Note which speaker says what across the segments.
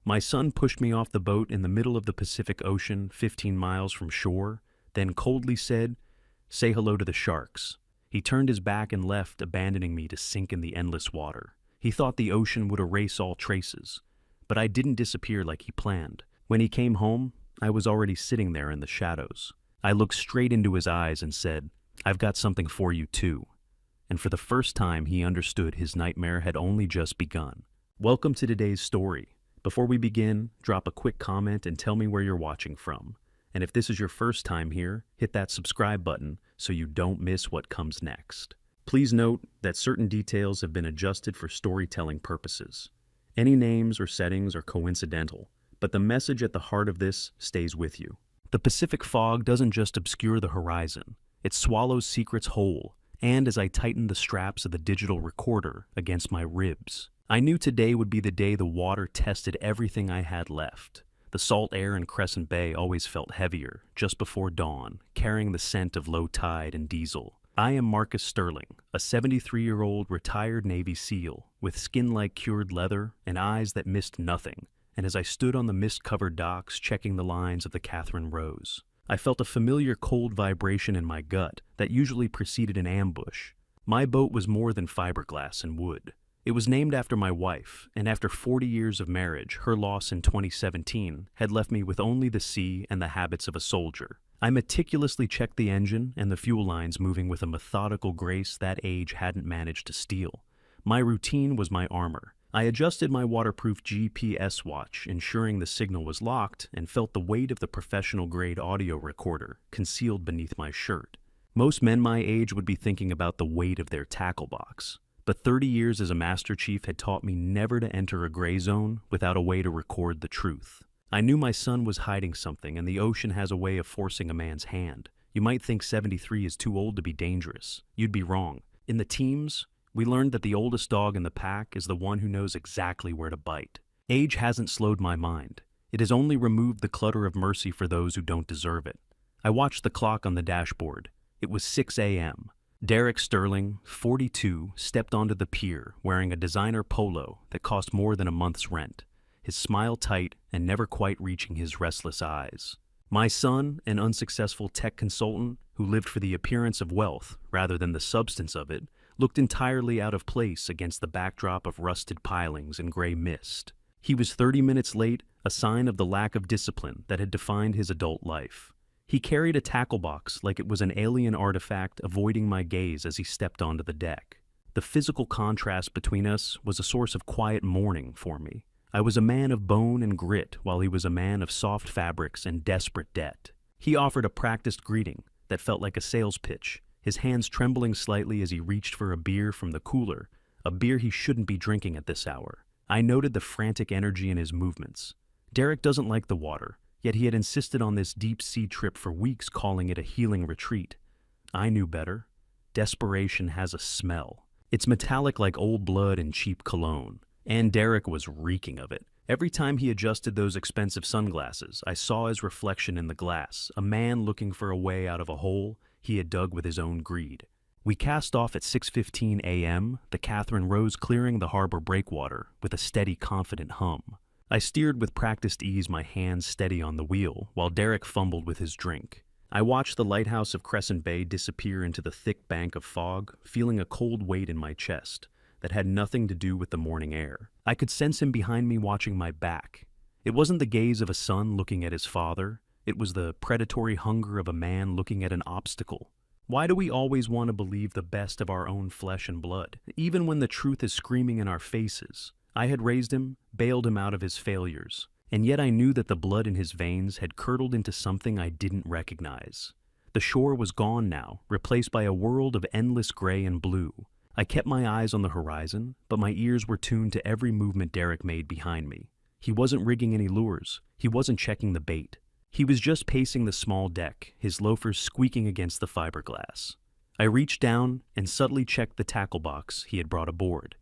Speaker 1: My son pushed me off the boat in the middle of the Pacific Ocean, 15 miles from shore, then coldly said, "Say hello to the sharks." He turned his back and left, abandoning me to sink in the endless water. He thought the ocean would erase all traces, but I didn't disappear like he planned. When he came home, I was already sitting there in the shadows. I looked straight into his eyes and said, "I've got something for you too." And for the first time, he understood his nightmare had only just begun. Welcome to today's story. Before we begin, drop a quick comment and tell me where you're watching from. And if this is your first time here, hit that subscribe button so you don't miss what comes next. Please note that certain details have been adjusted for storytelling purposes. Any names or settings are coincidental, but the message at the heart of this stays with you. The Pacific fog doesn't just obscure the horizon, it swallows secrets whole, and as I tightened the straps of the digital recorder against my ribs, I knew today would be the day the water tested everything I had left. The salt air in Crescent Bay always felt heavier, just before dawn, carrying the scent of low tide and diesel. I am Marcus Sterling, a 73-year-old retired Navy SEAL, with skin like cured leather and eyes that missed nothing, and as I stood on the mist-covered docks checking the lines of the Catherine Rose, I felt a familiar cold vibration in my gut that usually preceded an ambush. My boat was more than fiberglass and wood. It was named after my wife, and after 40 years of marriage, her loss in 2017 had left me with only the sea and the habits of a soldier. I meticulously checked the engine and the fuel lines moving with a methodical grace that age hadn't managed to steal. My routine was my armor. I adjusted my waterproof GPS watch, ensuring the signal was locked, and felt the weight of the professional-grade audio recorder concealed beneath my shirt. Most men my age would be thinking about the weight of their tackle box. But 30 years as a Master Chief had taught me never to enter a gray zone without a way to record the truth. I knew my son was hiding something, and the ocean has a way of forcing a man's hand. You might think 73 is too old to be dangerous. You'd be wrong. In the teams, we learned that the oldest dog in the pack is the one who knows exactly where to bite. Age hasn't slowed my mind. It has only removed the clutter of mercy for those who don't deserve it. I watched the clock on the dashboard. It was 6 a.m. Derek Sterling, 42, stepped onto the pier wearing a designer polo that cost more than a month's rent, his smile tight and never quite reaching his restless eyes. My son, an unsuccessful tech consultant who lived for the appearance of wealth rather than the substance of it, looked entirely out of place against the backdrop of rusted pilings and gray mist. He was 30 minutes late, a sign of the lack of discipline that had defined his adult life. He carried a tackle box like it was an alien artifact, avoiding my gaze as he stepped onto the deck. The physical contrast between us was a source of quiet mourning for me. I was a man of bone and grit, while he was a man of soft fabrics and desperate debt. He offered a practiced greeting that felt like a sales pitch, his hands trembling slightly as he reached for a beer from the cooler, a beer he shouldn't be drinking at this hour. I noted the frantic energy in his movements. Derek doesn't like the water, yet he had insisted on this deep-sea trip for weeks, calling it a healing retreat. I knew better. Desperation has a smell. It's metallic like old blood and cheap cologne. And Derek was reeking of it. Every time he adjusted those expensive sunglasses, I saw his reflection in the glass, a man looking for a way out of a hole he had dug with his own greed. We cast off at 6:15 a.m., the Catherine Rose clearing the harbor breakwater with a steady, confident hum. I steered with practiced ease, my hands steady on the wheel, while Derek fumbled with his drink. I watched the lighthouse of Crescent Bay disappear into the thick bank of fog, feeling a cold weight in my chest that had nothing to do with the morning air. I could sense him behind me watching my back. It wasn't the gaze of a son looking at his father. It was the predatory hunger of a man looking at an obstacle. Why do we always want to believe the best of our own flesh and blood, even when the truth is screaming in our faces? I had raised him, bailed him out of his failures, and yet I knew that the blood in his veins had curdled into something I didn't recognize. The shore was gone now, replaced by a world of endless gray and blue. I kept my eyes on the horizon, but my ears were tuned to every movement Derek made behind me. He wasn't rigging any lures. He wasn't checking the bait. He was just pacing the small deck, his loafers squeaking against the fiberglass. I reached down and subtly checked the tackle box he had brought aboard.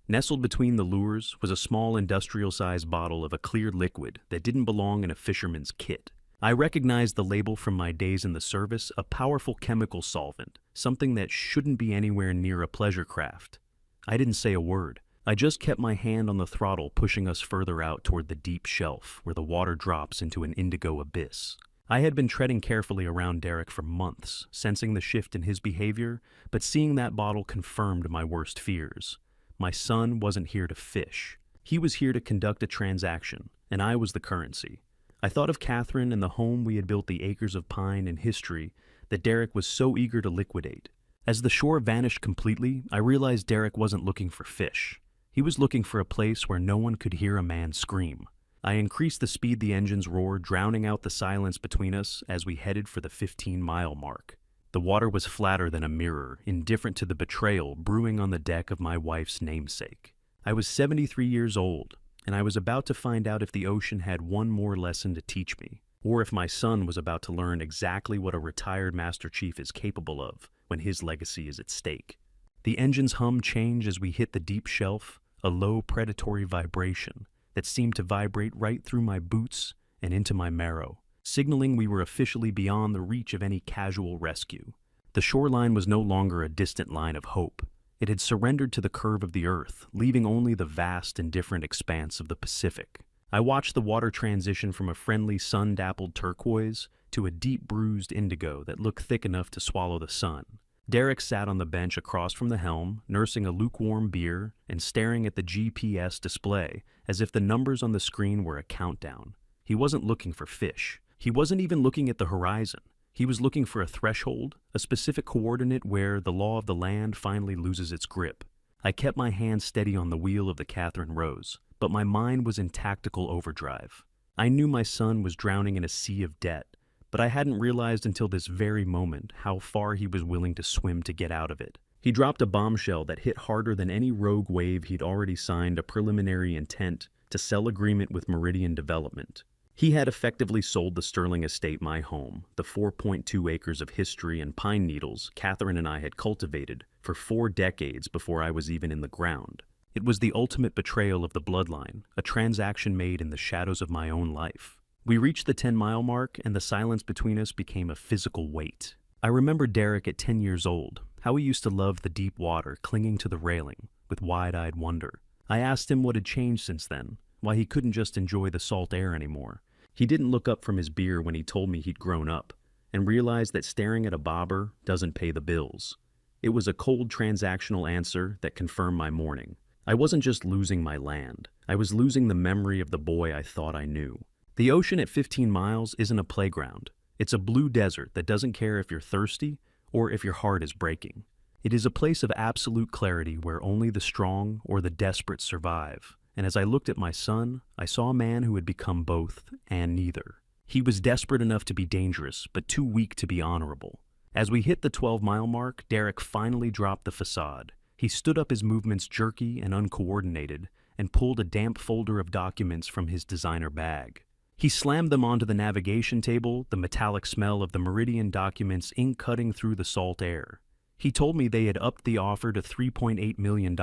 Speaker 1: Nestled between the lures was a small industrial-sized bottle of a clear liquid that didn't belong in a fisherman's kit. I recognized the label from my days in the service, a powerful chemical solvent, something that shouldn't be anywhere near a pleasure craft. I didn't say a word. I just kept my hand on the throttle, pushing us further out toward the deep shelf where the water drops into an indigo abyss. I had been treading carefully around Derek for months, sensing the shift in his behavior, but seeing that bottle confirmed my worst fears. My son wasn't here to fish. He was here to conduct a transaction, and I was the currency. I thought of Catherine and the home we had built, the acres of pine and history that Derek was so eager to liquidate. As the shore vanished completely, I realized Derek wasn't looking for fish. He was looking for a place where no one could hear a man scream. I increased the speed the engines roared, drowning out the silence between us as we headed for the 15-mile mark. The water was flatter than a mirror, indifferent to the betrayal brewing on the deck of my wife's namesake. I was 73 years old, and I was about to find out if the ocean had one more lesson to teach me, or if my son was about to learn exactly what a retired Master Chief is capable of when his legacy is at stake. The engine's hum changed as we hit the deep shelf, a low predatory vibration that seemed to vibrate right through my boots and into my marrow, signaling we were officially beyond the reach of any casual rescue. The shoreline was no longer a distant line of hope. It had surrendered to the curve of the earth, leaving only the vast and different expanse of the Pacific. I watched the water transition from a friendly sun-dappled turquoise to a deep bruised indigo that looked thick enough to swallow the sun. Derek sat on the bench across from the helm, nursing a lukewarm beer and staring at the GPS display as if the numbers on the screen were a countdown. He wasn't looking for fish. He wasn't even looking at the horizon. He was looking for a threshold, a specific coordinate where the law of the land finally loses its grip. I kept my hand steady on the wheel of the Catherine Rose, but my mind was in tactical overdrive. I knew my son was drowning in a sea of debt, but I hadn't realized until this very moment how far he was willing to swim to get out of it. He dropped a bombshell that hit harder than any rogue wave. He'd already signed a preliminary intent to sell agreement with Meridian Development. He had effectively sold the Sterling estate, my home, the 4.2 acres of history and pine needles Catherine and I had cultivated for 4 decades before I was even in the ground. It was the ultimate betrayal of the bloodline, a transaction made in the shadows of my own life. We reached the 10-mile mark, and the silence between us became a physical weight. I remember Derek at 10 years old, how he used to love the deep water, clinging to the railing with wide-eyed wonder. I asked him what had changed since then, why he couldn't just enjoy the salt air anymore. He didn't look up from his beer when he told me he'd grown up, and realized that staring at a bobber doesn't pay the bills. It was a cold transactional answer that confirmed my morning. I wasn't just losing my land. I was losing the memory of the boy I thought I knew. The ocean at 15 miles isn't a playground. It's a blue desert that doesn't care if you're thirsty or if your heart is breaking. It is a place of absolute clarity where only the strong or the desperate survive. And as I looked at my son, I saw a man who had become both and neither. He was desperate enough to be dangerous, but too weak to be honorable. As we hit the 12-mile mark, Derek finally dropped the facade. He stood up, his movements jerky and uncoordinated, and pulled a damp folder of documents from his designer bag. He slammed them onto the navigation table, the metallic smell of the Meridian documents ink cutting through the salt air. He told me they had upped the offer to $3.8 million.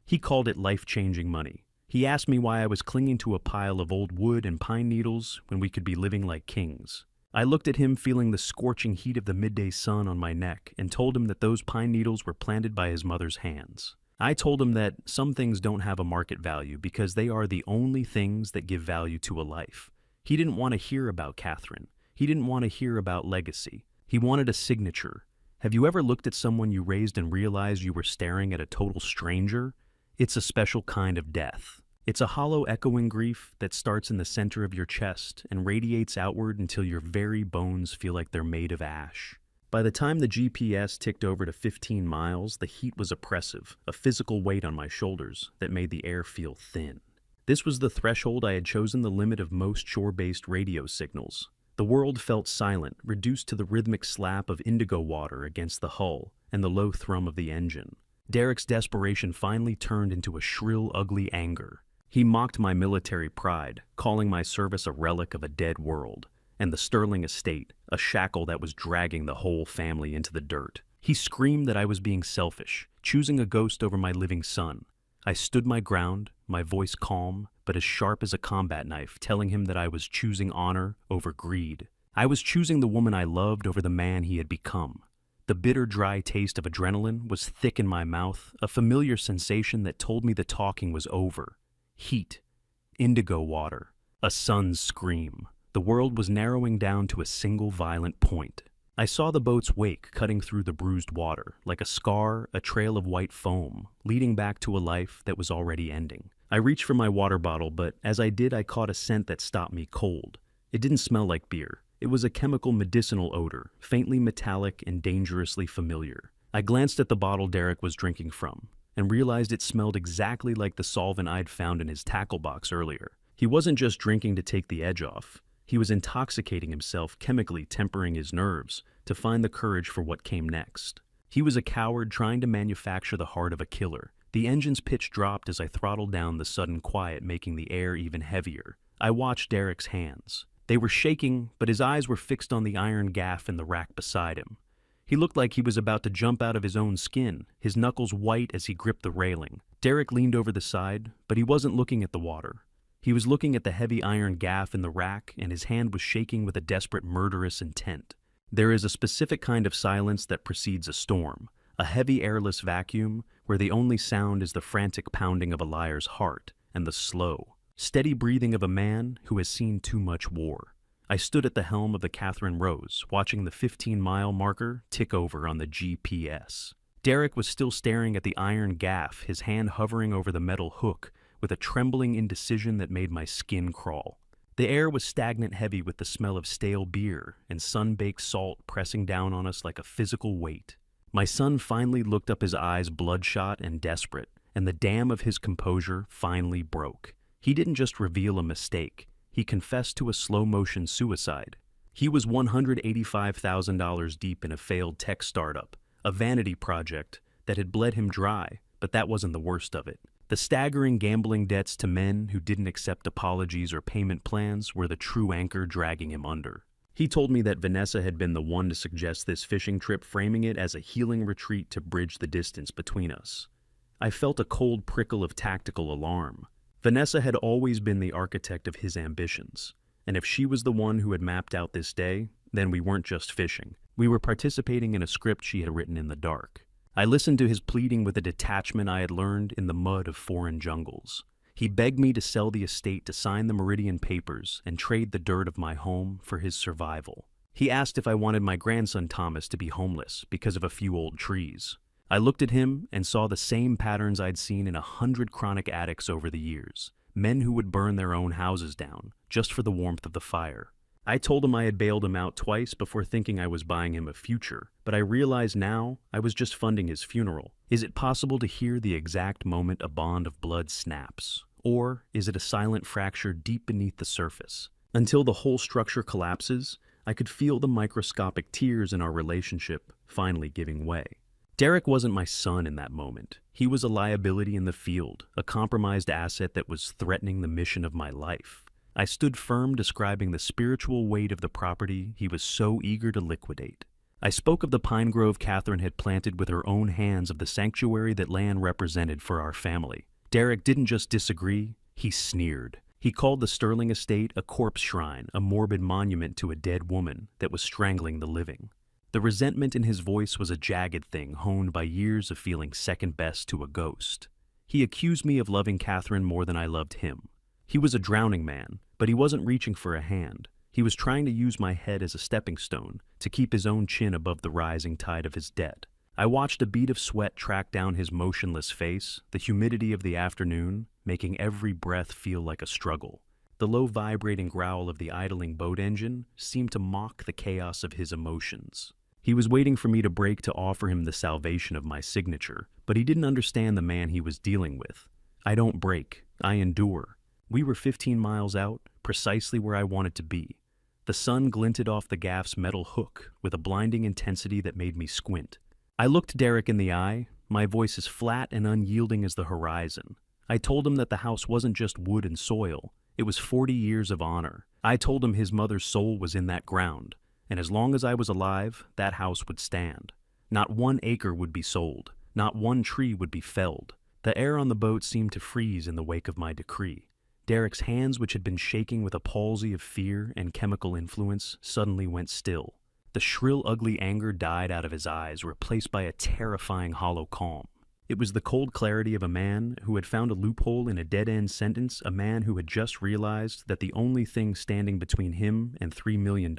Speaker 1: He called it life-changing money. He asked me why I was clinging to a pile of old wood and pine needles when we could be living like kings. I looked at him, feeling the scorching heat of the midday sun on my neck, and told him that those pine needles were planted by his mother's hands. I told him that some things don't have a market value because they are the only things that give value to a life. He didn't want to hear about Catherine. He didn't want to hear about legacy. He wanted a signature. Have you ever looked at someone you raised and realized you were staring at a total stranger? It's a special kind of death. It's a hollow, echoing grief that starts in the center of your chest and radiates outward until your very bones feel like they're made of ash. By the time the GPS ticked over to 15 miles, the heat was oppressive, a physical weight on my shoulders that made the air feel thin. This was the threshold. I had chosen, the limit of most shore-based radio signals. The world felt silent, reduced to the rhythmic slap of indigo water against the hull and the low thrum of the engine. Derek's desperation finally turned into a shrill, ugly anger. He mocked my military pride, calling my service a relic of a dead world, and the Sterling estate a shackle that was dragging the whole family into the dirt. He screamed that I was being selfish, choosing a ghost over my living son. I stood my ground, my voice calm, but as sharp as a combat knife, telling him that I was choosing honor over greed. I was choosing the woman I loved over the man he had become. The bitter, dry taste of adrenaline was thick in my mouth, a familiar sensation that told me the talking was over. Heat, indigo water, a son's scream. The world was narrowing down to a single violent point. I saw the boat's wake cutting through the bruised water, like a scar, a trail of white foam, leading back to a life that was already ending. I reached for my water bottle, but as I did, I caught a scent that stopped me cold. It didn't smell like beer. It was a chemical medicinal odor, faintly metallic and dangerously familiar. I glanced at the bottle Derek was drinking from, and realized it smelled exactly like the solvent I'd found in his tackle box earlier. He wasn't just drinking to take the edge off. He was intoxicating himself, chemically tempering his nerves to find the courage for what came next. He was a coward trying to manufacture the heart of a killer. The engine's pitch dropped as I throttled down, the sudden quiet making the air even heavier. I watched Derek's hands. They were shaking, but his eyes were fixed on the iron gaff in the rack beside him. He looked like he was about to jump out of his own skin, his knuckles white as he gripped the railing. Derek leaned over the side, but he wasn't looking at the water. He was looking at the heavy iron gaff in the rack, and his hand was shaking with a desperate, murderous intent. There is a specific kind of silence that precedes a storm, a heavy, airless vacuum where the only sound is the frantic pounding of a liar's heart and the slow, steady breathing of a man who has seen too much war. I stood at the helm of the Catherine Rose, watching the 15-mile marker tick over on the GPS. Derek was still staring at the iron gaff, his hand hovering over the metal hook, with a trembling indecision that made my skin crawl. The air was stagnant heavy with the smell of stale beer and sun-baked salt pressing down on us like a physical weight. My son finally looked up, his eyes bloodshot and desperate, and the dam of his composure finally broke. He didn't just reveal a mistake. He confessed to a slow-motion suicide. He was $185,000 deep in a failed tech startup, a vanity project that had bled him dry, but that wasn't the worst of it. The staggering gambling debts to men who didn't accept apologies or payment plans were the true anchor dragging him under. He told me that Vanessa had been the one to suggest this fishing trip, framing it as a healing retreat to bridge the distance between us. I felt a cold prickle of tactical alarm. Vanessa had always been the architect of his ambitions, and if she was the one who had mapped out this day, then we weren't just fishing. We were participating in a script she had written in the dark. I listened to his pleading with a detachment I had learned in the mud of foreign jungles. He begged me to sell the estate, to sign the Meridian papers, and trade the dirt of my home for his survival. He asked if I wanted my grandson Thomas to be homeless because of a few old trees. I looked at him and saw the same patterns I'd seen in 100 chronic addicts over the years. Men who would burn their own houses down, just for the warmth of the fire. I told him I had bailed him out twice before thinking I was buying him a future, but I realize now I was just funding his funeral. Is it possible to hear the exact moment a bond of blood snaps? Or is it a silent fracture deep beneath the surface? Until the whole structure collapses, I could feel the microscopic tears in our relationship finally giving way. Derek wasn't my son in that moment. He was a liability in the field, a compromised asset that was threatening the mission of my life. I stood firm, describing the spiritual weight of the property he was so eager to liquidate. I spoke of the pine grove Catherine had planted with her own hands, of the sanctuary that land represented for our family. Derek didn't just disagree, he sneered. He called the Sterling estate a corpse shrine, a morbid monument to a dead woman that was strangling the living. The resentment in his voice was a jagged thing honed by years of feeling second best to a ghost. He accused me of loving Catherine more than I loved him. He was a drowning man, but he wasn't reaching for a hand. He was trying to use my head as a stepping stone to keep his own chin above the rising tide of his debt. I watched a bead of sweat track down his motionless face, the humidity of the afternoon making every breath feel like a struggle. The low vibrating growl of the idling boat engine seemed to mock the chaos of his emotions. He was waiting for me to break to offer him the salvation of my signature, but he didn't understand the man he was dealing with. I don't break, I endure. We were 15 miles out, precisely where I wanted to be. The sun glinted off the gaff's metal hook with a blinding intensity that made me squint. I looked Derek in the eye, my voice as flat and unyielding as the horizon. I told him that the house wasn't just wood and soil, it was 40 years of honor. I told him his mother's soul was in that ground, and as long as I was alive, that house would stand. Not 1 acre would be sold, not 1 tree would be felled. The air on the boat seemed to freeze in the wake of my decree. Derek's hands, which had been shaking with a palsy of fear and chemical influence, suddenly went still. The shrill, ugly anger died out of his eyes, replaced by a terrifying, hollow calm. It was the cold clarity of a man who had found a loophole in a dead-end sentence, a man who had just realized that the only thing standing between him and $3 million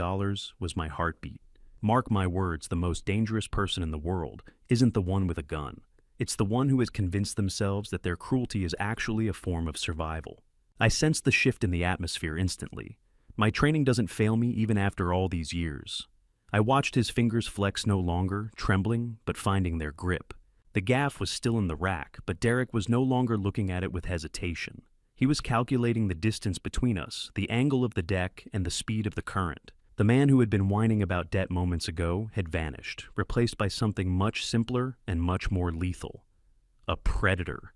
Speaker 1: was my heartbeat. Mark my words, the most dangerous person in the world isn't the one with a gun. It's the one who has convinced themselves that their cruelty is actually a form of survival. I sensed the shift in the atmosphere instantly. My training doesn't fail me even after all these years. I watched his fingers flex, no longer trembling, but finding their grip. The gaff was still in the rack, but Derek was no longer looking at it with hesitation. He was calculating the distance between us, the angle of the deck, and the speed of the current. The man who had been whining about debt moments ago had vanished, replaced by something much simpler and much more lethal. A predator.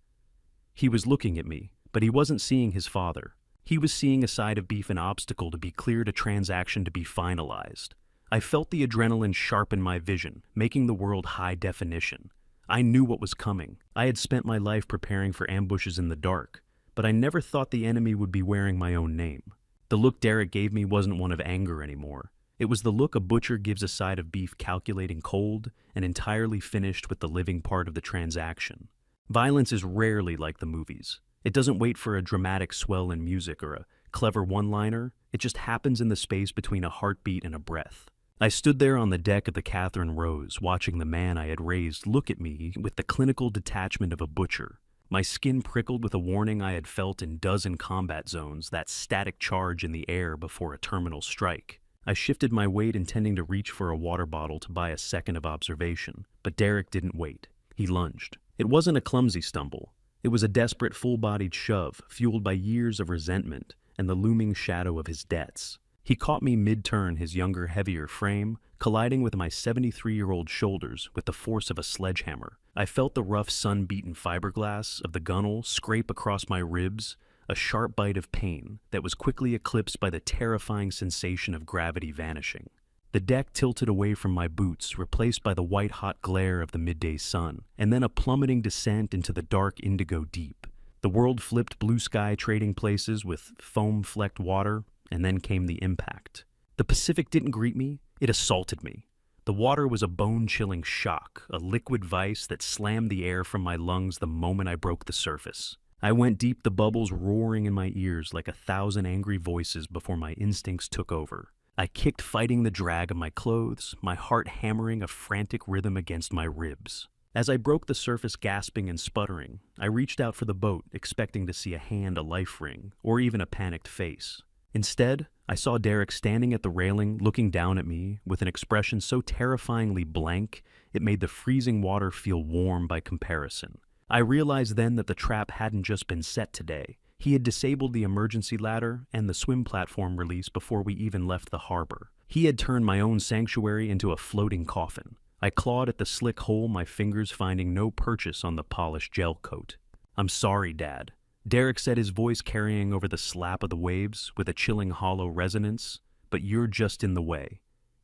Speaker 1: He was looking at me, but he wasn't seeing his father. He was seeing a side of beef, an obstacle to be cleared, a transaction to be finalized. I felt the adrenaline sharpen my vision, making the world high definition. I knew what was coming. I had spent my life preparing for ambushes in the dark, but I never thought the enemy would be wearing my own name. The look Derek gave me wasn't one of anger anymore. It was the look a butcher gives a side of beef, calculating, cold, and entirely finished with the living part of the transaction. Violence is rarely like the movies. It doesn't wait for a dramatic swell in music or a clever one-liner. It just happens in the space between a heartbeat and a breath. I stood there on the deck of the Catherine Rose, watching the man I had raised look at me with the clinical detachment of a butcher. My skin prickled with a warning I had felt in dozen combat zones, that static charge in the air before a terminal strike. I shifted my weight, intending to reach for a water bottle to buy a second of observation, but Derek didn't wait. He lunged. It wasn't a clumsy stumble. It was a desperate, full-bodied shove, fueled by years of resentment and the looming shadow of his debts. He caught me mid-turn, his younger, heavier frame colliding with my 73-year-old shoulders with the force of a sledgehammer. I felt the rough, sun-beaten fiberglass of the gunnel scrape across my ribs, a sharp bite of pain that was quickly eclipsed by the terrifying sensation of gravity vanishing. The deck tilted away from my boots, replaced by the white-hot glare of the midday sun, and then a plummeting descent into the dark indigo deep. The world flipped, blue sky trading places with foam-flecked water, and then came the impact. The Pacific didn't greet me, it assaulted me. The water was a bone-chilling shock, a liquid vice that slammed the air from my lungs the moment I broke the surface. I went deep, the bubbles roaring in my ears like 1,000 angry voices before my instincts took over. I kicked, fighting the drag of my clothes, my heart hammering a frantic rhythm against my ribs. As I broke the surface, gasping and sputtering, I reached out for the boat, expecting to see a hand, a life ring, or even a panicked face. Instead, I saw Derek standing at the railing, looking down at me with an expression so terrifyingly blank it made the freezing water feel warm by comparison. I realized then that the trap hadn't just been set today. He had disabled the emergency ladder and the swim platform release before we even left the harbor. He had turned my own sanctuary into a floating coffin. I clawed at the slick hole, my fingers finding no purchase on the polished gel coat. "I'm sorry, Dad," Derek said, his voice carrying over the slap of the waves with a chilling hollow resonance, "but you're just in the way.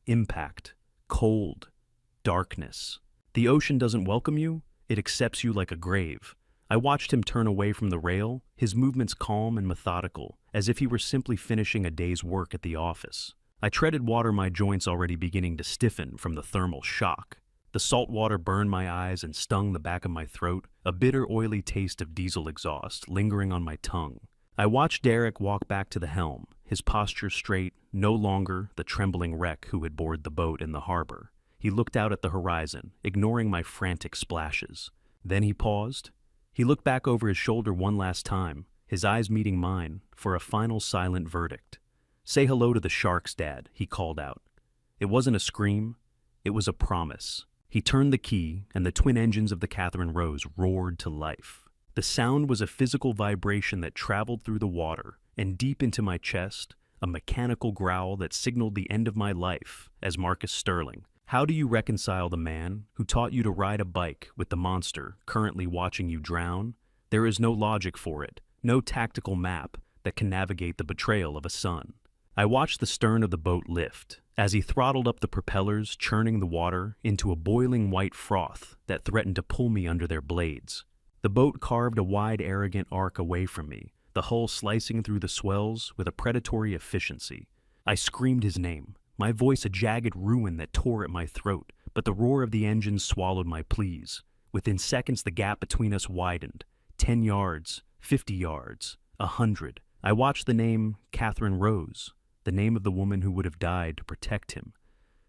Speaker 1: Impact, cold, darkness. The ocean doesn't welcome you, it accepts you like a grave." I watched him turn away from the rail, his movements calm and methodical, as if he were simply finishing a day's work at the office. I treaded water, my joints already beginning to stiffen from the thermal shock. The salt water burned my eyes and stung the back of my throat, a bitter, oily taste of diesel exhaust lingering on my tongue. I watched Derek walk back to the helm, his posture straight, no longer the trembling wreck who had boarded the boat in the harbor. He looked out at the horizon, ignoring my frantic splashes. Then he paused. He looked back over his shoulder one last time, his eyes meeting mine, for a final silent verdict. "Say hello to the sharks, Dad," he called out. It wasn't a scream, it was a promise. He turned the key, and the twin engines of the Catherine Rose roared to life. The sound was a physical vibration that traveled through the water and deep into my chest, a mechanical growl that signaled the end of my life as Marcus Sterling. How do you reconcile the man who taught you to ride a bike with the monster currently watching you drown? There is no logic for it, no tactical map that can navigate the betrayal of a son. I watched the stern of the boat lift as he throttled up the propellers, churning the water into a boiling white froth that threatened to pull me under their blades. The boat carved a wide, arrogant arc away from me, the hull slicing through the swells with a predatory efficiency. I screamed his name, my voice a jagged ruin that tore at my throat, but the roar of the engine swallowed my pleas. Within seconds, the gap between us widened. 10 yards, 50 yards, 100. I watched the name Catherine Rose, the name of the woman who would have died to protect him,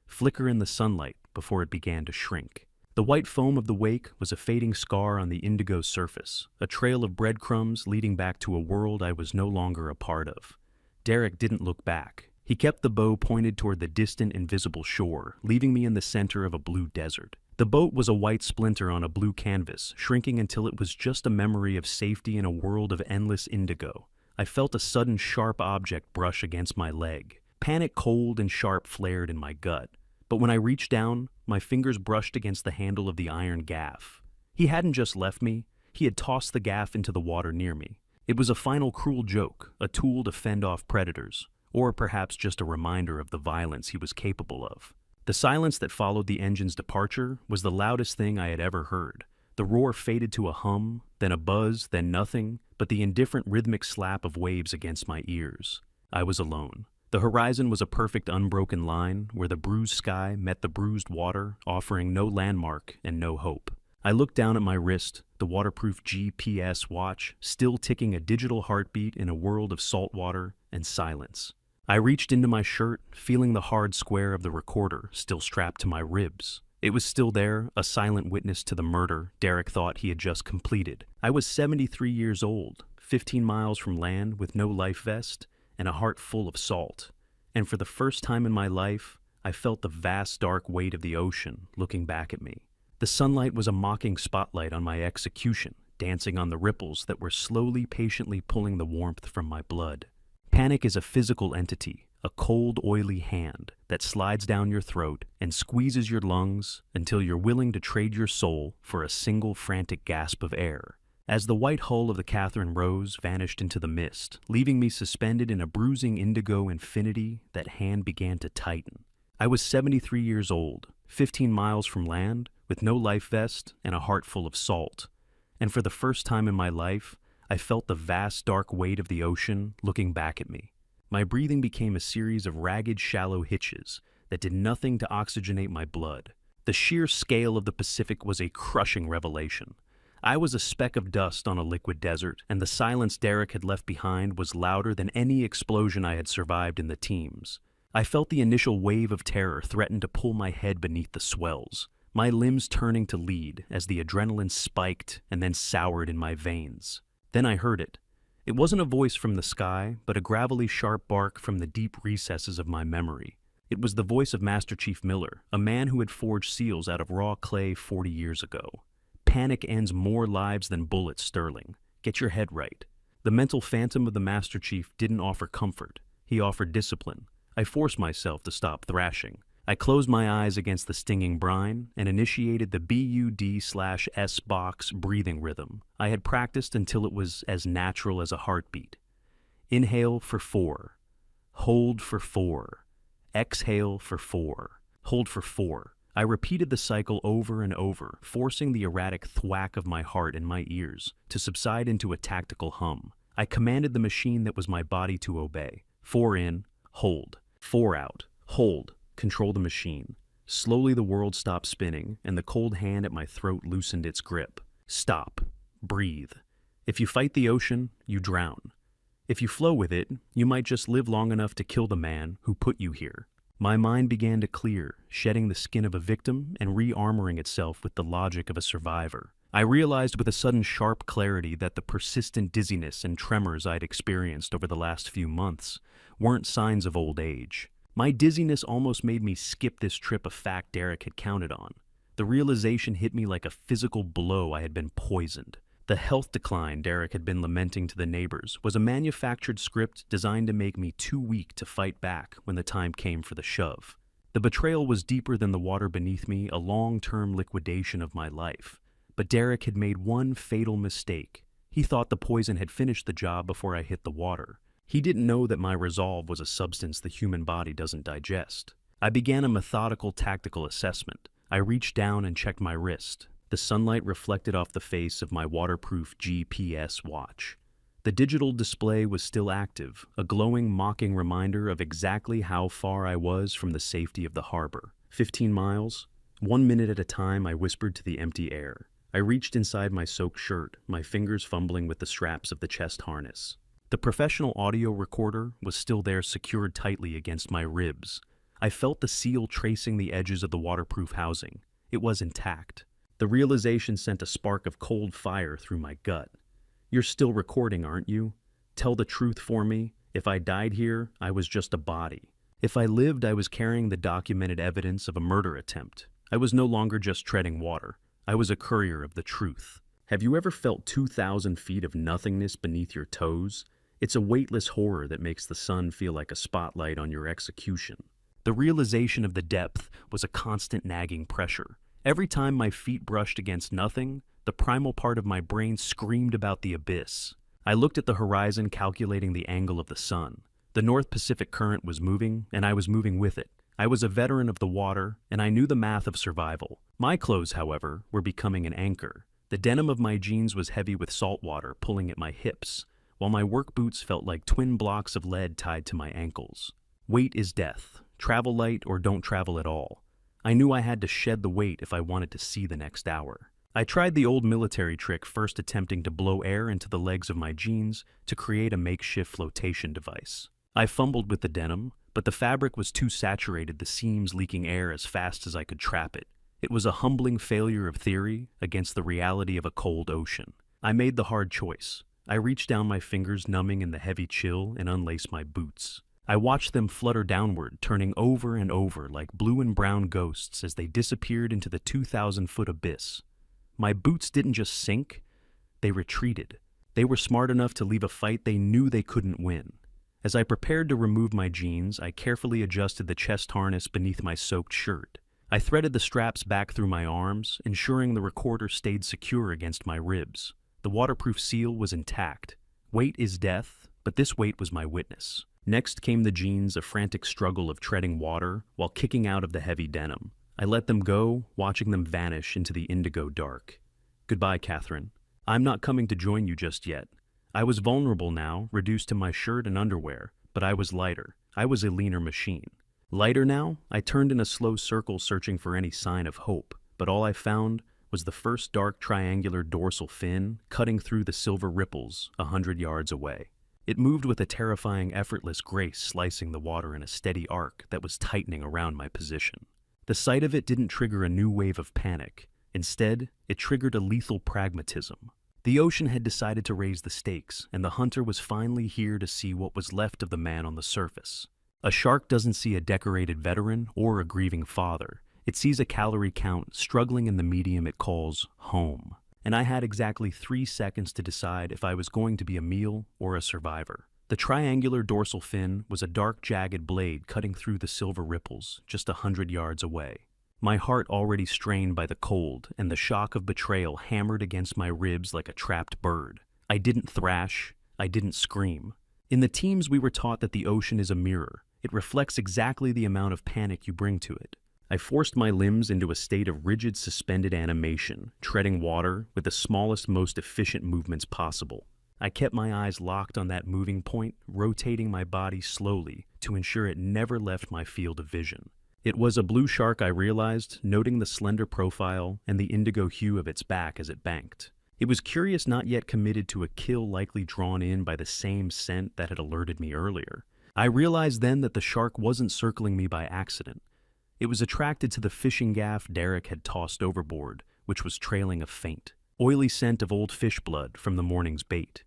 Speaker 1: flicker in the sunlight before it began to shrink. The white foam of the wake was a fading scar on the indigo surface, a trail of breadcrumbs leading back to a world I was no longer a part of. Derek didn't look back. He kept the bow pointed toward the distant, invisible shore, leaving me in the center of a blue desert. The boat was a white splinter on a blue canvas, shrinking until it was just a memory of safety in a world of endless indigo. I felt a sudden sharp object brush against my leg. Panic, cold and sharp, flared in my gut. But when I reached down, my fingers brushed against the handle of the iron gaff. He hadn't just left me, he had tossed the gaff into the water near me. It was a final cruel joke, a tool to fend off predators, or perhaps just a reminder of the violence he was capable of. The silence that followed the engine's departure was the loudest thing I had ever heard. The roar faded to a hum, then a buzz, then nothing, but the indifferent rhythmic slap of waves against my ears. I was alone. The horizon was a perfect unbroken line where the bruised sky met the bruised water, offering no landmark and no hope. I looked down at my wrist, the waterproof GPS watch, still ticking a digital heartbeat in a world of salt water and silence. I reached into my shirt, feeling the hard square of the recorder still strapped to my ribs. It was still there, a silent witness to the murder Derek thought he had just completed. I was 73 years old, 15 miles from land with no life vest, and a heart full of salt. And for the first time in my life, I felt the vast dark weight of the ocean looking back at me. The sunlight was a mocking spotlight on my execution, dancing on the ripples that were slowly, patiently pulling the warmth from my blood. Panic is a physical entity, a cold, oily hand that slides down your throat and squeezes your lungs until you're willing to trade your soul for a single frantic gasp of air. As the white hull of the Catherine Rose vanished into the mist, leaving me suspended in a bruising indigo infinity, that hand began to tighten. I was 73 years old, 15 miles from land, with no life vest and a heart full of salt. And for the first time in my life, I felt the vast dark weight of the ocean looking back at me. My breathing became a series of ragged, shallow hitches that did nothing to oxygenate my blood. The sheer scale of the Pacific was a crushing revelation. I was a speck of dust on a liquid desert, and the silence Derek had left behind was louder than any explosion I had survived in the teams. I felt the initial wave of terror threaten to pull my head beneath the swells, my limbs turning to lead as the adrenaline spiked and then soured in my veins. Then I heard it. It wasn't a voice from the sky, but a gravelly sharp bark from the deep recesses of my memory. It was the voice of Master Chief Miller, a man who had forged seals out of raw clay 40 years ago. Panic ends more lives than bullets, Sterling. Get your head right. The mental phantom of the Master Chief didn't offer comfort. He offered discipline. I forced myself to stop thrashing. I closed my eyes against the stinging brine and initiated the BUD/S box breathing rhythm I had practiced until it was as natural as a heartbeat. Inhale for 4. Hold for 4. Exhale for 4. Hold for 4. I repeated the cycle over and over, forcing the erratic thwack of my heart in my ears to subside into a tactical hum. I commanded the machine that was my body to obey. 4 in, hold. 4 out, hold. Control the machine. Slowly the world stopped spinning, and the cold hand at my throat loosened its grip. Stop. Breathe. If you fight the ocean, you drown. If you flow with it, you might just live long enough to kill the man who put you here. My mind began to clear, shedding the skin of a victim and re-armoring itself with the logic of a survivor. I realized with a sudden sharp clarity that the persistent dizziness and tremors I'd experienced over the last few months weren't signs of old age. My dizziness almost made me skip this trip a fact Derek had counted on. The realization hit me like a physical blow. I had been poisoned. The health decline Derek had been lamenting to the neighbors was a manufactured script designed to make me too weak to fight back when the time came for the shove. The betrayal was deeper than the water beneath me, a long-term liquidation of my life. But Derek had made one fatal mistake. He thought the poison had finished the job before I hit the water. He didn't know that my resolve was a substance the human body doesn't digest. I began a methodical, tactical assessment. I reached down and checked my wrist. The sunlight reflected off the face of my waterproof GPS watch. The digital display was still active, a glowing, mocking reminder of exactly how far I was from the safety of the harbor. 15 miles? 1 minute at a time, I whispered to the empty air. I reached inside my soaked shirt, my fingers fumbling with the straps of the chest harness. The professional audio recorder was still there, secured tightly against my ribs. I felt the seal tracing the edges of the waterproof housing. It was intact. The realization sent a spark of cold fire through my gut. You're still recording, aren't you? Tell the truth for me. If I died here, I was just a body. If I lived, I was carrying the documented evidence of a murder attempt. I was no longer just treading water. I was a courier of the truth. Have you ever felt 2,000 feet of nothingness beneath your toes? It's a weightless horror that makes the sun feel like a spotlight on your execution. The realization of the depth was a constant nagging pressure. Every time my feet brushed against nothing, the primal part of my brain screamed about the abyss. I looked at the horizon, calculating the angle of the sun. The North Pacific Current was moving, and I was moving with it. I was a veteran of the water, and I knew the math of survival. My clothes, however, were becoming an anchor. The denim of my jeans was heavy with salt water pulling at my hips, while my work boots felt like twin blocks of lead tied to my ankles. Weight is death. Travel light or don't travel at all. I knew I had to shed the weight if I wanted to see the next hour. I tried the old military trick, first attempting to blow air into the legs of my jeans to create a makeshift flotation device. I fumbled with the denim, but the fabric was too saturated, the seams leaking air as fast as I could trap it. It was a humbling failure of theory against the reality of a cold ocean. I made the hard choice. I reached down my fingers, numbing in the heavy chill, and unlaced my boots. I watched them flutter downward, turning over and over like blue and brown ghosts as they disappeared into the 2,000-foot abyss. My boots didn't just sink, they retreated. They were smart enough to leave a fight they knew they couldn't win. As I prepared to remove my jeans, I carefully adjusted the chest harness beneath my soaked shirt. I threaded the straps back through my arms, ensuring the recorder stayed secure against my ribs. The waterproof seal was intact. Weight is death, but this weight was my witness. Next came the jeans, a frantic struggle of treading water while kicking out of the heavy denim. I let them go, watching them vanish into the indigo dark. Goodbye, Catherine. I'm not coming to join you just yet. I was vulnerable now, reduced to my shirt and underwear, but I was lighter. I was a leaner machine. Lighter now, I turned in a slow circle, searching for any sign of hope, but all I found was the first dark triangular dorsal fin cutting through the silver ripples 100 yards away. It moved with a terrifying, effortless grace, slicing the water in a steady arc that was tightening around my position. The sight of it didn't trigger a new wave of panic. Instead, it triggered a lethal pragmatism. The ocean had decided to raise the stakes, and the hunter was finally here to see what was left of the man on the surface. A shark doesn't see a decorated veteran or a grieving father. It sees a calorie count struggling in the medium it calls home. And I had exactly 3 seconds to decide if I was going to be a meal or a survivor. The triangular dorsal fin was a dark, jagged blade cutting through the silver ripples just 100 yards away. My heart, already strained by the cold, and the shock of betrayal hammered against my ribs like a trapped bird. I didn't thrash. I didn't scream. In the teams, we were taught that the ocean is a mirror. It reflects exactly the amount of panic you bring to it. I forced my limbs into a state of rigid, suspended animation, treading water with the smallest, most efficient movements possible. I kept my eyes locked on that moving point, rotating my body slowly to ensure it never left my field of vision. It was a blue shark, I realized, noting the slender profile and the indigo hue of its back as it banked. It was curious, not yet committed to a kill, likely drawn in by the same scent that had alerted me earlier. I realized then that the shark wasn't circling me by accident. It was attracted to the fishing gaff Derek had tossed overboard, which was trailing a faint, oily scent of old fish blood from the morning's bait.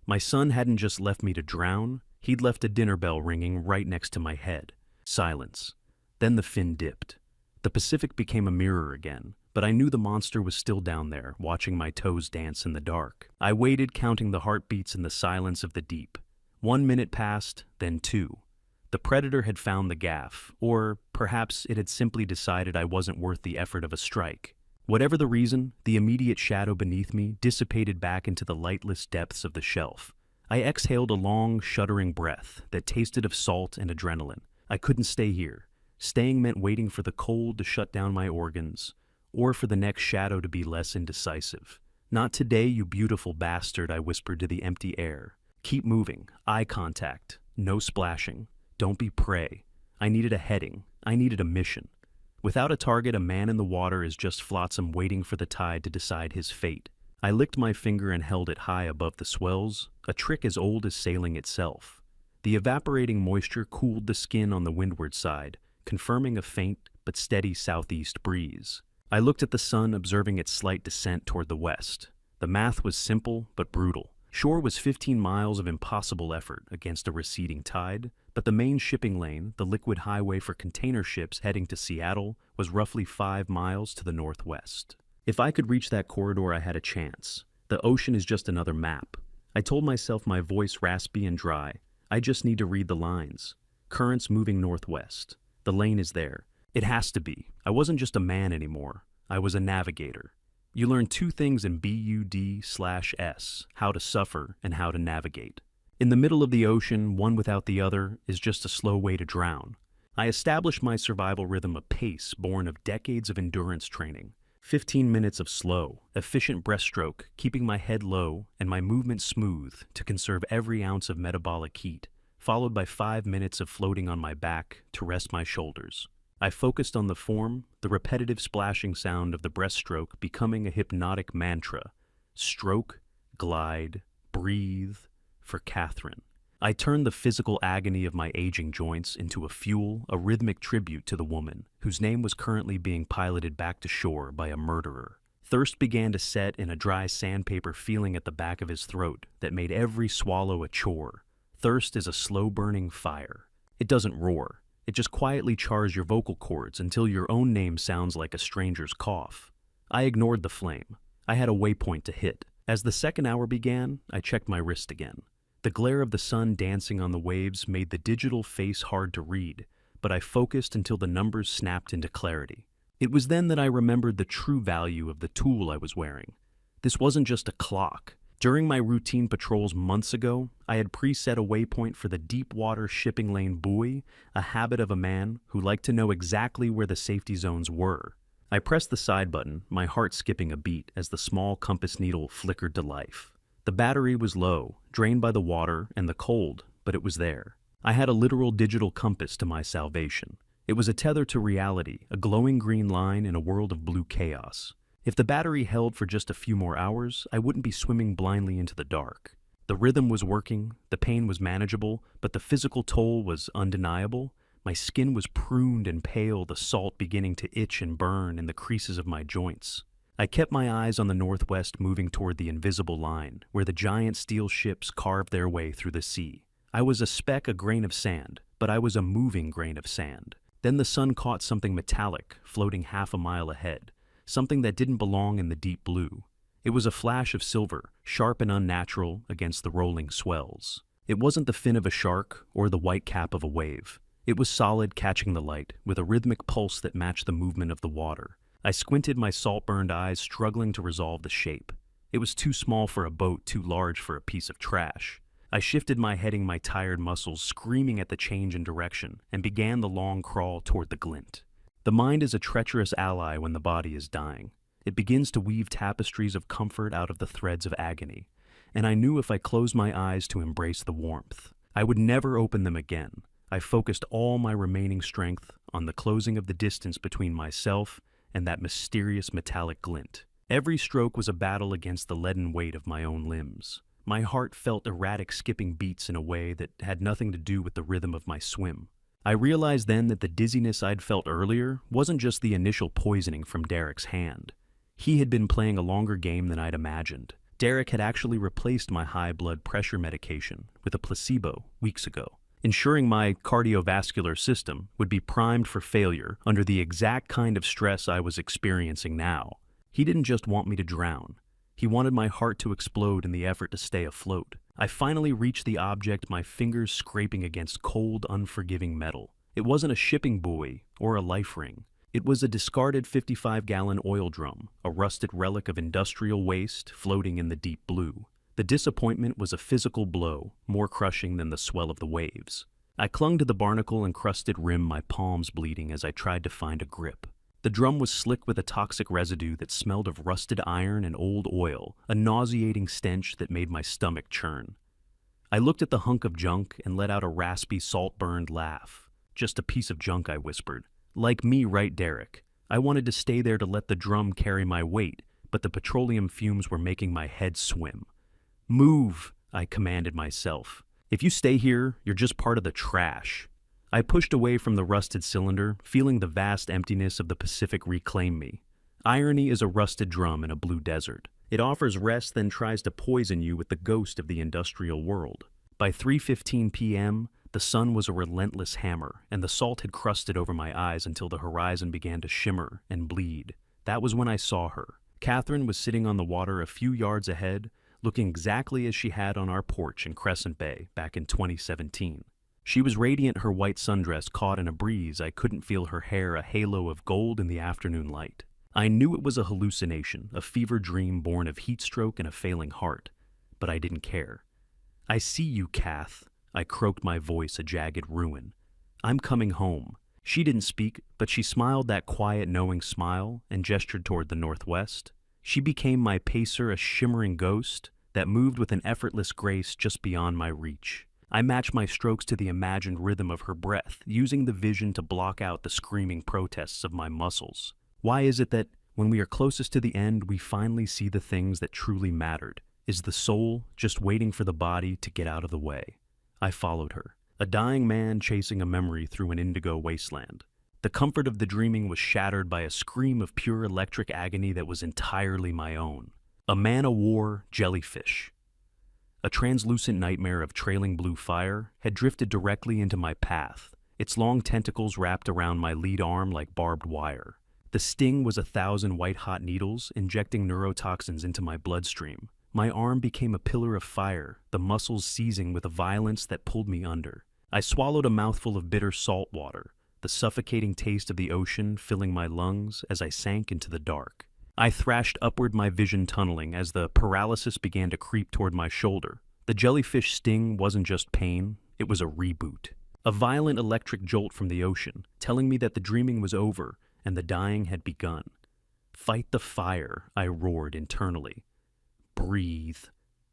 Speaker 1: My son hadn't just left me to drown, he'd left a dinner bell ringing right next to my head. Silence. Then the fin dipped. The Pacific became a mirror again, but I knew the monster was still down there, watching my toes dance in the dark. I waited, counting the heartbeats in the silence of the deep. 1 minute passed, then 2. The predator had found the gaff, or perhaps it had simply decided I wasn't worth the effort of a strike. Whatever the reason, the immediate shadow beneath me dissipated back into the lightless depths of the shelf. I exhaled a long, shuddering breath that tasted of salt and adrenaline. I couldn't stay here. Staying meant waiting for the cold to shut down my organs, or for the next shadow to be less indecisive. "Not today, you beautiful bastard," I whispered to the empty air. Keep moving, eye contact, no splashing, don't be prey. I needed a heading, I needed a mission. Without a target, a man in the water is just flotsam waiting for the tide to decide his fate. I licked my finger and held it high above the swells, a trick as old as sailing itself. The evaporating moisture cooled the skin on the windward side, confirming a faint but steady southeast breeze. I looked at the sun, observing its slight descent toward the west. The math was simple but brutal. Shore was 15 miles of impossible effort against a receding tide, but the main shipping lane, the liquid highway for container ships heading to Seattle, was roughly 5 miles to the northwest. If I could reach that corridor, I had a chance. The ocean is just another map. I told myself, my voice raspy and dry. I just need to read the lines. Currents moving northwest. The lane is there. It has to be. I wasn't just a man anymore. I was a navigator. You learn 2 things in BUD/S, how to suffer and how to navigate. In the middle of the ocean, one without the other is just a slow way to drown. I established my survival rhythm, a pace born of decades of endurance training. 15 minutes of slow, efficient breaststroke, keeping my head low and my movement smooth to conserve every ounce of metabolic heat, followed by 5 minutes of floating on my back to rest my shoulders. I focused on the form, the repetitive splashing sound of the breaststroke becoming a hypnotic mantra. Stroke, glide, breathe, for Catherine. I turned the physical agony of my aging joints into a fuel, a rhythmic tribute to the woman, whose name was currently being piloted back to shore by a murderer. Thirst began to set in a dry sandpaper feeling at the back of his throat that made every swallow a chore. Thirst is a slow-burning fire. It doesn't roar. It just quietly chars your vocal cords until your own name sounds like a stranger's cough. I ignored the flame. I had a waypoint to hit. As the second hour began, I checked my wrist again. The glare of the sun dancing on the waves made the digital face hard to read, but I focused until the numbers snapped into clarity. It was then that I remembered the true value of the tool I was wearing. This wasn't just a clock. During my routine patrols months ago, I had preset a waypoint for the deep water shipping lane buoy, a habit of a man who liked to know exactly where the safety zones were. I pressed the side button, my heart skipping a beat as the small compass needle flickered to life. The battery was low, drained by the water and the cold, but it was there. I had a literal digital compass to my salvation. It was a tether to reality, a glowing green line in a world of blue chaos. If the battery held for just a few more hours, I wouldn't be swimming blindly into the dark. The rhythm was working, the pain was manageable, but the physical toll was undeniable. My skin was pruned and pale, the salt beginning to itch and burn in the creases of my joints. I kept my eyes on the northwest, moving toward the invisible line, where the giant steel ships carved their way through the sea. I was a speck, a grain of sand, but I was a moving grain of sand. Then the sun caught something metallic, floating half a mile ahead. Something that didn't belong in the deep blue. It was a flash of silver, sharp and unnatural against the rolling swells. It wasn't the fin of a shark or the white cap of a wave. It was solid, catching the light, with a rhythmic pulse that matched the movement of the water. I squinted, my salt-burned eyes struggling to resolve the shape. It was too small for a boat, too large for a piece of trash. I shifted my heading, my tired muscles screaming at the change in direction, and began the long crawl toward the glint. The mind is a treacherous ally when the body is dying. It begins to weave tapestries of comfort out of the threads of agony, and I knew if I closed my eyes to embrace the warmth, I would never open them again. I focused all my remaining strength on the closing of the distance between myself and that mysterious metallic glint. Every stroke was a battle against the leaden weight of my own limbs. My heart felt erratic, skipping beats in a way that had nothing to do with the rhythm of my swim. I realized then that the dizziness I'd felt earlier wasn't just the initial poisoning from Derek's hand. He had been playing a longer game than I'd imagined. Derek had actually replaced my high blood pressure medication with a placebo weeks ago, ensuring my cardiovascular system would be primed for failure under the exact kind of stress I was experiencing now. He didn't just want me to drown. He wanted my heart to explode in the effort to stay afloat. I finally reached the object, my fingers scraping against cold, unforgiving metal. It wasn't a shipping buoy or a life ring. It was a discarded 55-gallon oil drum, a rusted relic of industrial waste floating in the deep blue. The disappointment was a physical blow, more crushing than the swell of the waves. I clung to the barnacle-encrusted rim, my palms bleeding as I tried to find a grip. The drum was slick with a toxic residue that smelled of rusted iron and old oil, a nauseating stench that made my stomach churn. I looked at the hunk of junk and let out a raspy, salt-burned laugh. Just a piece of junk, I whispered. Like me, right, Derek? I wanted to stay there to let the drum carry my weight, but the petroleum fumes were making my head swim. Move, I commanded myself. If you stay here, you're just part of the trash. I pushed away from the rusted cylinder, feeling the vast emptiness of the Pacific reclaim me. Irony is a rusted drum in a blue desert. It offers rest, then tries to poison you with the ghost of the industrial world. By 3:15 p.m., the sun was a relentless hammer, and the salt had crusted over my eyes until the horizon began to shimmer and bleed. That was when I saw her. Catherine was sitting on the water a few yards ahead, looking exactly as she had on our porch in Crescent Bay back in 2017. She was radiant, her white sundress caught in a breeze. I couldn't feel her hair a halo of gold in the afternoon light. I knew it was a hallucination, a fever dream born of heat stroke and a failing heart, but I didn't care. I see you, Kath. I croaked, my voice a jagged ruin. I'm coming home. She didn't speak, but she smiled that quiet, knowing smile and gestured toward the northwest. She became my pacer, a shimmering ghost that moved with an effortless grace just beyond my reach. I matched my strokes to the imagined rhythm of her breath, using the vision to block out the screaming protests of my muscles. Why is it that, when we are closest to the end, we finally see the things that truly mattered? Is the soul just waiting for the body to get out of the way? I followed her, a dying man chasing a memory through an indigo wasteland. The comfort of the dreaming was shattered by a scream of pure electric agony that was entirely my own. A man-o'-war jellyfish. A translucent nightmare of trailing blue fire had drifted directly into my path, its long tentacles wrapped around my lead arm like barbed wire. The sting was 1,000 white-hot needles injecting neurotoxins into my bloodstream. My arm became a pillar of fire, the muscles seizing with a violence that pulled me under. I swallowed a mouthful of bitter salt water, the suffocating taste of the ocean filling my lungs as I sank into the dark. I thrashed upward, my vision tunneling as the paralysis began to creep toward my shoulder. The jellyfish sting wasn't just pain, it was a reboot. A violent electric jolt from the ocean, telling me that the dreaming was over and the dying had begun. Fight the fire, I roared internally. Breathe.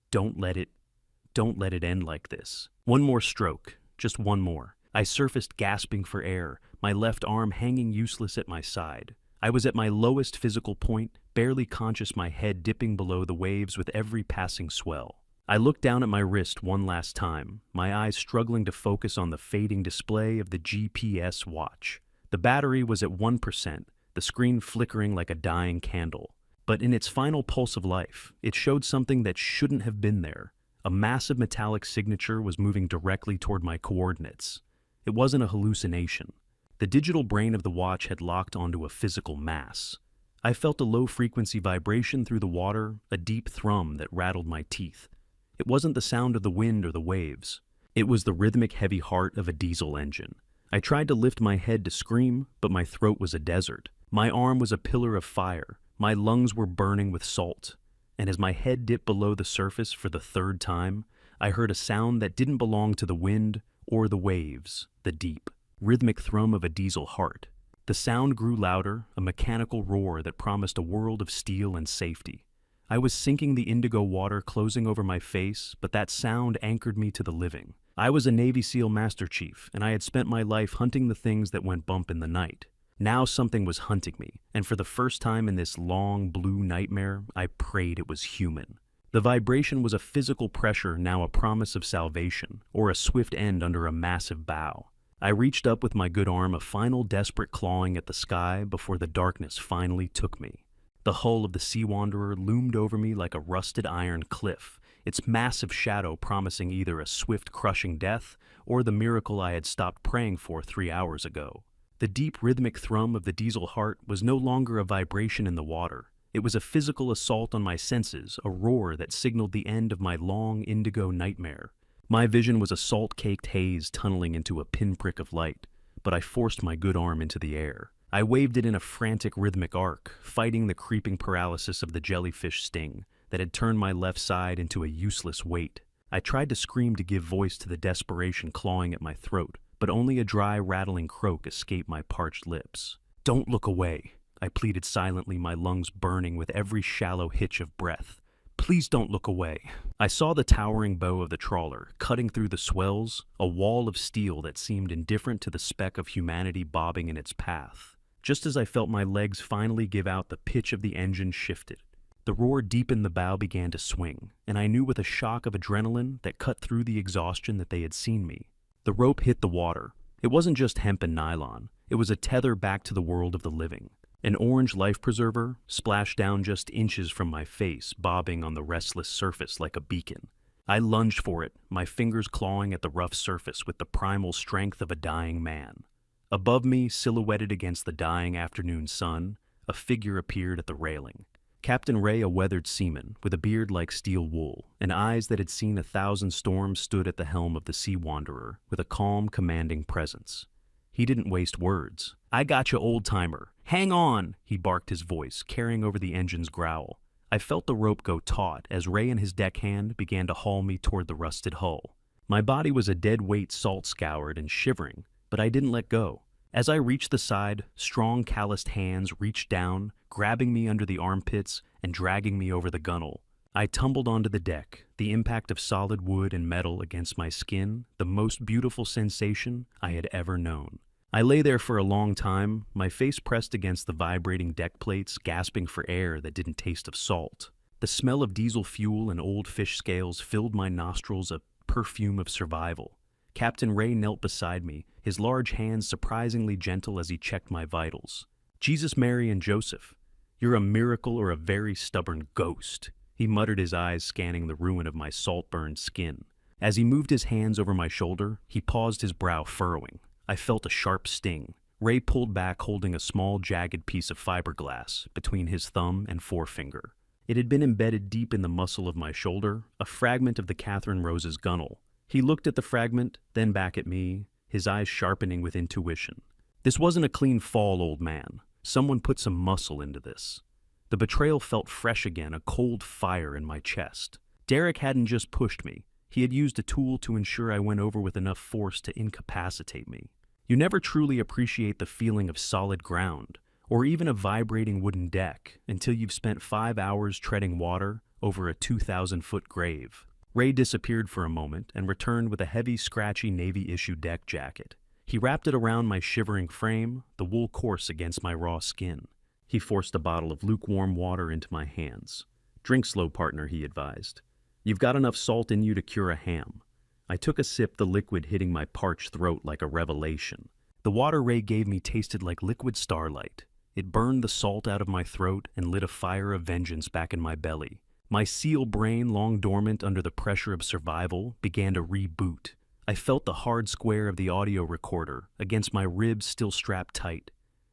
Speaker 1: Don't let it end like this. One more stroke, just one more. I surfaced gasping for air, my left arm hanging useless at my side. I was at my lowest physical point, barely conscious, my head dipping below the waves with every passing swell. I looked down at my wrist one last time, my eyes struggling to focus on the fading display of the GPS watch. The battery was at 1%, the screen flickering like a dying candle. But in its final pulse of life, it showed something that shouldn't have been there. A massive metallic signature was moving directly toward my coordinates. It wasn't a hallucination. The digital brain of the watch had locked onto a physical mass. I felt a low-frequency vibration through the water, a deep thrum that rattled my teeth. It wasn't the sound of the wind or the waves. It was the rhythmic heavy heart of a diesel engine. I tried to lift my head to scream, but my throat was a desert. My arm was a pillar of fire. My lungs were burning with salt. And as my head dipped below the surface for the third time, I heard a sound that didn't belong to the wind or the waves, the deep, rhythmic thrum of a diesel heart. The sound grew louder, a mechanical roar that promised a world of steel and safety. I was sinking, the indigo water closing over my face, but that sound anchored me to the living. I was a Navy SEAL Master Chief, and I had spent my life hunting the things that went bump in the night. Now something was hunting me, and for the first time in this long blue nightmare, I prayed it was human. The vibration was a physical pressure, now a promise of salvation, or a swift end under a massive bow. I reached up with my good arm, a final desperate clawing at the sky before the darkness finally took me. The hull of the Sea Wanderer loomed over me like a rusted iron cliff, its massive shadow promising either a swift crushing death or the miracle I had stopped praying for 3 hours ago. The deep rhythmic thrum of the diesel heart was no longer a vibration in the water. It was a physical assault on my senses, a roar that signaled the end of my long indigo nightmare. My vision was a salt-caked haze tunneling into a pinprick of light, but I forced my good arm into the air. I waved it in a frantic rhythmic arc, fighting the creeping paralysis of the jellyfish sting that had turned my left side into a useless weight. I tried to scream to give voice to the desperation clawing at my throat, but only a dry, rattling croak escaped my parched lips. "Don't look away," I pleaded silently, my lungs burning with every shallow hitch of breath. Please don't look away. I saw the towering bow of the trawler, cutting through the swells, a wall of steel that seemed indifferent to the speck of humanity bobbing in its path. Just as I felt my legs finally give out, the pitch of the engine shifted. The roar deep in the bow began to swing, and I knew with a shock of adrenaline that cut through the exhaustion that they had seen me. The rope hit the water. It wasn't just hemp and nylon. It was a tether back to the world of the living. An orange life preserver splashed down just inches from my face, bobbing on the restless surface like a beacon. I lunged for it, my fingers clawing at the rough surface with the primal strength of a dying man. Above me, silhouetted against the dying afternoon sun, a figure appeared at the railing. Captain Ray, a weathered seaman, with a beard like steel wool, and eyes that had seen 1,000 storms, stood at the helm of the Sea Wanderer with a calm, commanding presence. He didn't waste words. "I gotcha, old-timer. Hang on!" he barked, his voice carrying over the engine's growl. I felt the rope go taut as Ray and his deckhand began to haul me toward the rusted hull. My body was a dead weight, salt-scoured and shivering, but I didn't let go. As I reached the side, strong, calloused hands reached down, grabbing me under the armpits and dragging me over the gunwale. I tumbled onto the deck, the impact of solid wood and metal against my skin, the most beautiful sensation I had ever known. I lay there for a long time, my face pressed against the vibrating deck plates, gasping for air that didn't taste of salt. The smell of diesel fuel and old fish scales filled my nostrils, a perfume of survival. Captain Ray knelt beside me, his large hands surprisingly gentle as he checked my vitals. "Jesus, Mary, and Joseph, you're a miracle or a very stubborn ghost," he muttered, his eyes scanning the ruin of my salt-burned skin. As he moved his hands over my shoulder, he paused, his brow furrowing. I felt a sharp sting. Ray pulled back, holding a small, jagged piece of fiberglass between his thumb and forefinger. It had been embedded deep in the muscle of my shoulder, a fragment of the Catherine Rose's gunwale. He looked at the fragment, then back at me, his eyes sharpening with intuition. "This wasn't a clean fall, old man. Someone put some muscle into this." The betrayal felt fresh again, a cold fire in my chest. Derek hadn't just pushed me. He had used a tool to ensure I went over with enough force to incapacitate me. You never truly appreciate the feeling of solid ground, or even a vibrating wooden deck, until you've spent 5 hours treading water over a 2,000-foot grave. Ray disappeared for a moment and returned with a heavy, scratchy Navy-issue deck jacket. He wrapped it around my shivering frame, the wool coarse against my raw skin. He forced a bottle of lukewarm water into my hands. "Drink slow, partner," he advised. "You've got enough salt in you to cure a ham." I took a sip, the liquid hitting my parched throat like a revelation. The water Ray gave me tasted like liquid starlight. It burned the salt out of my throat and lit a fire of vengeance back in my belly. My seal brain, long dormant under the pressure of survival, began to reboot. I felt the hard square of the audio recorder against my ribs, still strapped tight.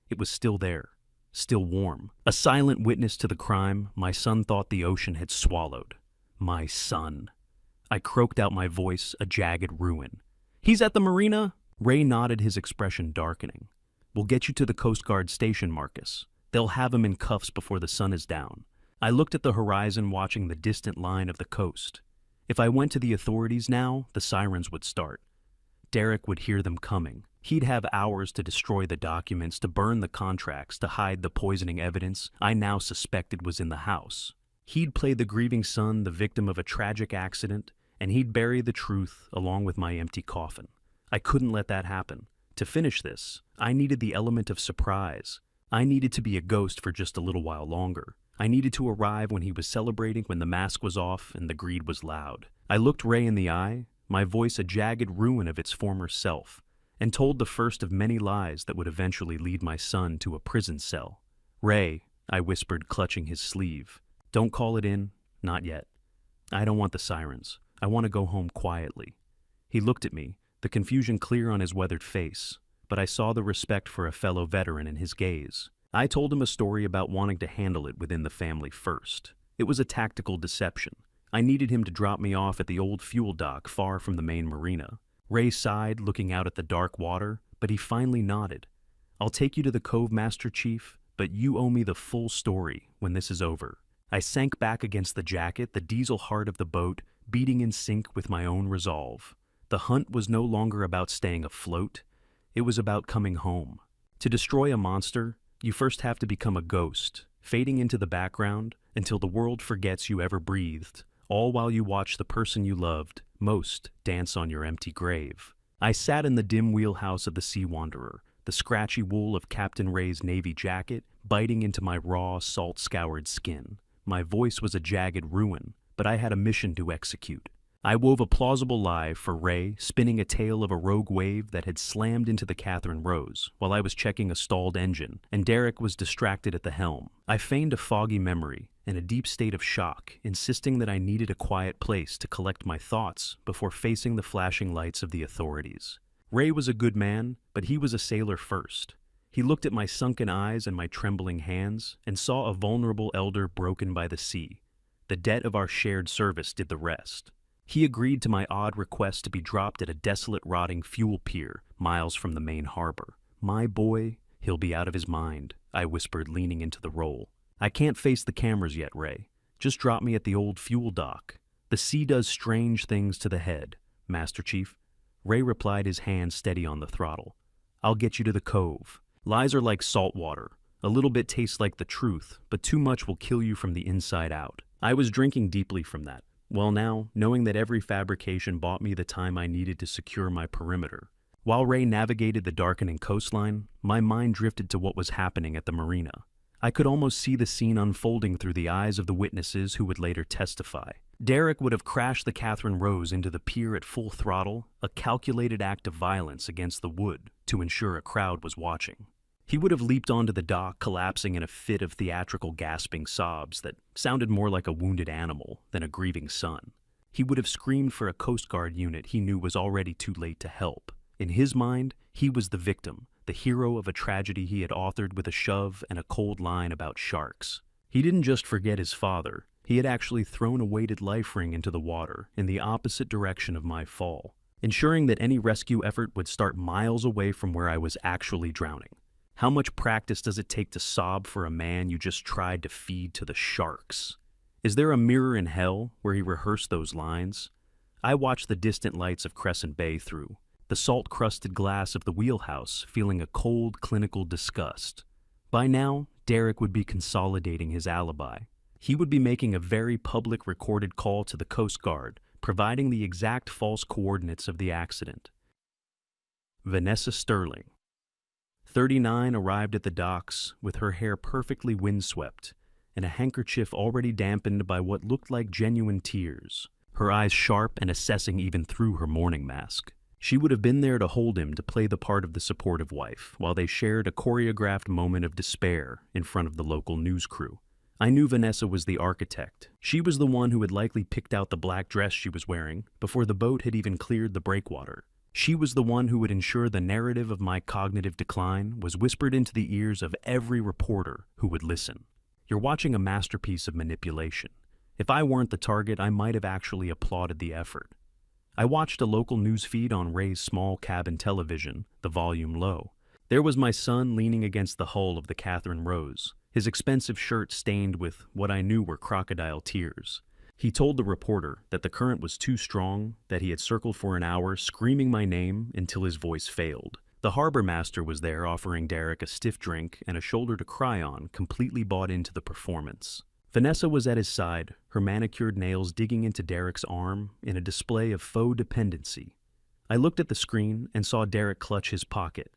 Speaker 1: It was still there, still warm. A silent witness to the crime my son thought the ocean had swallowed. My son. I croaked out my voice, a jagged ruin. "He's at the marina?" Ray nodded, his expression darkening. "We'll get you to the Coast Guard station, Marcus. They'll have him in cuffs before the sun is down." I looked at the horizon, watching the distant line of the coast. If I went to the authorities now, the sirens would start. Derek would hear them coming. He'd have hours to destroy the documents, to burn the contracts, to hide the poisoning evidence I now suspected was in the house. He'd play the grieving son, the victim of a tragic accident, and he'd bury the truth along with my empty coffin. I couldn't let that happen. To finish this, I needed the element of surprise. I needed to be a ghost for just a little while longer. I needed to arrive when he was celebrating, when the mask was off and the greed was loud. I looked Ray in the eye, my voice a jagged ruin of its former self, and told the first of many lies that would eventually lead my son to a prison cell. "Ray," I whispered, clutching his sleeve, "don't call it in, not yet. I don't want the sirens. I want to go home quietly." He looked at me, the confusion clear on his weathered face, but I saw the respect for a fellow veteran in his gaze. I told him a story about wanting to handle it within the family first. It was a tactical deception. I needed him to drop me off at the old fuel dock far from the main marina. Ray sighed, looking out at the dark water, but he finally nodded. "I'll take you to the cove, Master Chief, but you owe me the full story when this is over." I sank back against the jacket, the diesel heart of the boat beating in sync with my own resolve. The hunt was no longer about staying afloat. It was about coming home. To destroy a monster, you first have to become a ghost, fading into the background until the world forgets you ever breathed, all while you watch the person you loved most dance on your empty grave. I sat in the dim wheelhouse of the Sea Wanderer, the scratchy wool of Captain Ray's navy jacket biting into my raw, salt-scoured skin. My voice was a jagged ruin, but I had a mission to execute. I wove a plausible lie for Ray, spinning a tale of a rogue wave that had slammed into the Catherine Rose while I was checking a stalled engine, and Derek was distracted at the helm. I feigned a foggy memory and a deep state of shock, insisting that I needed a quiet place to collect my thoughts before facing the flashing lights of the authorities. Ray was a good man, but he was a sailor first. He looked at my sunken eyes and my trembling hands and saw a vulnerable elder broken by the sea. The debt of our shared service did the rest. He agreed to my odd request to be dropped at a desolate, rotting fuel pier miles from the main harbor. My boy, he'll be out of his mind, I whispered, leaning into the role. I can't face the cameras yet, Ray. Just drop me at the old fuel dock. The sea does strange things to the head, Master Chief. Ray replied, his hand steady on the throttle. I'll get you to the cove. Lies are like salt water. A little bit tastes like the truth, but too much will kill you from the inside out. I was drinking deeply from that. Well now, knowing that every fabrication bought me the time I needed to secure my perimeter. While Ray navigated the darkening coastline, my mind drifted to what was happening at the marina. I could almost see the scene unfolding through the eyes of the witnesses who would later testify. Derek would have crashed the Catherine Rose into the pier at full throttle, a calculated act of violence against the wood to ensure a crowd was watching. He would have leaped onto the dock, collapsing in a fit of theatrical gasping sobs that sounded more like a wounded animal than a grieving son. He would have screamed for a Coast Guard unit he knew was already too late to help. In his mind, he was the victim, the hero of a tragedy he had authored with a shove and a cold line about sharks. He didn't just forget his father, he had actually thrown a weighted life ring into the water in the opposite direction of my fall, ensuring that any rescue effort would start miles away from where I was actually drowning. How much practice does it take to sob for a man you just tried to feed to the sharks? Is there a mirror in hell where he rehearsed those lines? I watched the distant lights of Crescent Bay through, the salt-crusted glass of the wheelhouse feeling a cold, clinical disgust. By now, Derek would be consolidating his alibi. He would be making a very public recorded call to the Coast Guard, providing the exact false coordinates of the accident. Vanessa Sterling, 39, arrived at the docks with her hair perfectly windswept and a handkerchief already dampened by what looked like genuine tears, her eyes sharp and assessing even through her mourning mask. She would have been there to hold him, to play the part of the supportive wife, while they shared a choreographed moment of despair in front of the local news crew. I knew Vanessa was the architect. She was the one who had likely picked out the black dress she was wearing before the boat had even cleared the breakwater. She was the one who would ensure the narrative of my cognitive decline was whispered into the ears of every reporter who would listen. You're watching a masterpiece of manipulation. If I weren't the target, I might have actually applauded the effort. I watched a local news feed on Ray's small cabin television, the volume low. There was my son leaning against the hull of the Catherine Rose, his expensive shirt stained with what I knew were crocodile tears. He told the reporter that the current was too strong, that he had circled for an hour, screaming my name until his voice failed. The harbor master was there, offering Derek a stiff drink and a shoulder to cry on, completely bought into the performance. Vanessa was at his side, her manicured nails digging into Derek's arm in a display of faux dependency. I looked at the screen and saw Derek clutch his pocket.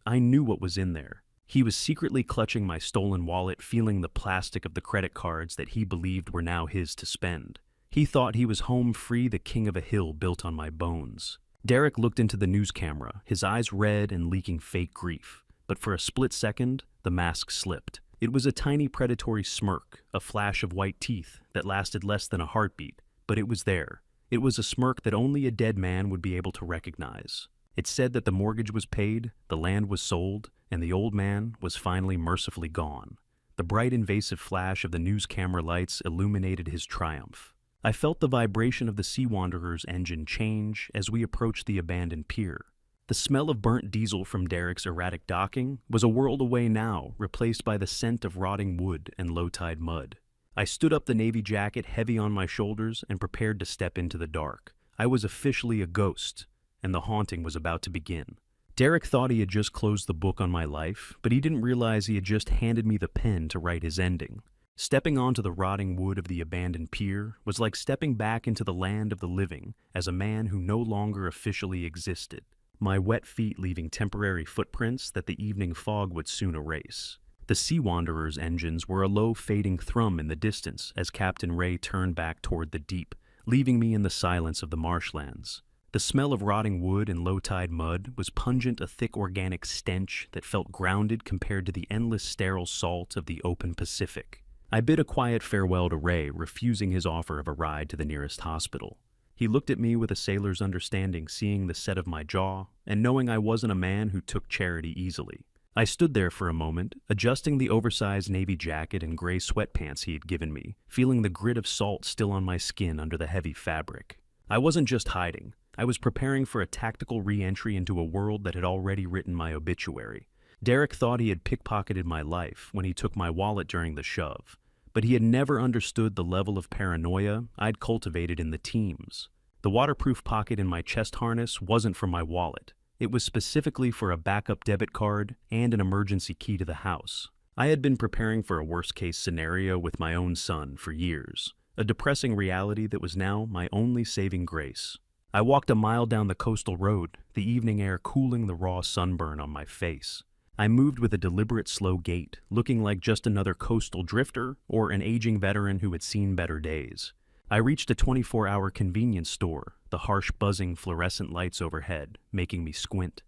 Speaker 1: I knew what was in there. He was secretly clutching my stolen wallet, feeling the plastic of the credit cards that he believed were now his to spend. He thought he was home free, the king of a hill built on my bones. Derek looked into the news camera, his eyes red and leaking fake grief. But for a split second, the mask slipped. It was a tiny predatory smirk, a flash of white teeth that lasted less than a heartbeat, but it was there. It was a smirk that only a dead man would be able to recognize. It said that the mortgage was paid, the land was sold, and the old man was finally mercifully gone. The bright, invasive flash of the news camera lights illuminated his triumph. I felt the vibration of the Sea Wanderer's engine change as we approached the abandoned pier. The smell of burnt diesel from Derek's erratic docking was a world away now, replaced by the scent of rotting wood and low-tide mud. I stood up, the navy jacket heavy on my shoulders, and prepared to step into the dark. I was officially a ghost, and the haunting was about to begin. Derek thought he had just closed the book on my life, but he didn't realize he had just handed me the pen to write his ending. Stepping onto the rotting wood of the abandoned pier was like stepping back into the land of the living as a man who no longer officially existed, my wet feet leaving temporary footprints that the evening fog would soon erase. The Sea Wanderer's engines were a low fading thrum in the distance as Captain Ray turned back toward the deep, leaving me in the silence of the marshlands. The smell of rotting wood and low-tide mud was pungent, a thick organic stench that felt grounded compared to the endless sterile salt of the open Pacific. I bid a quiet farewell to Ray, refusing his offer of a ride to the nearest hospital. He looked at me with a sailor's understanding, seeing the set of my jaw, and knowing I wasn't a man who took charity easily. I stood there for a moment, adjusting the oversized navy jacket and gray sweatpants he had given me, feeling the grit of salt still on my skin under the heavy fabric. I wasn't just hiding. I was preparing for a tactical re-entry into a world that had already written my obituary. Derek thought he had pickpocketed my life when he took my wallet during the shove, but he had never understood the level of paranoia I'd cultivated in the teams. The waterproof pocket in my chest harness wasn't for my wallet. It was specifically for a backup debit card and an emergency key to the house. I had been preparing for a worst-case scenario with my own son for years, a depressing reality that was now my only saving grace. I walked a mile down the coastal road, the evening air cooling the raw sunburn on my face. I moved with a deliberate slow gait, looking like just another coastal drifter or an aging veteran who had seen better days. I reached a 24-hour convenience store, the harsh buzzing fluorescent lights overhead, making me squint.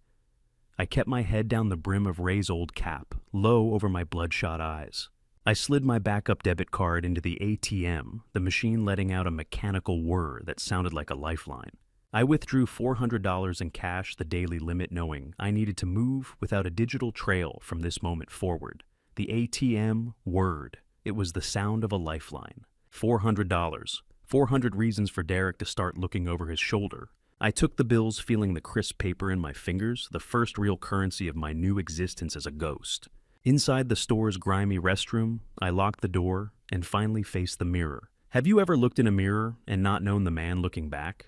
Speaker 1: I kept my head down the brim of Ray's old cap, low over my bloodshot eyes. I slid my backup debit card into the ATM, the machine letting out a mechanical whir that sounded like a lifeline. I withdrew $400 in cash, the daily limit, knowing I needed to move without a digital trail from this moment forward. The ATM whirred. It was the sound of a lifeline. $400. 400 reasons for Derek to start looking over his shoulder. I took the bills, feeling the crisp paper in my fingers, the first real currency of my new existence as a ghost. Inside the store's grimy restroom, I locked the door and finally faced the mirror. Have you ever looked in a mirror and not known the man looking back?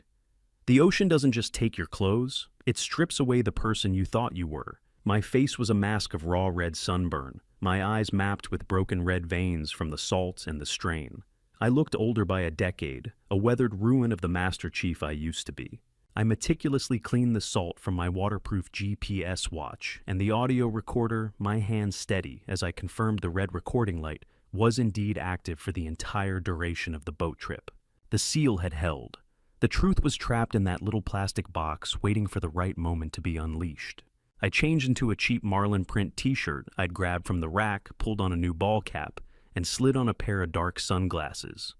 Speaker 1: The ocean doesn't just take your clothes, it strips away the person you thought you were. My face was a mask of raw red sunburn, my eyes mapped with broken red veins from the salt and the strain. I looked older by a decade, a weathered ruin of the Master Chief I used to be. I meticulously cleaned the salt from my waterproof GPS watch, and the audio recorder, my hand steady as I confirmed the red recording light, was indeed active for the entire duration of the boat trip. The seal had held. The truth was trapped in that little plastic box, waiting for the right moment to be unleashed. I changed into a cheap Marlin print t-shirt I'd grabbed from the rack, pulled on a new ball cap, and slid on a pair of dark sunglasses.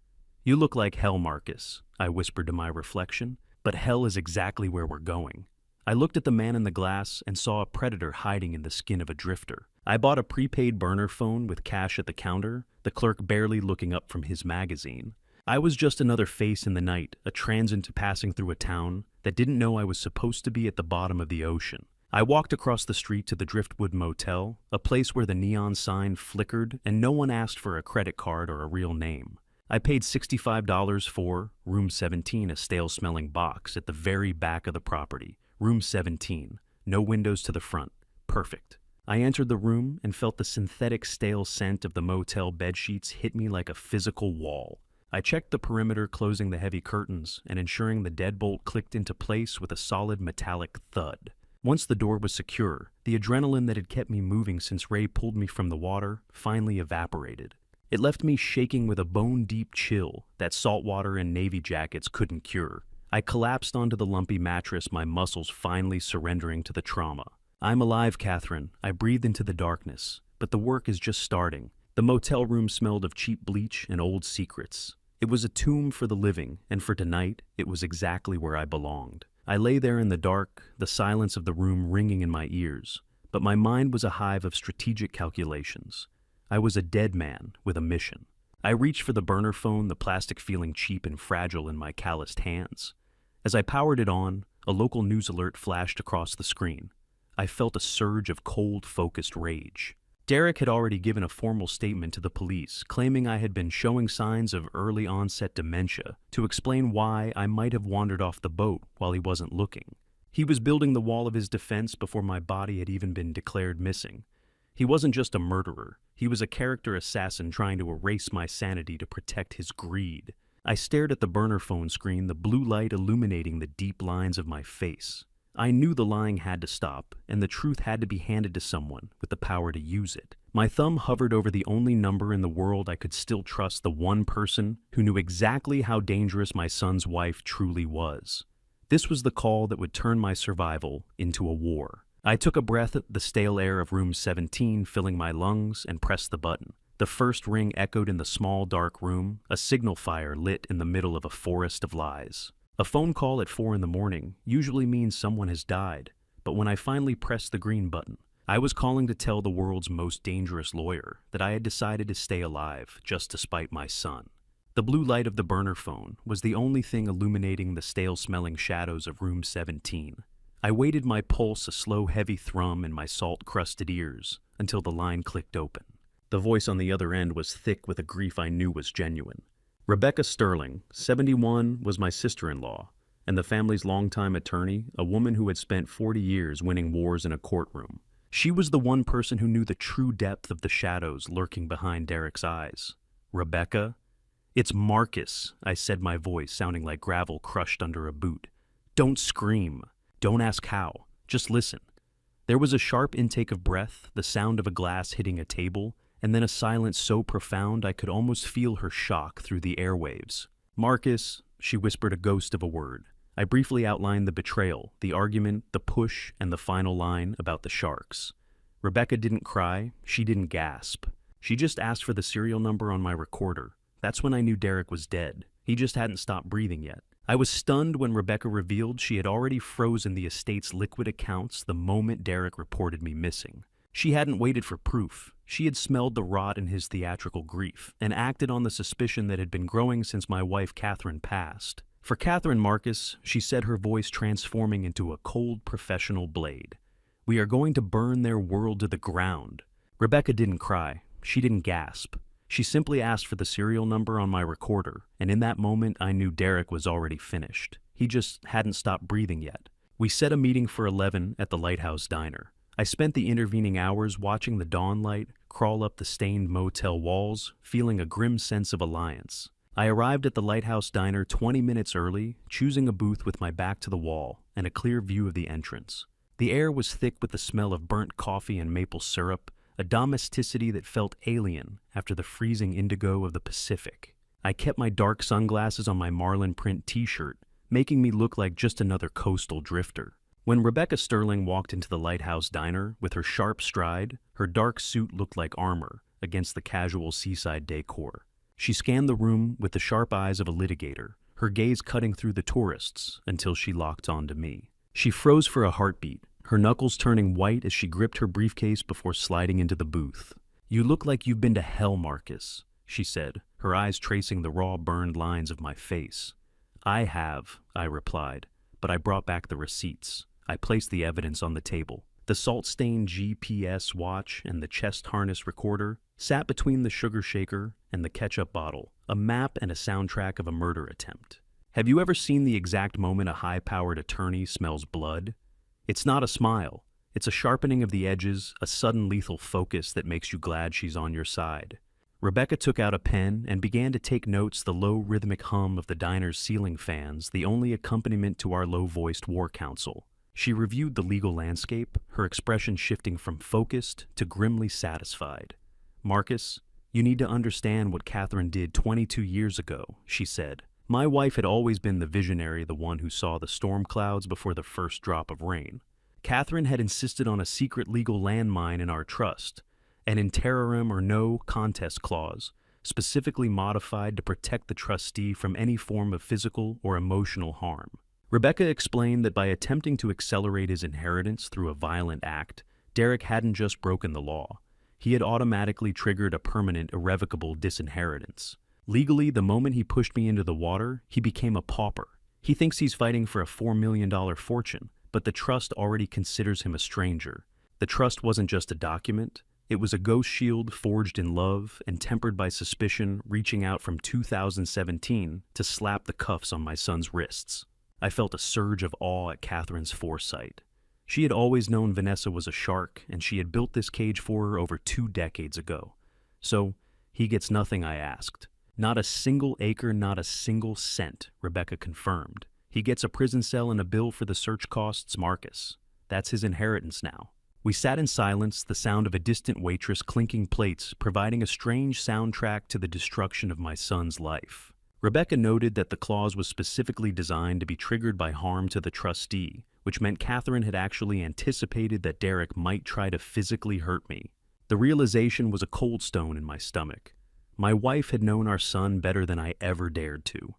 Speaker 1: "You look like hell, Marcus," I whispered to my reflection, "but hell is exactly where we're going." I looked at the man in the glass and saw a predator hiding in the skin of a drifter. I bought a prepaid burner phone with cash at the counter, the clerk barely looking up from his magazine. I was just another face in the night, a transient passing through a town that didn't know I was supposed to be at the bottom of the ocean. I walked across the street to the Driftwood Motel, a place where the neon sign flickered and no one asked for a credit card or a real name. I paid $65 for Room 17, a stale-smelling box at the very back of the property. Room 17, no windows to the front. Perfect. I entered the room and felt the synthetic stale scent of the motel bedsheets hit me like a physical wall. I checked the perimeter, closing the heavy curtains and ensuring the deadbolt clicked into place with a solid metallic thud. Once the door was secure, the adrenaline that had kept me moving since Ray pulled me from the water finally evaporated. It left me shaking with a bone-deep chill that salt water and navy jackets couldn't cure. I collapsed onto the lumpy mattress, my muscles finally surrendering to the trauma. "I'm alive, Catherine." I breathed into the darkness, but the work is just starting. The motel room smelled of cheap bleach and old secrets. It was a tomb for the living, and for tonight, it was exactly where I belonged. I lay there in the dark, the silence of the room ringing in my ears, but my mind was a hive of strategic calculations. I was a dead man with a mission. I reached for the burner phone, the plastic feeling cheap and fragile in my calloused hands. As I powered it on, a local news alert flashed across the screen. I felt a surge of cold, focused rage. Derek had already given a formal statement to the police, claiming I had been showing signs of early onset dementia to explain why I might have wandered off the boat while he wasn't looking. He was building the wall of his defense before my body had even been declared missing. He wasn't just a murderer. He was a character assassin trying to erase my sanity to protect his greed. I stared at the burner phone screen, the blue light illuminating the deep lines of my face. I knew the lying had to stop, and the truth had to be handed to someone with the power to use it. My thumb hovered over the only number in the world I could still trust, the one person who knew exactly how dangerous my son's wife truly was. This was the call that would turn my survival into a war. I took a breath at the stale air of room 17 filling my lungs and pressed the button. The first ring echoed in the small dark room, a signal fire lit in the middle of a forest of lies. A phone call at 4 in the morning usually means someone has died, but when I finally pressed the green button, I was calling to tell the world's most dangerous lawyer that I had decided to stay alive just to spite my son. The blue light of the burner phone was the only thing illuminating the stale-smelling shadows of room 17. I waited, my pulse a slow, heavy thrum in my salt-crusted ears, until the line clicked open. The voice on the other end was thick with a grief I knew was genuine. Rebecca Sterling, 71, was my sister-in-law, and the family's longtime attorney, a woman who had spent 40 years winning wars in a courtroom. She was the one person who knew the true depth of the shadows lurking behind Derek's eyes. Rebecca? "It's Marcus," I said, my voice sounding like gravel crushed under a boot. "Don't scream. Don't ask how. Just listen." There was a sharp intake of breath, the sound of a glass hitting a table, and then a silence so profound I could almost feel her shock through the airwaves. "Marcus," she whispered, a ghost of a word. I briefly outlined the betrayal, the argument, the push, and the final line about the sharks. Rebecca didn't cry. She didn't gasp. She just asked for the serial number on my recorder. That's when I knew Derek was dead. He just hadn't stopped breathing yet. I was stunned when Rebecca revealed she had already frozen the estate's liquid accounts the moment Derek reported me missing. She hadn't waited for proof. She had smelled the rot in his theatrical grief and acted on the suspicion that had been growing since my wife Catherine passed. For Catherine Marcus, she said, her voice transforming into a cold professional blade, "We are going to burn their world to the ground." Rebecca didn't cry. She didn't gasp. She simply asked for the serial number on my recorder, and in that moment I knew Derek was already finished. He just hadn't stopped breathing yet. We set a meeting for 11 at the Lighthouse Diner. I spent the intervening hours watching the dawnlight crawl up the stained motel walls, feeling a grim sense of alliance. I arrived at the Lighthouse Diner 20 minutes early, choosing a booth with my back to the wall and a clear view of the entrance. The air was thick with the smell of burnt coffee and maple syrup, a domesticity that felt alien after the freezing indigo of the Pacific. I kept my dark sunglasses on my marlin print t-shirt, making me look like just another coastal drifter. When Rebecca Sterling walked into the Lighthouse Diner with her sharp stride, her dark suit looked like armor against the casual seaside decor. She scanned the room with the sharp eyes of a litigator, her gaze cutting through the tourists until she locked onto me. She froze for a heartbeat, her knuckles turning white as she gripped her briefcase before sliding into the booth. "You look like you've been to hell, Marcus," she said, her eyes tracing the raw, burned lines of my face. "I have," I replied, but I brought back the receipts. I placed the evidence on the table. The salt-stained GPS watch and the chest harness recorder sat between the sugar shaker and the ketchup bottle, a map and a soundtrack of a murder attempt. Have you ever seen the exact moment a high-powered attorney smells blood? It's not a smile. It's a sharpening of the edges, a sudden lethal focus that makes you glad she's on your side. Rebecca took out a pen and began to take notes, the low rhythmic hum of the diner's ceiling fans, the only accompaniment to our low-voiced war counsel. She reviewed the legal landscape, her expression shifting from focused to grimly satisfied. "Marcus, you need to understand what Catherine did 22 years ago," she said. "My wife had always been the visionary, the one who saw the storm clouds before the first drop of rain. Catherine had insisted on a secret legal landmine in our trust, an in terrorem or no contest clause, specifically modified to protect the trustee from any form of physical or emotional harm. Rebecca explained that by attempting to accelerate his inheritance through a violent act, Derek hadn't just broken the law. He had automatically triggered a permanent, irrevocable disinheritance. Legally, the moment he pushed me into the water, he became a pauper. He thinks he's fighting for a $4 million fortune, but the trust already considers him a stranger. The trust wasn't just a document. It was a ghost shield forged in love and tempered by suspicion, reaching out from 2017 to slap the cuffs on my son's wrists. I felt a surge of awe at Catherine's foresight. She had always known Vanessa was a shark, and she had built this cage for her over 2 decades ago. So, he gets nothing, I asked. Not a single acre, not a single cent, Rebecca confirmed. He gets a prison cell and a bill for the search costs, Marcus. That's his inheritance now. We sat in silence, the sound of a distant waitress clinking plates, providing a strange soundtrack to the destruction of my son's life. Rebecca noted that the clause was specifically designed to be triggered by harm to the trustee, which meant Catherine had actually anticipated that Derek might try to physically hurt me. The realization was a cold stone in my stomach. My wife had known our son better than I ever dared to.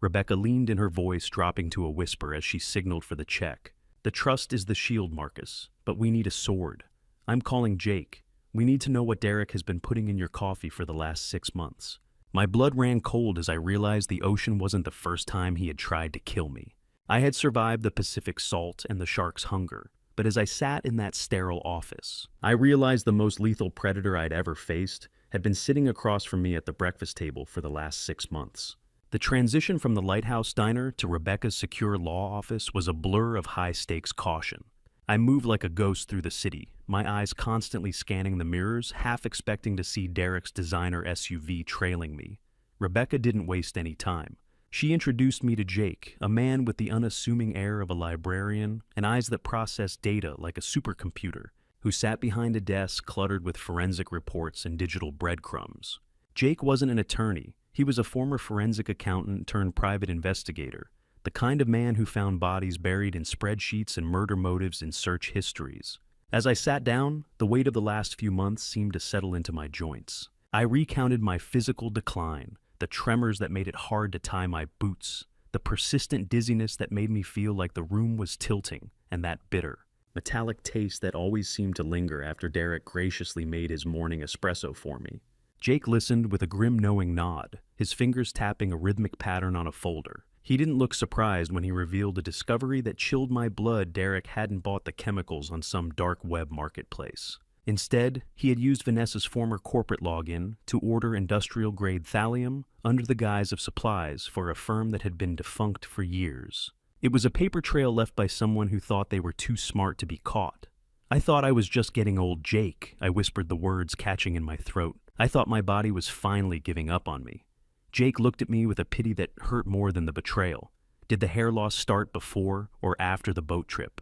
Speaker 1: Rebecca leaned in, her voice dropping to a whisper as she signaled for the check. The trust is the shield, Marcus, but we need a sword. I'm calling Jake. We need to know what Derek has been putting in your coffee for the last 6 months. My blood ran cold as I realized the ocean wasn't the first time he had tried to kill me. I had survived the Pacific salt and the shark's hunger, but as I sat in that sterile office, I realized the most lethal predator I'd ever faced had been sitting across from me at the breakfast table for the last 6 months. The transition from the Lighthouse Diner to Rebecca's secure law office was a blur of high-stakes caution. I moved like a ghost through the city, my eyes constantly scanning the mirrors, half expecting to see Derek's designer SUV trailing me. Rebecca didn't waste any time. She introduced me to Jake, a man with the unassuming air of a librarian and eyes that processed data like a supercomputer, who sat behind a desk cluttered with forensic reports and digital breadcrumbs. Jake wasn't an attorney. He was a former forensic accountant turned private investigator, the kind of man who found bodies buried in spreadsheets and murder motives in search histories. As I sat down, the weight of the last few months seemed to settle into my joints. I recounted my physical decline, the tremors that made it hard to tie my boots, the persistent dizziness that made me feel like the room was tilting, and that bitter, metallic taste that always seemed to linger after Derek graciously made his morning espresso for me. Jake listened with a grim knowing nod, his fingers tapping a rhythmic pattern on a folder. He didn't look surprised when he revealed a discovery that chilled my blood. Derek hadn't bought the chemicals on some dark web marketplace. Instead, he had used Vanessa's former corporate login to order industrial-grade thallium under the guise of supplies for a firm that had been defunct for years. It was a paper trail left by someone who thought they were too smart to be caught. I thought I was just getting old, Jake, I whispered, the words catching in my throat. I thought my body was finally giving up on me. Jake looked at me with a pity that hurt more than the betrayal. Did the hair loss start before or after the boat trip?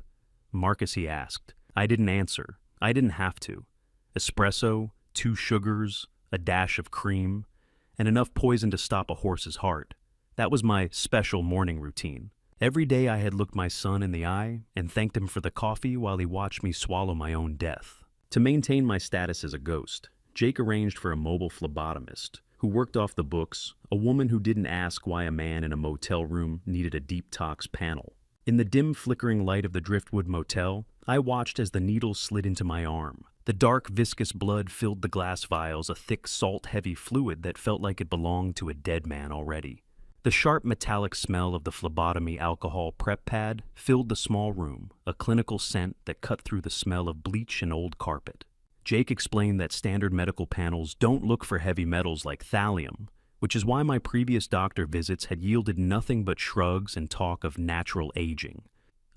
Speaker 1: Marcus, he asked. I didn't answer. I didn't have to. Espresso, 2 sugars, a dash of cream, and enough poison to stop a horse's heart. That was my special morning routine. Every day I had looked my son in the eye and thanked him for the coffee while he watched me swallow my own death. To maintain my status as a ghost, Jake arranged for a mobile phlebotomist who worked off the books, a woman who didn't ask why a man in a motel room needed a deep tox panel. In the dim flickering light of the Driftwood Motel, I watched as the needle slid into my arm. The dark viscous blood filled the glass vials, a thick salt-heavy fluid that felt like it belonged to a dead man already. The sharp metallic smell of the phlebotomy alcohol prep pad filled the small room, a clinical scent that cut through the smell of bleach and old carpet. Jake explained that standard medical panels don't look for heavy metals like thallium, which is why my previous doctor visits had yielded nothing but shrugs and talk of natural aging.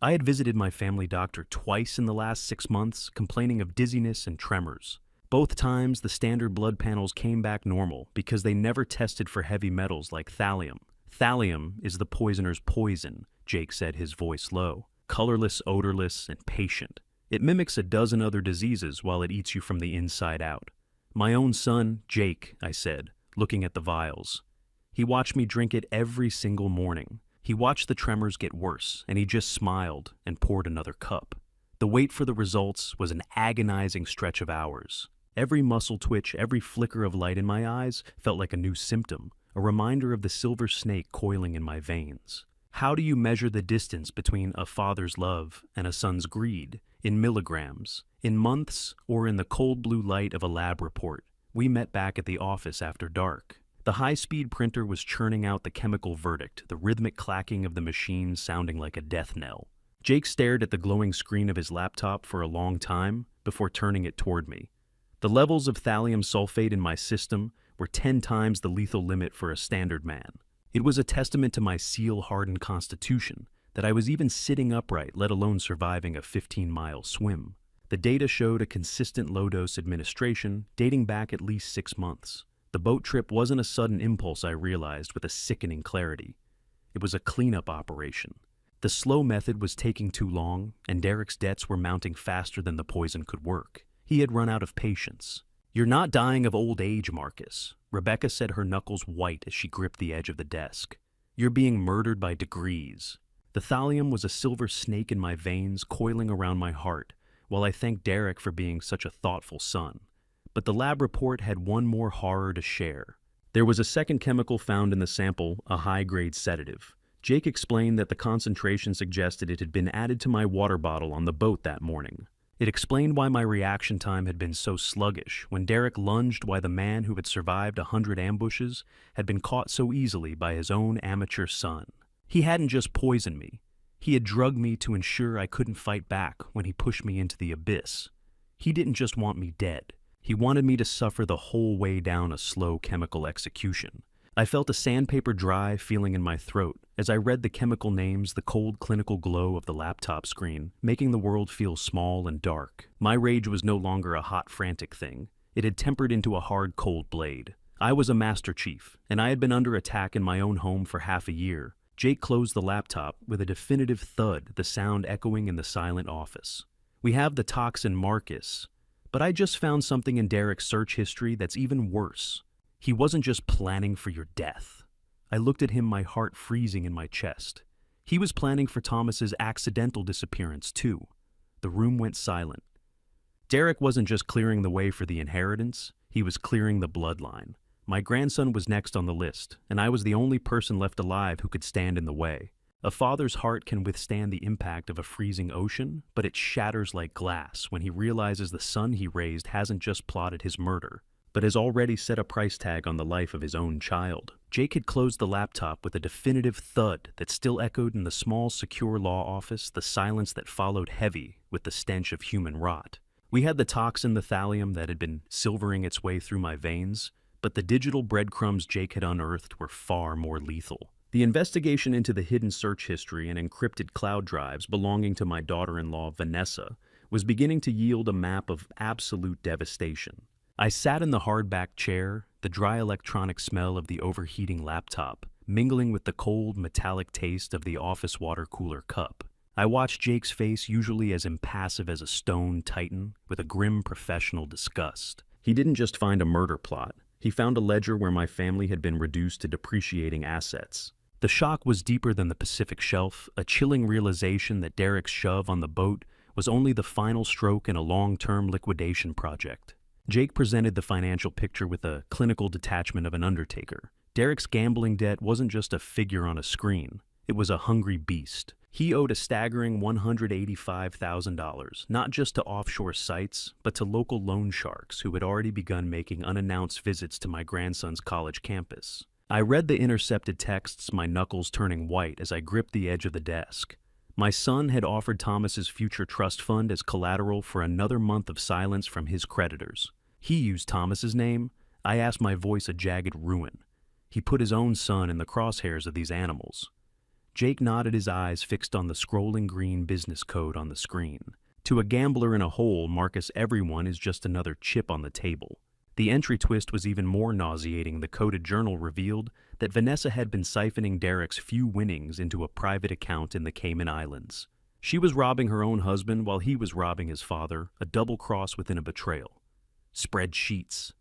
Speaker 1: I had visited my family doctor twice in the last 6 months, complaining of dizziness and tremors. Both times, the standard blood panels came back normal because they never tested for heavy metals like thallium. Thallium is the poisoner's poison, Jake said, his voice low, colorless, odorless, and patient. It mimics a dozen other diseases while it eats you from the inside out. My own son, Jake, I said, looking at the vials. He watched me drink it every single morning. He watched the tremors get worse, and he just smiled and poured another cup. The wait for the results was an agonizing stretch of hours. Every muscle twitch, every flicker of light in my eyes felt like a new symptom, a reminder of the silver snake coiling in my veins. How do you measure the distance between a father's love and a son's greed? In milligrams, in months, or in the cold blue light of a lab report? We met back at the office after dark. The high-speed printer was churning out the chemical verdict, the rhythmic clacking of the machine sounding like a death knell. Jake stared at the glowing screen of his laptop for a long time before turning it toward me. The levels of thallium sulfate in my system were 10 times the lethal limit for a standard man. It was a testament to my seal-hardened constitution that I was even sitting upright, let alone surviving a 15-mile swim. The data showed a consistent low-dose administration dating back at least 6 months. The boat trip wasn't a sudden impulse, I realized with a sickening clarity. It was a cleanup operation. The slow method was taking too long, and Derek's debts were mounting faster than the poison could work. He had run out of patience. "You're not dying of old age, Marcus," Rebecca said, her knuckles white as she gripped the edge of the desk. "You're being murdered by degrees." The thallium was a silver snake in my veins, coiling around my heart, while I thanked Derek for being such a thoughtful son. But the lab report had one more horror to share. There was a second chemical found in the sample, a high-grade sedative. Jake explained that the concentration suggested it had been added to my water bottle on the boat that morning. It explained why my reaction time had been so sluggish when Derek lunged, why the man who had survived 100 ambushes had been caught so easily by his own amateur son. He hadn't just poisoned me. He had drugged me to ensure I couldn't fight back when he pushed me into the abyss. He didn't just want me dead. He wanted me to suffer the whole way down a slow chemical execution. I felt a sandpaper dry feeling in my throat as I read the chemical names, the cold clinical glow of the laptop screen, making the world feel small and dark. My rage was no longer a hot, frantic thing. It had tempered into a hard, cold blade. I was a Master Chief, and I had been under attack in my own home for half a year. Jake closed the laptop with a definitive thud, the sound echoing in the silent office. "We have the toxin, Marcus, but I just found something in Derek's search history that's even worse. He wasn't just planning for your death." I looked at him, my heart freezing in my chest. He was planning for Thomas's accidental disappearance, too. The room went silent. Derek wasn't just clearing the way for the inheritance, he was clearing the bloodline. My grandson was next on the list, and I was the only person left alive who could stand in the way. A father's heart can withstand the impact of a freezing ocean, but it shatters like glass when he realizes the son he raised hasn't just plotted his murder, but has already set a price tag on the life of his own child. Jake had closed the laptop with a definitive thud that still echoed in the small, secure law office, the silence that followed heavy with the stench of human rot. We had the toxin, the thallium, that had been silvering its way through my veins, but the digital breadcrumbs Jake had unearthed were far more lethal. The investigation into the hidden search history and encrypted cloud drives belonging to my daughter-in-law, Vanessa, was beginning to yield a map of absolute devastation. I sat in the hardback chair, the dry electronic smell of the overheating laptop, mingling with the cold, metallic taste of the office water cooler cup. I watched Jake's face, usually as impassive as a stone titan, with a grim professional disgust. He didn't just find a murder plot. He found a ledger where my family had been reduced to depreciating assets. The shock was deeper than the Pacific Shelf, a chilling realization that Derek's shove on the boat was only the final stroke in a long-term liquidation project. Jake presented the financial picture with a clinical detachment of an undertaker. Derek's gambling debt wasn't just a figure on a screen. It was a hungry beast. He owed a staggering $185,000, not just to offshore sites, but to local loan sharks who had already begun making unannounced visits to my grandson's college campus. I read the intercepted texts, my knuckles turning white as I gripped the edge of the desk. My son had offered Thomas's future trust fund as collateral for another month of silence from his creditors. He used Thomas's name. I asked, my voice a jagged ruin. He put his own son in the crosshairs of these animals. Jake nodded, his eyes fixed on the scrolling green business code on the screen. To a gambler in a hole, Marcus, everyone is just another chip on the table. The entry twist was even more nauseating. The coded journal revealed that Vanessa had been siphoning Derek's few winnings into a private account in the Cayman Islands. She was robbing her own husband while he was robbing his father, a double cross within a betrayal. Spread sheets.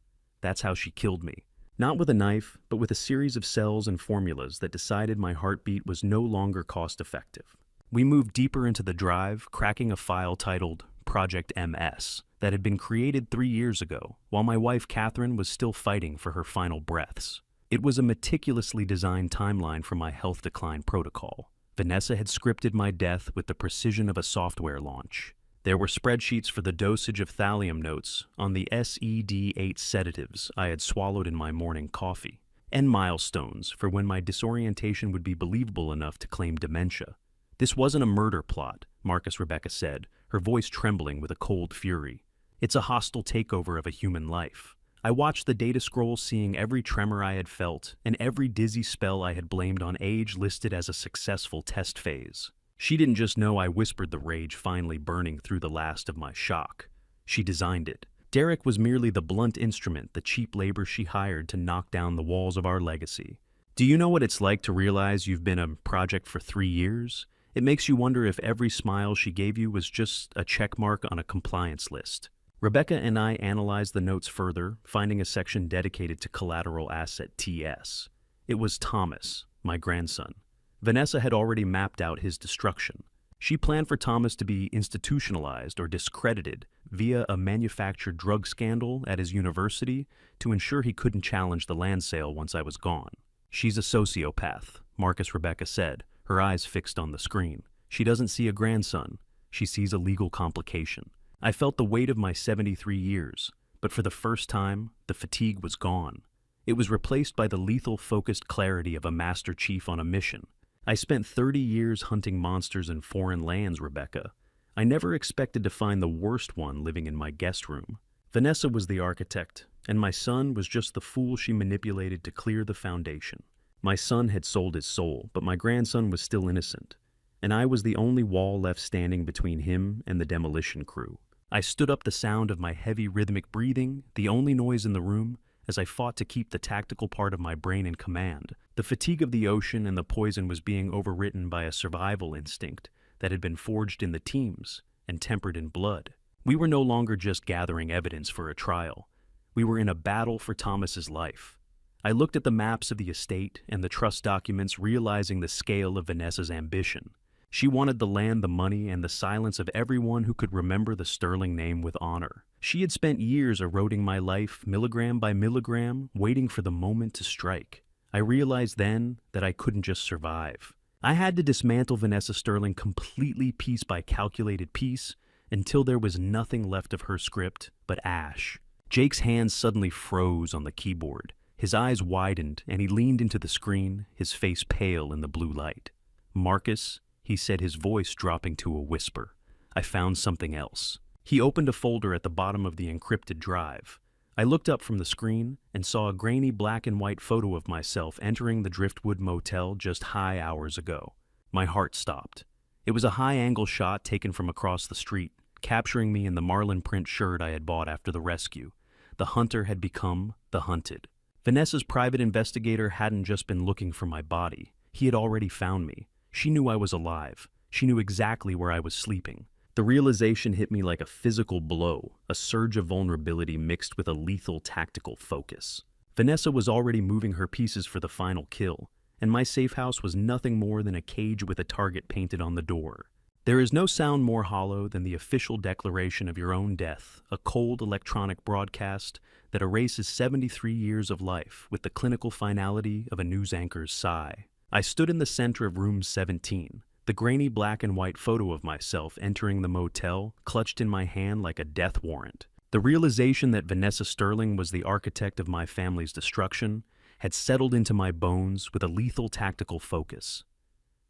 Speaker 1: That's how she killed me. Not with a knife, but with a series of cells and formulas that decided my heartbeat was no longer cost-effective. We moved deeper into the drive, cracking a file titled Project MS that had been created 3 years ago, while my wife Catherine was still fighting for her final breaths. It was a meticulously designed timeline for my health decline protocol. Vanessa had scripted my death with the precision of a software launch. There were spreadsheets for the dosage of thallium notes on the SED8 sedatives I had swallowed in my morning coffee, and milestones for when my disorientation would be believable enough to claim dementia. This wasn't a murder plot, Rebecca said, her voice trembling with a cold fury. It's a hostile takeover of a human life. I watched the data scroll, seeing every tremor I had felt and every dizzy spell I had blamed on age listed as a successful test phase. She didn't just know I whispered the rage finally burning through the last of my shock. She designed it. Derek was merely the blunt instrument, the cheap labor she hired to knock down the walls of our legacy. Do you know what it's like to realize you've been a project for 3 years? It makes you wonder if every smile she gave you was just a check mark on a compliance list. Rebecca and I analyzed the notes further, finding a section dedicated to collateral asset TS. It was Thomas, my grandson. Vanessa had already mapped out his destruction. She planned for Thomas to be institutionalized or discredited via a manufactured drug scandal at his university to ensure he couldn't challenge the land sale once I was gone. She's a sociopath, Marcus Rebecca said, her eyes fixed on the screen. She doesn't see a grandson. She sees a legal complication. I felt the weight of my 73 years, but for the first time, the fatigue was gone. It was replaced by the lethal focused clarity of a master chief on a mission. I spent 30 years hunting monsters in foreign lands, Rebecca. I never expected to find the worst one living in my guest room. Vanessa was the architect, and my son was just the fool she manipulated to clear the foundation. My son had sold his soul, but my grandson was still innocent, and I was the only wall left standing between him and the demolition crew. I stood up, the sound of my heavy rhythmic breathing, the only noise in the room, as I fought to keep the tactical part of my brain in command. The fatigue of the ocean and the poison was being overwritten by a survival instinct that had been forged in the teams and tempered in blood. We were no longer just gathering evidence for a trial. We were in a battle for Thomas's life. I looked at the maps of the estate and the trust documents, realizing the scale of Vanessa's ambition. She wanted the land, the money, and the silence of everyone who could remember the Sterling name with honor. She had spent years eroding my life, milligram by milligram, waiting for the moment to strike. I realized then that I couldn't just survive. I had to dismantle Vanessa Sterling completely, piece by calculated piece, until there was nothing left of her script but ash. Jake's hands suddenly froze on the keyboard. His eyes widened, and he leaned into the screen, his face pale in the blue light. "Marcus," he said, his voice dropping to a whisper, "I found something else." He opened a folder at the bottom of the encrypted drive. I looked up from the screen and saw a grainy black and white photo of myself entering the Driftwood Motel just high hours ago. My heart stopped. It was a high-angle shot taken from across the street, capturing me in the marlin print shirt I had bought after the rescue. The hunter had become the hunted. Vanessa's private investigator hadn't just been looking for my body. He had already found me. She knew I was alive. She knew exactly where I was sleeping. The realization hit me like a physical blow, a surge of vulnerability mixed with a lethal tactical focus. Vanessa was already moving her pieces for the final kill, and my safe house was nothing more than a cage with a target painted on the door. There is no sound more hollow than the official declaration of your own death, a cold electronic broadcast that erases 73 years of life with the clinical finality of a news anchor's sigh. I stood in the center of room 17, the grainy black and white photo of myself entering the motel clutched in my hand like a death warrant. The realization that Vanessa Sterling was the architect of my family's destruction had settled into my bones with a lethal tactical focus.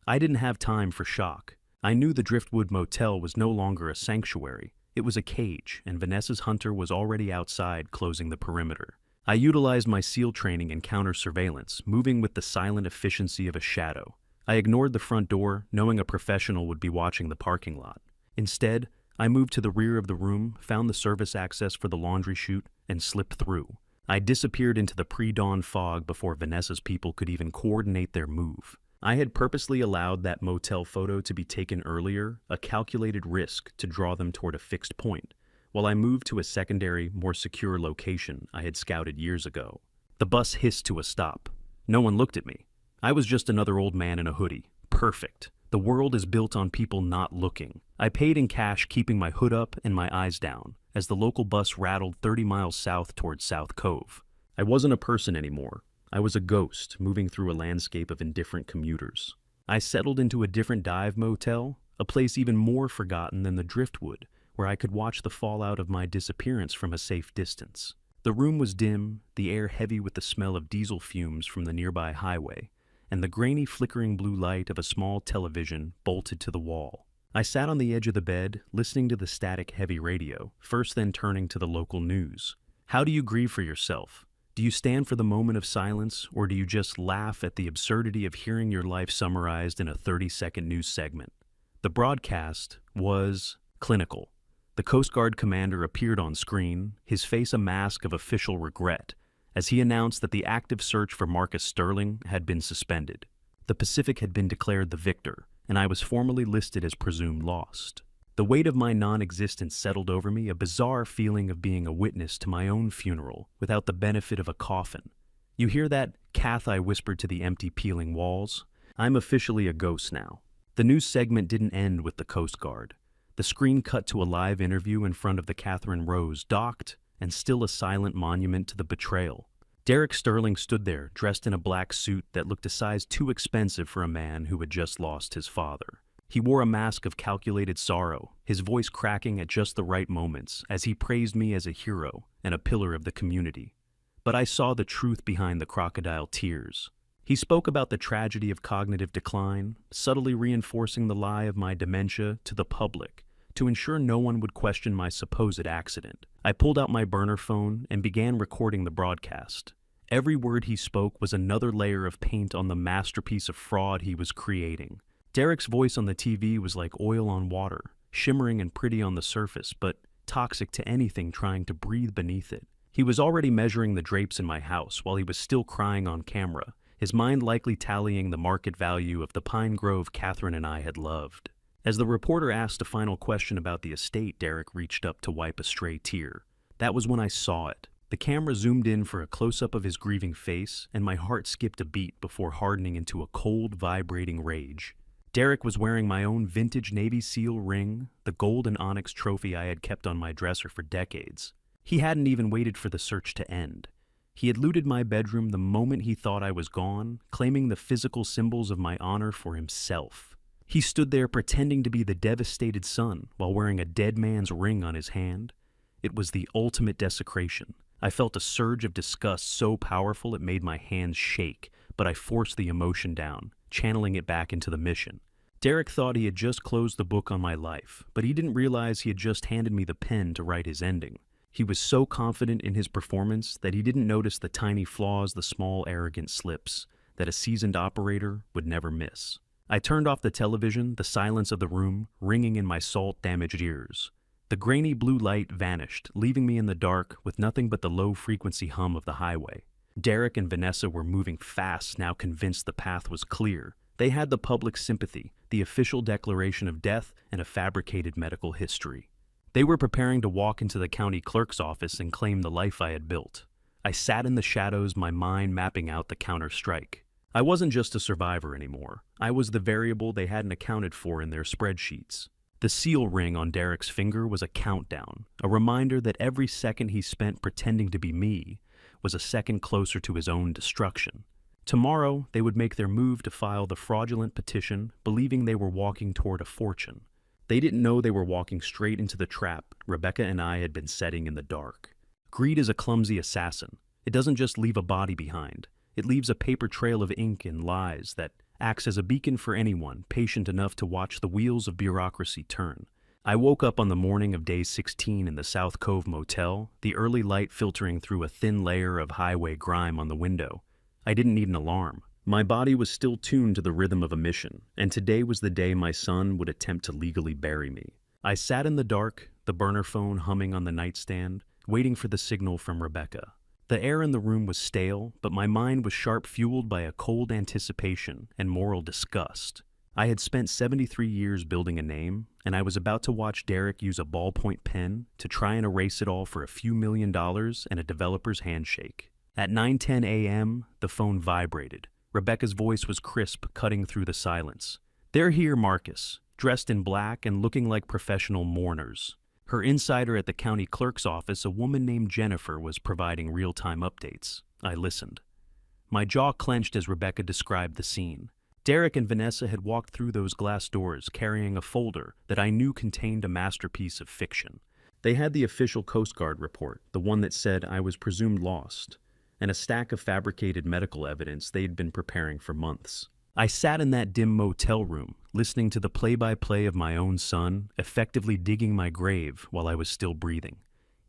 Speaker 1: I didn't have time for shock. I knew the Driftwood Motel was no longer a sanctuary. It was a cage, and Vanessa's hunter was already outside closing the perimeter. I utilized my SEAL training and counter-surveillance, moving with the silent efficiency of a shadow. I ignored the front door, knowing a professional would be watching the parking lot. Instead, I moved to the rear of the room, found the service access for the laundry chute, and slipped through. I disappeared into the pre-dawn fog before Vanessa's people could even coordinate their move. I had purposely allowed that motel photo to be taken earlier, a calculated risk to draw them toward a fixed point, while I moved to a secondary, more secure location I had scouted years ago. The bus hissed to a stop. No one looked at me. I was just another old man in a hoodie. Perfect. The world is built on people not looking. I paid in cash, keeping my hood up and my eyes down, as the local bus rattled 30 miles south towards South Cove. I wasn't a person anymore. I was a ghost, moving through a landscape of indifferent commuters. I settled into a different dive motel, a place even more forgotten than the Driftwood, where I could watch the fallout of my disappearance from a safe distance. The room was dim, the air heavy with the smell of diesel fumes from the nearby highway, and the grainy flickering blue light of a small television bolted to the wall. I sat on the edge of the bed, listening to the static heavy radio, first then turning to the local news. How do you grieve for yourself? Do you stand for the moment of silence, or do you just laugh at the absurdity of hearing your life summarized in a 30-second news segment? The broadcast was clinical. The Coast Guard commander appeared on screen, his face a mask of official regret, as he announced that the active search for Marcus Sterling had been suspended. The Pacific had been declared the victor, and I was formally listed as presumed lost. The weight of my non-existence settled over me, a bizarre feeling of being a witness to my own funeral without the benefit of a coffin. "You hear that, Kath?" I whispered to the empty peeling walls. "I'm officially a ghost now." The news segment didn't end with the Coast Guard. The screen cut to a live interview in front of the Catherine Rose, docked, and still a silent monument to the betrayal. Derek Sterling stood there, dressed in a black suit that looked a size too expensive for a man who had just lost his father. He wore a mask of calculated sorrow, his voice cracking at just the right moments as he praised me as a hero and a pillar of the community. But I saw the truth behind the crocodile tears. He spoke about the tragedy of cognitive decline, subtly reinforcing the lie of my dementia to the public, to ensure no one would question my supposed accident. I pulled out my burner phone and began recording the broadcast. Every word he spoke was another layer of paint on the masterpiece of fraud he was creating. Derek's voice on the TV was like oil on water, shimmering and pretty on the surface, but toxic to anything trying to breathe beneath it. He was already measuring the drapes in my house while he was still crying on camera, his mind likely tallying the market value of the pine grove Catherine and I had loved. As the reporter asked a final question about the estate, Derek reached up to wipe a stray tear. That was when I saw it. The camera zoomed in for a close-up of his grieving face, and my heart skipped a beat before hardening into a cold, vibrating rage. Derek was wearing my own vintage Navy SEAL ring, the gold and onyx trophy I had kept on my dresser for decades. He hadn't even waited for the search to end. He had looted my bedroom the moment he thought I was gone, claiming the physical symbols of my honor for himself. He stood there pretending to be the devastated son while wearing a dead man's ring on his hand. It was the ultimate desecration. I felt a surge of disgust so powerful it made my hands shake, but I forced the emotion down, channeling it back into the mission. Derek thought he had just closed the book on my life, but he didn't realize he had just handed me the pen to write his ending. He was so confident in his performance that he didn't notice the tiny flaws, the small arrogant slips, that a seasoned operator would never miss. I turned off the television, the silence of the room ringing in my salt-damaged ears. The grainy blue light vanished, leaving me in the dark with nothing but the low-frequency hum of the highway. Derek and Vanessa were moving fast, now convinced the path was clear. They had the public sympathy, the official declaration of death, and a fabricated medical history. They were preparing to walk into the county clerk's office and claim the life I had built. I sat in the shadows, my mind mapping out the counter-strike. I wasn't just a survivor anymore. I was the variable they hadn't accounted for in their spreadsheets. The seal ring on Derek's finger was a countdown, a reminder that every second he spent pretending to be me was a second closer to his own destruction. Tomorrow, they would make their move to file the fraudulent petition, believing they were walking toward a fortune. They didn't know they were walking straight into the trap Rebecca and I had been setting in the dark. Greed is a clumsy assassin. It doesn't just leave a body behind. It leaves a paper trail of ink and lies that acts as a beacon for anyone patient enough to watch the wheels of bureaucracy turn. I woke up on the morning of day 16 in the South Cove Motel, the early light filtering through a thin layer of highway grime on the window. I didn't need an alarm. My body was still tuned to the rhythm of a mission, and today was the day my son would attempt to legally bury me. I sat in the dark, the burner phone humming on the nightstand, waiting for the signal from Rebecca. The air in the room was stale, but my mind was sharp, fueled by a cold anticipation and moral disgust. I had spent 73 years building a name, and I was about to watch Derek use a ballpoint pen to try and erase it all for a few $1 million and a developer's handshake. At 9:10 a.m., the phone vibrated. Rebecca's voice was crisp, cutting through the silence. "They're here, Marcus, dressed in black and looking like professional mourners." Her insider at the county clerk's office, a woman named Jennifer, was providing real-time updates. I listened. My jaw clenched as Rebecca described the scene. Derek and Vanessa had walked through those glass doors carrying a folder that I knew contained a masterpiece of fiction. They had the official Coast Guard report, the one that said I was presumed lost, and a stack of fabricated medical evidence they'd been preparing for months. I sat in that dim motel room, listening to the play-by-play of my own son, effectively digging my grave while I was still breathing.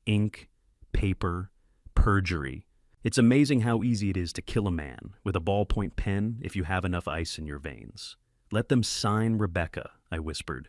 Speaker 1: Ink, paper, perjury. It's amazing how easy it is to kill a man with a ballpoint pen if you have enough ice in your veins. "Let them sign Rebecca," I whispered.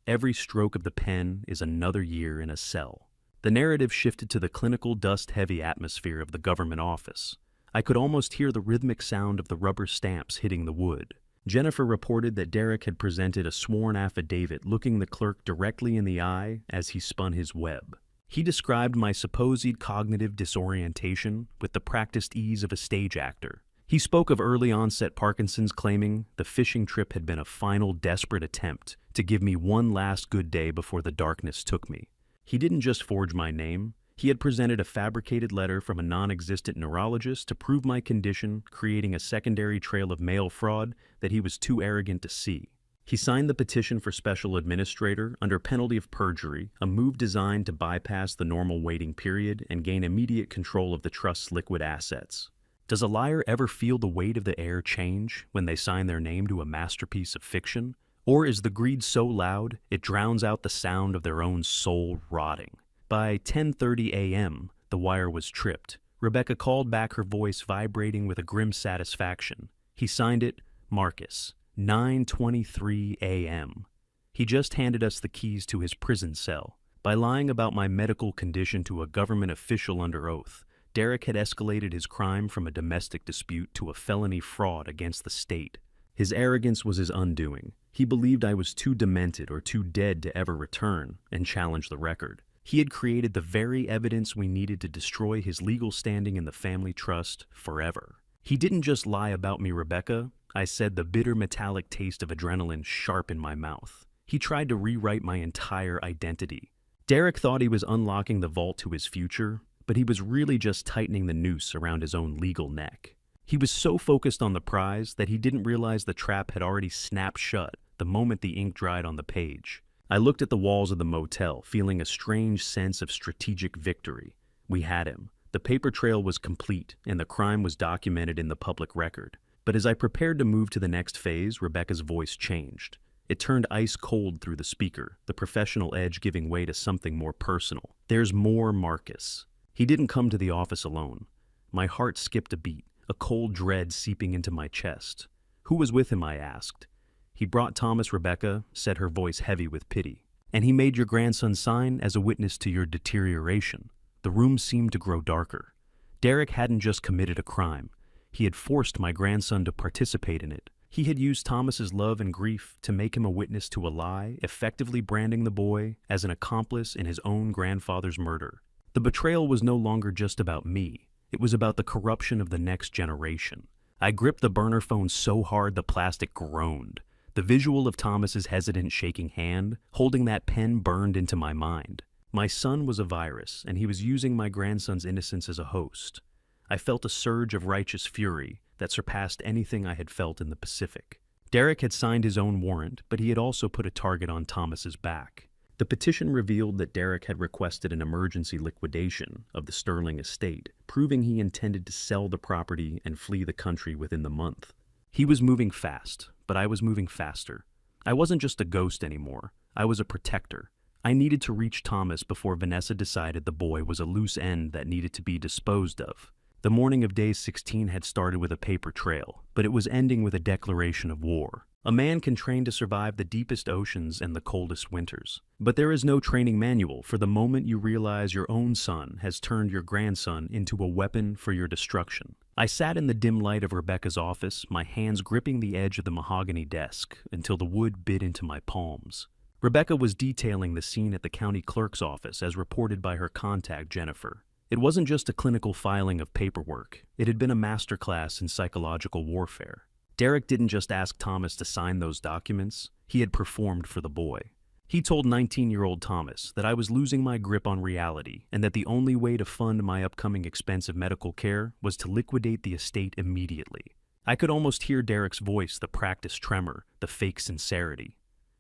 Speaker 1: "Every stroke of the pen is another year in a cell." The narrative shifted to the clinical, dust-heavy atmosphere of the government office. I could almost hear the rhythmic sound of the rubber stamps hitting the wood. Jennifer reported that Derek had presented a sworn affidavit looking the clerk directly in the eye as he spun his web. He described my supposed cognitive disorientation with the practiced ease of a stage actor. He spoke of early-onset Parkinson's, claiming the fishing trip had been a final, desperate attempt to give me one last good day before the darkness took me. He didn't just forge my name. He had presented a fabricated letter from a non-existent neurologist to prove my condition, creating a secondary trail of mail fraud that he was too arrogant to see. He signed the petition for special administrator under penalty of perjury, a move designed to bypass the normal waiting period and gain immediate control of the trust's liquid assets. Does a liar ever feel the weight of the air change when they sign their name to a masterpiece of fiction? Or is the greed so loud it drowns out the sound of their own soul rotting? By 10:30 a.m., the wire was tripped. Rebecca called back, her voice vibrating with a grim satisfaction. He signed it, Marcus. 9:23 a.m. He just handed us the keys to his prison cell. By lying about my medical condition to a government official under oath, Derek had escalated his crime from a domestic dispute to a felony fraud against the state. His arrogance was his undoing. He believed I was too demented or too dead to ever return and challenge the record. He had created the very evidence we needed to destroy his legal standing in the family trust forever. He didn't just lie about me, Rebecca. I said, the bitter metallic taste of adrenaline sharp in my mouth. He tried to rewrite my entire identity. Derek thought he was unlocking the vault to his future, but he was really just tightening the noose around his own legal neck. He was so focused on the prize that he didn't realize the trap had already snapped shut the moment the ink dried on the page. I looked at the walls of the motel, feeling a strange sense of strategic victory. We had him. The paper trail was complete, and the crime was documented in the public record. But as I prepared to move to the next phase, Rebecca's voice changed. It turned ice cold through the speaker, the professional edge giving way to something more personal. "There's more, Marcus." He didn't come to the office alone. My heart skipped a beat, a cold dread seeping into my chest. "Who was with him?" I asked. "He brought Thomas," Rebecca said, her voice heavy with pity. "And he made your grandson sign as a witness to your deterioration." The room seemed to grow darker. Derek hadn't just committed a crime. He had forced my grandson to participate in it. He had used Thomas's love and grief to make him a witness to a lie, effectively branding the boy as an accomplice in his own grandfather's murder. The betrayal was no longer just about me. It was about the corruption of the next generation. I gripped the burner phone so hard the plastic groaned. The visual of Thomas's hesitant, shaking hand, holding that pen, burned into my mind. My son was a virus, and he was using my grandson's innocence as a host. I felt a surge of righteous fury that surpassed anything I had felt in the Pacific. Derek had signed his own warrant, but he had also put a target on Thomas's back. The petition revealed that Derek had requested an emergency liquidation of the Sterling estate, proving he intended to sell the property and flee the country within the month. He was moving fast, but I was moving faster. I wasn't just a ghost anymore. I was a protector. I needed to reach Thomas before Vanessa decided the boy was a loose end that needed to be disposed of. The morning of day 16 had started with a paper trail, but it was ending with a declaration of war. A man can train to survive the deepest oceans and the coldest winters. But there is no training manual for the moment you realize your own son has turned your grandson into a weapon for your destruction. I sat in the dim light of Rebecca's office, my hands gripping the edge of the mahogany desk until the wood bit into my palms. Rebecca was detailing the scene at the county clerk's office as reported by her contact, Jennifer. It wasn't just a clinical filing of paperwork. It had been a masterclass in psychological warfare. Derek didn't just ask Thomas to sign those documents. He had performed for the boy. He told 19-year-old Thomas that I was losing my grip on reality and that the only way to fund my upcoming expensive medical care was to liquidate the estate immediately. I could almost hear Derek's voice, the practiced tremor, the fake sincerity.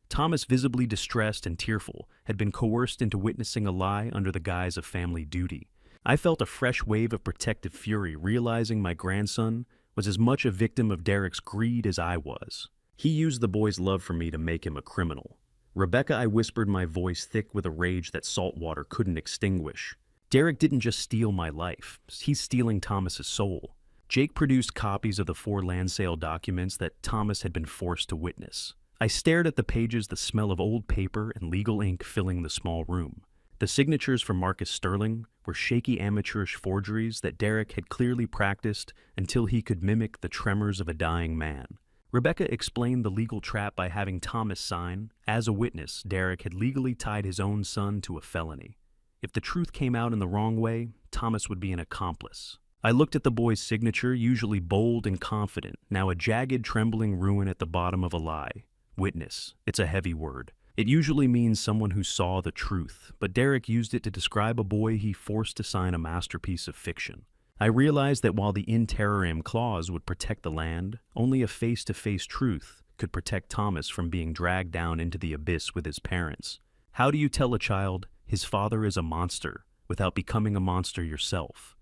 Speaker 1: Thomas, visibly distressed and tearful, had been coerced into witnessing a lie under the guise of family duty. I felt a fresh wave of protective fury, realizing my grandson was as much a victim of Derek's greed as I was. He used the boy's love for me to make him a criminal. "Rebecca," I whispered, my voice thick with a rage that salt water couldn't extinguish. "Derek didn't just steal my life. He's stealing Thomas's soul. Jake produced copies of the 4 land sale documents that Thomas had been forced to witness. I stared at the pages, the smell of old paper and legal ink filling the small room. The signatures from Marcus Sterling were shaky amateurish forgeries that Derek had clearly practiced until he could mimic the tremors of a dying man. Rebecca explained the legal trap by having Thomas sign. As a witness, Derek had legally tied his own son to a felony. If the truth came out in the wrong way, Thomas would be an accomplice. I looked at the boy's signature, usually bold and confident, now a jagged, trembling ruin at the bottom of a lie. Witness. It's a heavy word. It usually means someone who saw the truth, but Derek used it to describe a boy he forced to sign a masterpiece of fiction. I realized that while the in terrorem clause would protect the land, only a face-to-face truth could protect Thomas from being dragged down into the abyss with his parents. How do you tell a child his father is a monster without becoming a monster yourself?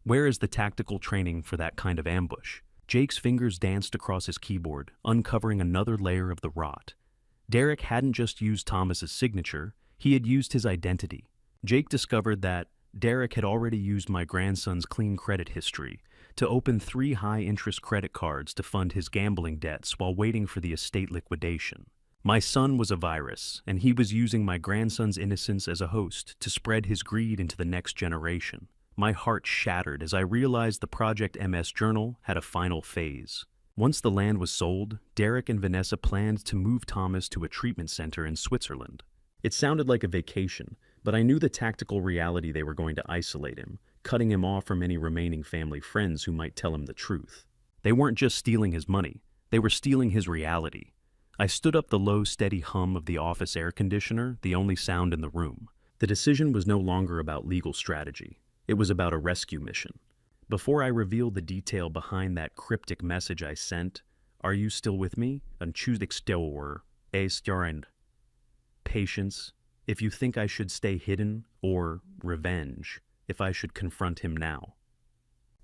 Speaker 1: Where is the tactical training for that kind of ambush? Jake's fingers danced across his keyboard, uncovering another layer of the rot. Derek hadn't just used Thomas's signature, he had used his identity. Jake discovered that Derek had already used my grandson's clean credit history to open 3 high-interest credit cards to fund his gambling debts while waiting for the estate liquidation. My son was a virus, and he was using my grandson's innocence as a host to spread his greed into the next generation. My heart shattered as I realized the Project MS Journal had a final phase. Once the land was sold, Derek and Vanessa planned to move Thomas to a treatment center in Switzerland. It sounded like a vacation, but I knew the tactical reality they were going to isolate him, cutting him off from any remaining family friends who might tell him the truth. They weren't just stealing his money, they were stealing his reality. I stood up the low, steady hum of the office air conditioner, the only sound in the room. The decision was no longer about legal strategy. It was about a rescue mission. Before I revealed the detail behind that cryptic message I sent, "Are you still with me? Patience, if you think I should stay hidden, or revenge, if I should confront him now.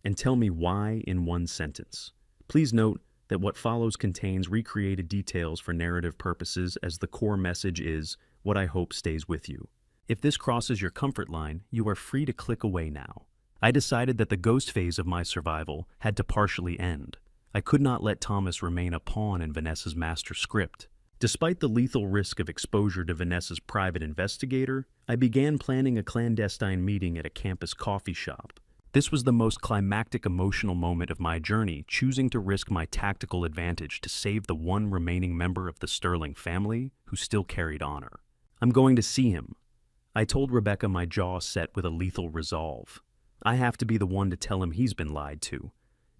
Speaker 1: And tell me why in one sentence." Please note that what follows contains recreated details for narrative purposes, as the core message is what I hope stays with you. If this crosses your comfort line, you are free to click away now. I decided that the ghost phase of my survival had to partially end. I could not let Thomas remain a pawn in Vanessa's master script. Despite the lethal risk of exposure to Vanessa's private investigator, I began planning a clandestine meeting at a campus coffee shop. This was the most climactic emotional moment of my journey, choosing to risk my tactical advantage to save the one remaining member of the Sterling family who still carried honor. I'm going to see him. I told Rebecca, my jaw set with a lethal resolve. I have to be the one to tell him he's been lied to.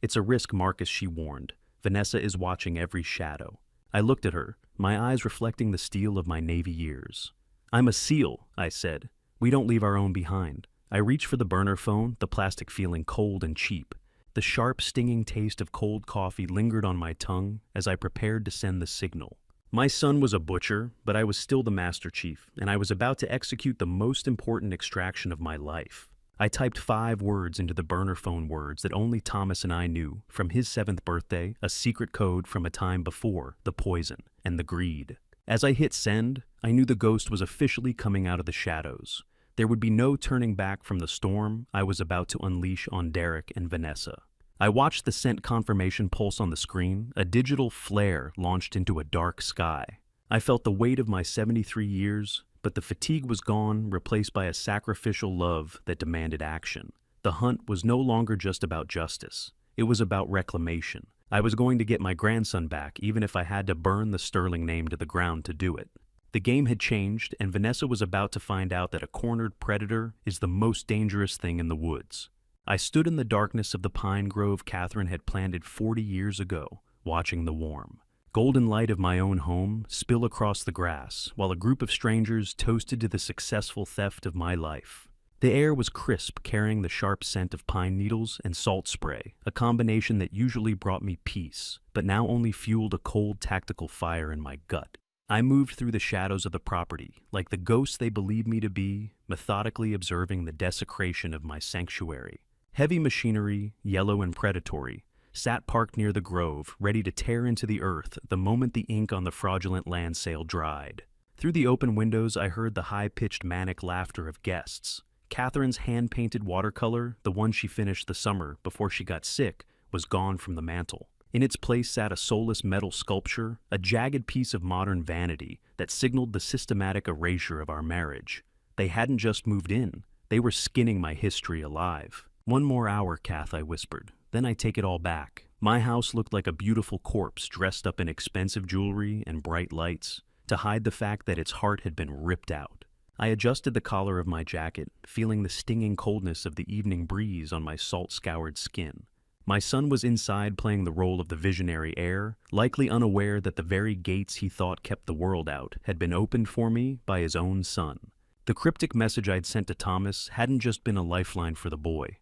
Speaker 1: It's a risk, Marcus, she warned. Vanessa is watching every shadow. I looked at her, my eyes reflecting the steel of my Navy years. I'm a SEAL, I said. We don't leave our own behind. I reached for the burner phone, the plastic feeling cold and cheap. The sharp, stinging taste of cold coffee lingered on my tongue as I prepared to send the signal. My son was a butcher, but I was still the Master Chief, and I was about to execute the most important extraction of my life. I typed 5 words into the burner phone, words that only Thomas and I knew, from his 7th birthday, a secret code from a time before the poison and the greed. As I hit send, I knew the ghost was officially coming out of the shadows. There would be no turning back from the storm I was about to unleash on Derek and Vanessa. I watched the sent confirmation pulse on the screen, a digital flare launched into a dark sky. I felt the weight of my 73 years, but the fatigue was gone, replaced by a sacrificial love that demanded action. The hunt was no longer just about justice. It was about reclamation. I was going to get my grandson back, even if I had to burn the Sterling name to the ground to do it. The game had changed, and Vanessa was about to find out that a cornered predator is the most dangerous thing in the woods. I stood in the darkness of the pine grove Catherine had planted 40 years ago, watching the warm, golden light of my own home spill across the grass, while a group of strangers toasted to the successful theft of my life. The air was crisp, carrying the sharp scent of pine needles and salt spray, a combination that usually brought me peace, but now only fueled a cold tactical fire in my gut. I moved through the shadows of the property, like the ghost they believed me to be, methodically observing the desecration of my sanctuary. Heavy machinery, yellow and predatory, sat parked near the grove, ready to tear into the earth the moment the ink on the fraudulent land sale dried. Through the open windows, I heard the high-pitched manic laughter of guests. Catherine's hand-painted watercolor, the one she finished the summer before she got sick, was gone from the mantel. In its place sat a soulless metal sculpture, a jagged piece of modern vanity that signaled the systematic erasure of our marriage. They hadn't just moved in, they were skinning my history alive. "One more hour, Kath," I whispered. "Then I take it all back." My house looked like a beautiful corpse dressed up in expensive jewelry and bright lights to hide the fact that its heart had been ripped out. I adjusted the collar of my jacket, feeling the stinging coldness of the evening breeze on my salt-scoured skin. My son was inside playing the role of the visionary heir, likely unaware that the very gates he thought kept the world out had been opened for me by his own son. The cryptic message I'd sent to Thomas hadn't just been a lifeline for the boy.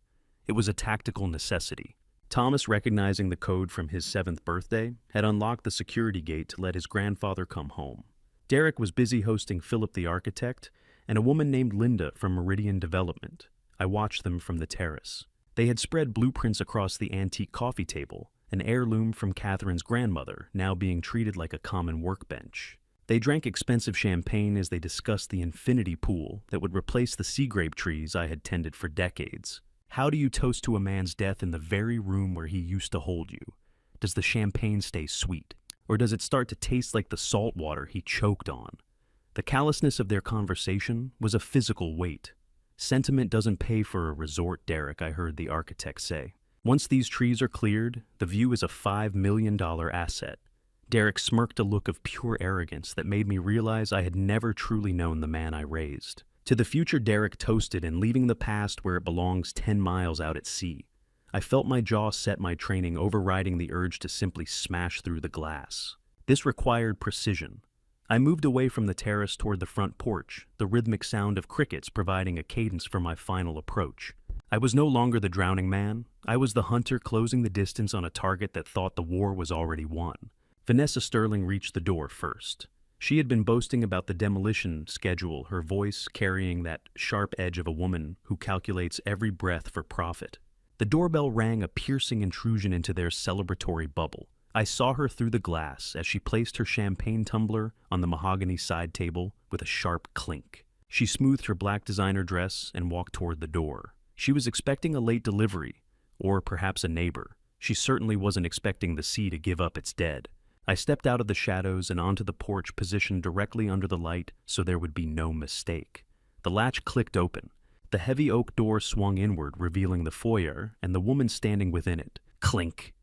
Speaker 1: It was a tactical necessity. Thomas, recognizing the code from his 7th birthday, had unlocked the security gate to let his grandfather come home. Derek was busy hosting Philip the architect and a woman named Linda from Meridian Development. I watched them from the terrace. They had spread blueprints across the antique coffee table, an heirloom from Catherine's grandmother, now being treated like a common workbench. They drank expensive champagne as they discussed the infinity pool that would replace the sea grape trees I had tended for decades. How do you toast to a man's death in the very room where he used to hold you? Does the champagne stay sweet? Or does it start to taste like the salt water he choked on? The callousness of their conversation was a physical weight. "Sentiment doesn't pay for a resort, Derek," I heard the architect say. "Once these trees are cleared, the view is a $5 million asset." Derek smirked a look of pure arrogance that made me realize I had never truly known the man I raised. To the future Derek toasted and leaving the past where it belongs 10 miles out at sea. I felt my jaw set, my training overriding the urge to simply smash through the glass. This required precision. I moved away from the terrace toward the front porch, the rhythmic sound of crickets providing a cadence for my final approach. I was no longer the drowning man. I was the hunter closing the distance on a target that thought the war was already won. Vanessa Sterling reached the door first. She had been boasting about the demolition schedule, her voice carrying that sharp edge of a woman who calculates every breath for profit. The doorbell rang, a piercing intrusion into their celebratory bubble. I saw her through the glass as she placed her champagne tumbler on the mahogany side table with a sharp clink. She smoothed her black designer dress and walked toward the door. She was expecting a late delivery, or perhaps a neighbor. She certainly wasn't expecting the sea to give up its dead. I stepped out of the shadows and onto the porch positioned directly under the light so there would be no mistake. The latch clicked open. The heavy oak door swung inward, revealing the foyer and the woman standing within it. Clink.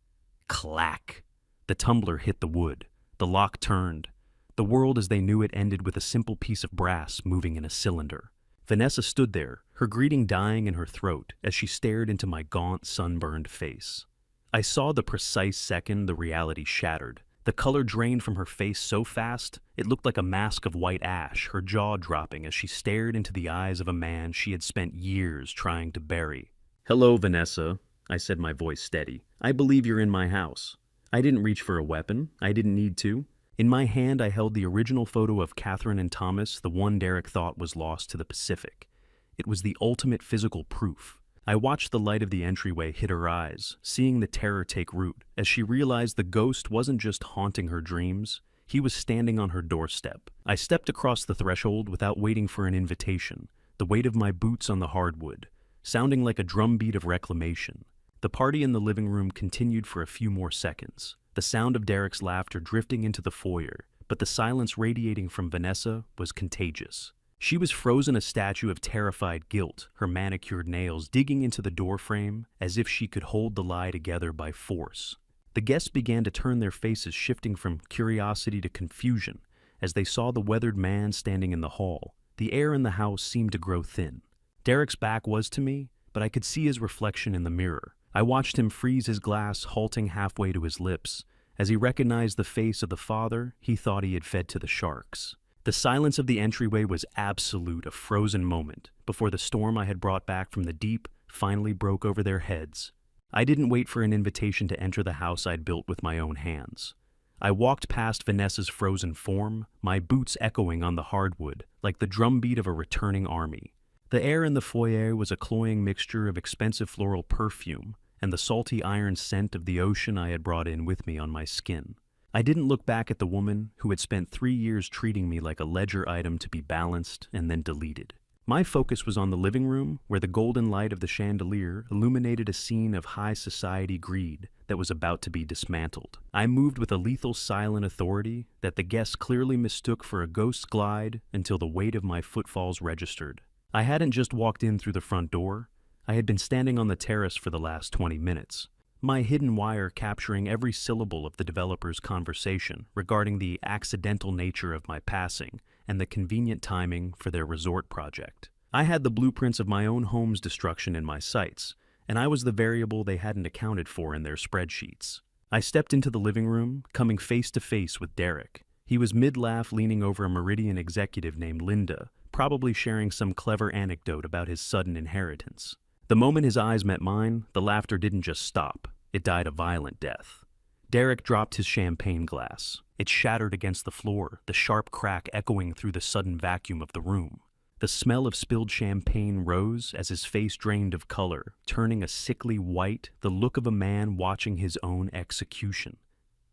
Speaker 1: Clack. The tumbler hit the wood. The lock turned. The world as they knew it ended with a simple piece of brass moving in a cylinder. Vanessa stood there, her greeting dying in her throat as she stared into my gaunt, sunburned face. I saw the precise second the reality shattered. The color drained from her face so fast, it looked like a mask of white ash, her jaw dropping as she stared into the eyes of a man she had spent years trying to bury. "Hello, Vanessa," I said, my voice steady. "I believe you're in my house." I didn't reach for a weapon. I didn't need to. In my hand, I held the original photo of Catherine and Thomas, the one Derek thought was lost to the Pacific. It was the ultimate physical proof. I watched the light of the entryway hit her eyes, seeing the terror take root, as she realized the ghost wasn't just haunting her dreams, he was standing on her doorstep. I stepped across the threshold without waiting for an invitation, the weight of my boots on the hardwood, sounding like a drumbeat of reclamation. The party in the living room continued for a few more seconds, the sound of Derek's laughter drifting into the foyer, but the silence radiating from Vanessa was contagious. She was frozen, a statue of terrified guilt, her manicured nails digging into the doorframe as if she could hold the lie together by force. The guests began to turn their faces, shifting from curiosity to confusion as they saw the weathered man standing in the hall. The air in the house seemed to grow thin. Derek's back was to me, but I could see his reflection in the mirror. I watched him freeze his glass, halting halfway to his lips, as he recognized the face of the father he thought he had fed to the sharks. The silence of the entryway was absolute, a frozen moment, before the storm I had brought back from the deep finally broke over their heads. I didn't wait for an invitation to enter the house I'd built with my own hands. I walked past Vanessa's frozen form, my boots echoing on the hardwood like the drumbeat of a returning army. The air in the foyer was a cloying mixture of expensive floral perfume and the salty iron scent of the ocean I had brought in with me on my skin. I didn't look back at the woman who had spent 3 years treating me like a ledger item to be balanced and then deleted. My focus was on the living room, where the golden light of the chandelier illuminated a scene of high society greed that was about to be dismantled. I moved with a lethal silent authority that the guests clearly mistook for a ghost glide until the weight of my footfalls registered. I hadn't just walked in through the front door. I had been standing on the terrace for the last 20 minutes, my hidden wire capturing every syllable of the developer's conversation regarding the accidental nature of my passing and the convenient timing for their resort project. I had the blueprints of my own home's destruction in my sights, and I was the variable they hadn't accounted for in their spreadsheets. I stepped into the living room, coming face to face with Derek. He was mid-laugh, leaning over a Meridian executive named Linda, probably sharing some clever anecdote about his sudden inheritance. The moment his eyes met mine, the laughter didn't just stop. It died a violent death. Derek dropped his champagne glass. It shattered against the floor, the sharp crack echoing through the sudden vacuum of the room. The smell of spilled champagne rose as his face drained of color, turning a sickly white, the look of a man watching his own execution.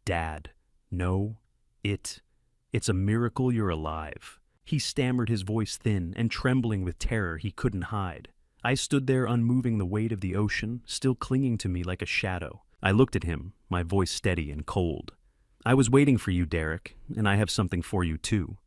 Speaker 1: "Dad, no, it's a miracle you're alive." He stammered, his voice thin and trembling with terror he couldn't hide. I stood there unmoving, the weight of the ocean still clinging to me like a shadow. I looked at him, my voice steady and cold. "I was waiting for you, Derek, and I have something for you too."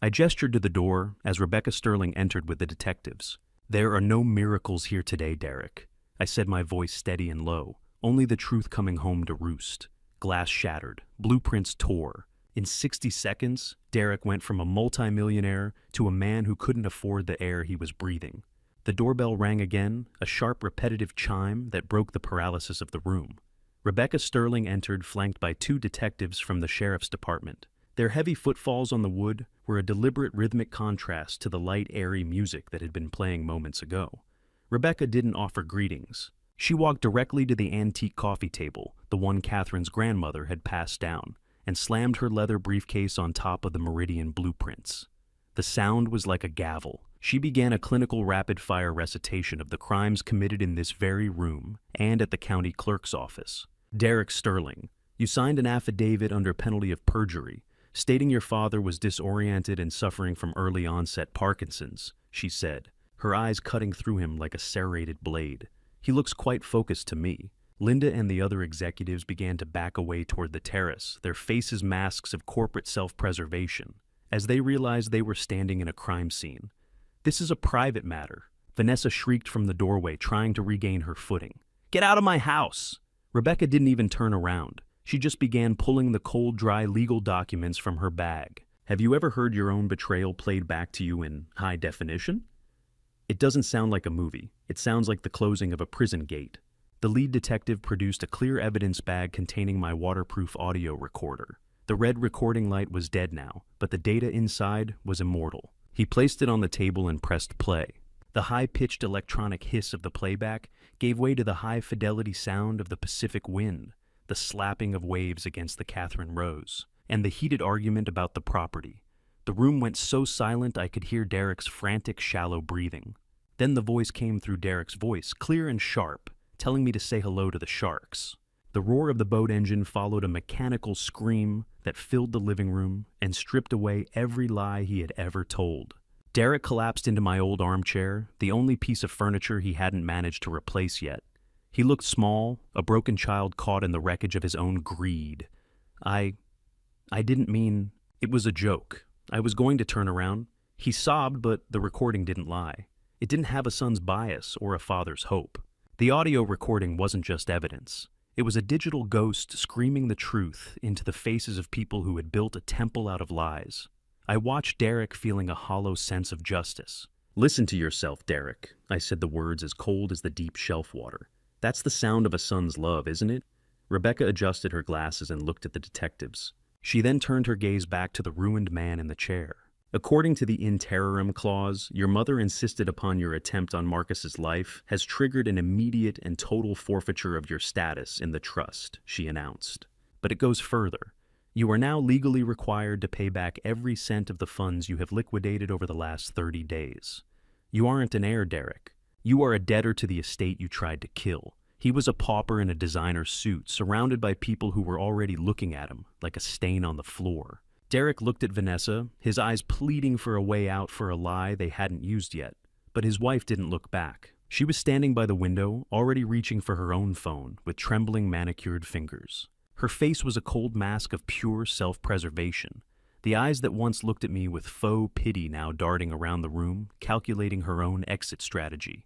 Speaker 1: I gestured to the door as Rebecca Sterling entered with the detectives. "There are no miracles here today, Derek," I said, my voice steady and low, only the truth coming home to roost. Glass shattered, blueprints tore. In 60 seconds, Derek went from a multimillionaire to a man who couldn't afford the air he was breathing. The doorbell rang again, a sharp, repetitive chime that broke the paralysis of the room. Rebecca Sterling entered, flanked by 2 detectives from the sheriff's department. Their heavy footfalls on the wood were a deliberate rhythmic contrast to the light, airy music that had been playing moments ago. Rebecca didn't offer greetings. She walked directly to the antique coffee table, the one Catherine's grandmother had passed down, and slammed her leather briefcase on top of the Meridian blueprints. The sound was like a gavel. She began a clinical rapid-fire recitation of the crimes committed in this very room and at the county clerk's office. "Derek Sterling, you signed an affidavit under penalty of perjury, stating your father was disoriented and suffering from early-onset Parkinson's," she said, her eyes cutting through him like a serrated blade. "He looks quite focused to me." Linda and the other executives began to back away toward the terrace, their faces masks of corporate self-preservation, as they realized they were standing in a crime scene. "This is a private matter," Vanessa shrieked from the doorway, trying to regain her footing. "Get out of my house!" Rebecca didn't even turn around. She just began pulling the cold, dry legal documents from her bag. "Have you ever heard your own betrayal played back to you in high definition? It doesn't sound like a movie. It sounds like the closing of a prison gate." The lead detective produced a clear evidence bag containing my waterproof audio recorder. The red recording light was dead now, but the data inside was immortal. He placed it on the table and pressed play. The high-pitched electronic hiss of the playback gave way to the high-fidelity sound of the Pacific wind, the slapping of waves against the Catherine Rose, and the heated argument about the property. The room went so silent I could hear Derek's frantic, shallow breathing. Then the voice came through Derek's voice, clear and sharp, telling me to say hello to the sharks. The roar of the boat engine followed a mechanical scream that filled the living room and stripped away every lie he had ever told. Derek collapsed into my old armchair, the only piece of furniture he hadn't managed to replace yet. He looked small, a broken child caught in the wreckage of his own greed. I didn't mean... It was a joke. I was going to turn around. He sobbed, but the recording didn't lie. It didn't have a son's bias or a father's hope. The audio recording wasn't just evidence. It was a digital ghost screaming the truth into the faces of people who had built a temple out of lies. I watched Derek, feeling a hollow sense of justice. "Listen to yourself, Derek," I said, the words as cold as the deep shelf water. "That's the sound of a son's love, isn't it?" Rebecca adjusted her glasses and looked at the detectives. She then turned her gaze back to the ruined man in the chair. "According to the in terrorem clause, your mother insisted upon your attempt on Marcus's life has triggered an immediate and total forfeiture of your status in the trust," she announced. "But it goes further. You are now legally required to pay back every cent of the funds you have liquidated over the last 30 days. You aren't an heir, Derek. You are a debtor to the estate you tried to kill." He was a pauper in a designer suit, surrounded by people who were already looking at him like a stain on the floor. Derek looked at Vanessa, his eyes pleading for a way out for a lie they hadn't used yet. but his wife didn't look back. She was standing by the window, already reaching for her own phone with trembling manicured fingers. Her face was a cold mask of pure self-preservation. The eyes that once looked at me with faux pity now darting around the room, calculating her own exit strategy.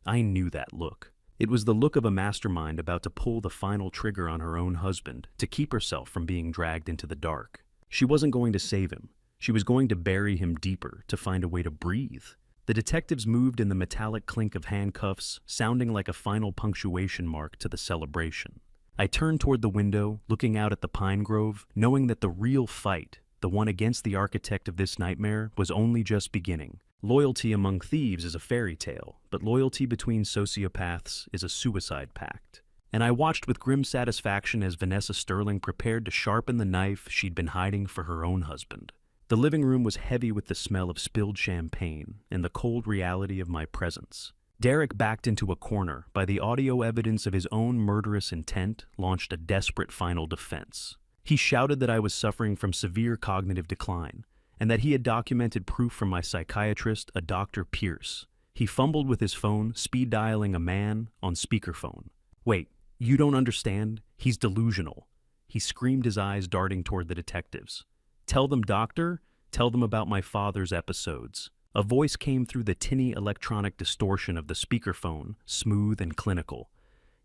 Speaker 1: I knew that look. It was the look of a mastermind about to pull the final trigger on her own husband to keep herself from being dragged into the dark. She wasn't going to save him. She was going to bury him deeper to find a way to breathe. The detectives moved in the metallic clink of handcuffs, sounding like a final punctuation mark to the celebration. I turned toward the window, looking out at the pine grove, knowing that the real fight, the one against the architect of this nightmare, was only just beginning. Loyalty among thieves is a fairy tale, but loyalty between sociopaths is a suicide pact. And I watched with grim satisfaction as Vanessa Sterling prepared to sharpen the knife she'd been hiding for her own husband. The living room was heavy with the smell of spilled champagne and the cold reality of my presence. Derek, backed into a corner by the audio evidence of his own murderous intent, launched a desperate final defense. He shouted that I was suffering from severe cognitive decline, and that he had documented proof from my psychiatrist, a Dr. Pierce. He fumbled with his phone, speed-dialing a man on speakerphone. "Wait, you don't understand? He's delusional." He screamed, his eyes darting toward the detectives. "Tell them, doctor? Tell them about my father's episodes." A voice came through the tinny electronic distortion of the speakerphone, smooth and clinical.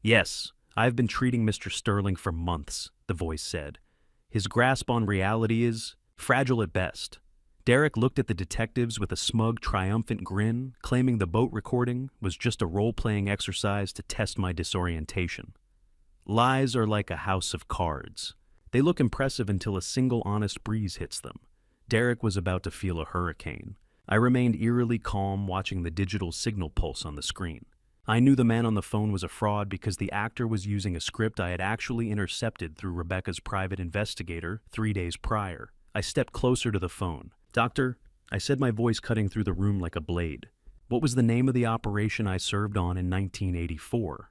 Speaker 1: "Yes, I've been treating Mr. Sterling for months," the voice said. "His grasp on reality is fragile at best." Derek looked at the detectives with a smug, triumphant grin, claiming the boat recording was just a role-playing exercise to test my disorientation. Lies are like a house of cards. They look impressive until a single honest breeze hits them. Derek was about to feel a hurricane. I remained eerily calm, watching the digital signal pulse on the screen. I knew the man on the phone was a fraud because the actor was using a script I had actually intercepted through Rebecca's private investigator 3 days prior. I stepped closer to the phone. "Doctor," I said, my voice cutting through the room like a blade, "what was the name of the operation I served on in 1984?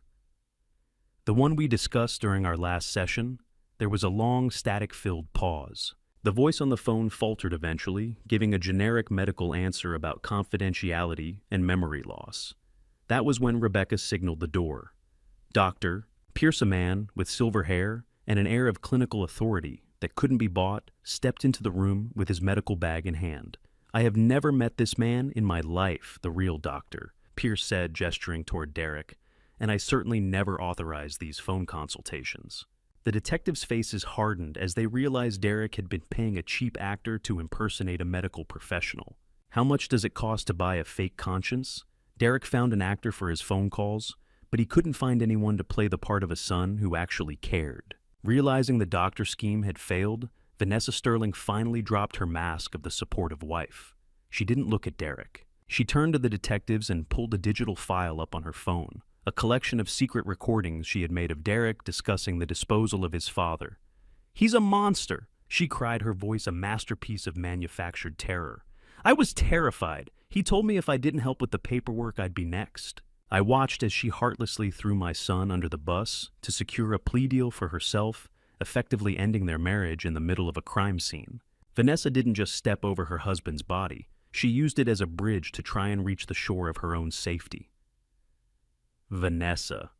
Speaker 1: "The one we discussed during our last session?" There was a long, static-filled pause. The voice on the phone faltered eventually, giving a generic medical answer about confidentiality and memory loss. That was when Rebecca signaled the door. "Doctor," Pierce, a man with silver hair and an air of clinical authority that couldn't be bought, stepped into the room with his medical bag in hand. "I have never met this man in my life, the real doctor," Pierce said, gesturing toward Derek, "and I certainly never authorized these phone consultations." The detectives' faces hardened as they realized Derek had been paying a cheap actor to impersonate a medical professional. How much does it cost to buy a fake conscience? Derek found an actor for his phone calls, but he couldn't find anyone to play the part of a son who actually cared. Realizing the doctor scheme had failed, Vanessa Sterling finally dropped her mask of the supportive wife. She didn't look at Derek. She turned to the detectives and pulled a digital file up on her phone, a collection of secret recordings she had made of Derek discussing the disposal of his father. "He's a monster," she cried, her voice a masterpiece of manufactured terror. "I was terrified. He told me if I didn't help with the paperwork, I'd be next." I watched as she heartlessly threw my son under the bus to secure a plea deal for herself, effectively ending their marriage in the middle of a crime scene. Vanessa didn't just step over her husband's body. She used it as a bridge to try and reach the shore of her own safety. "Vanessa."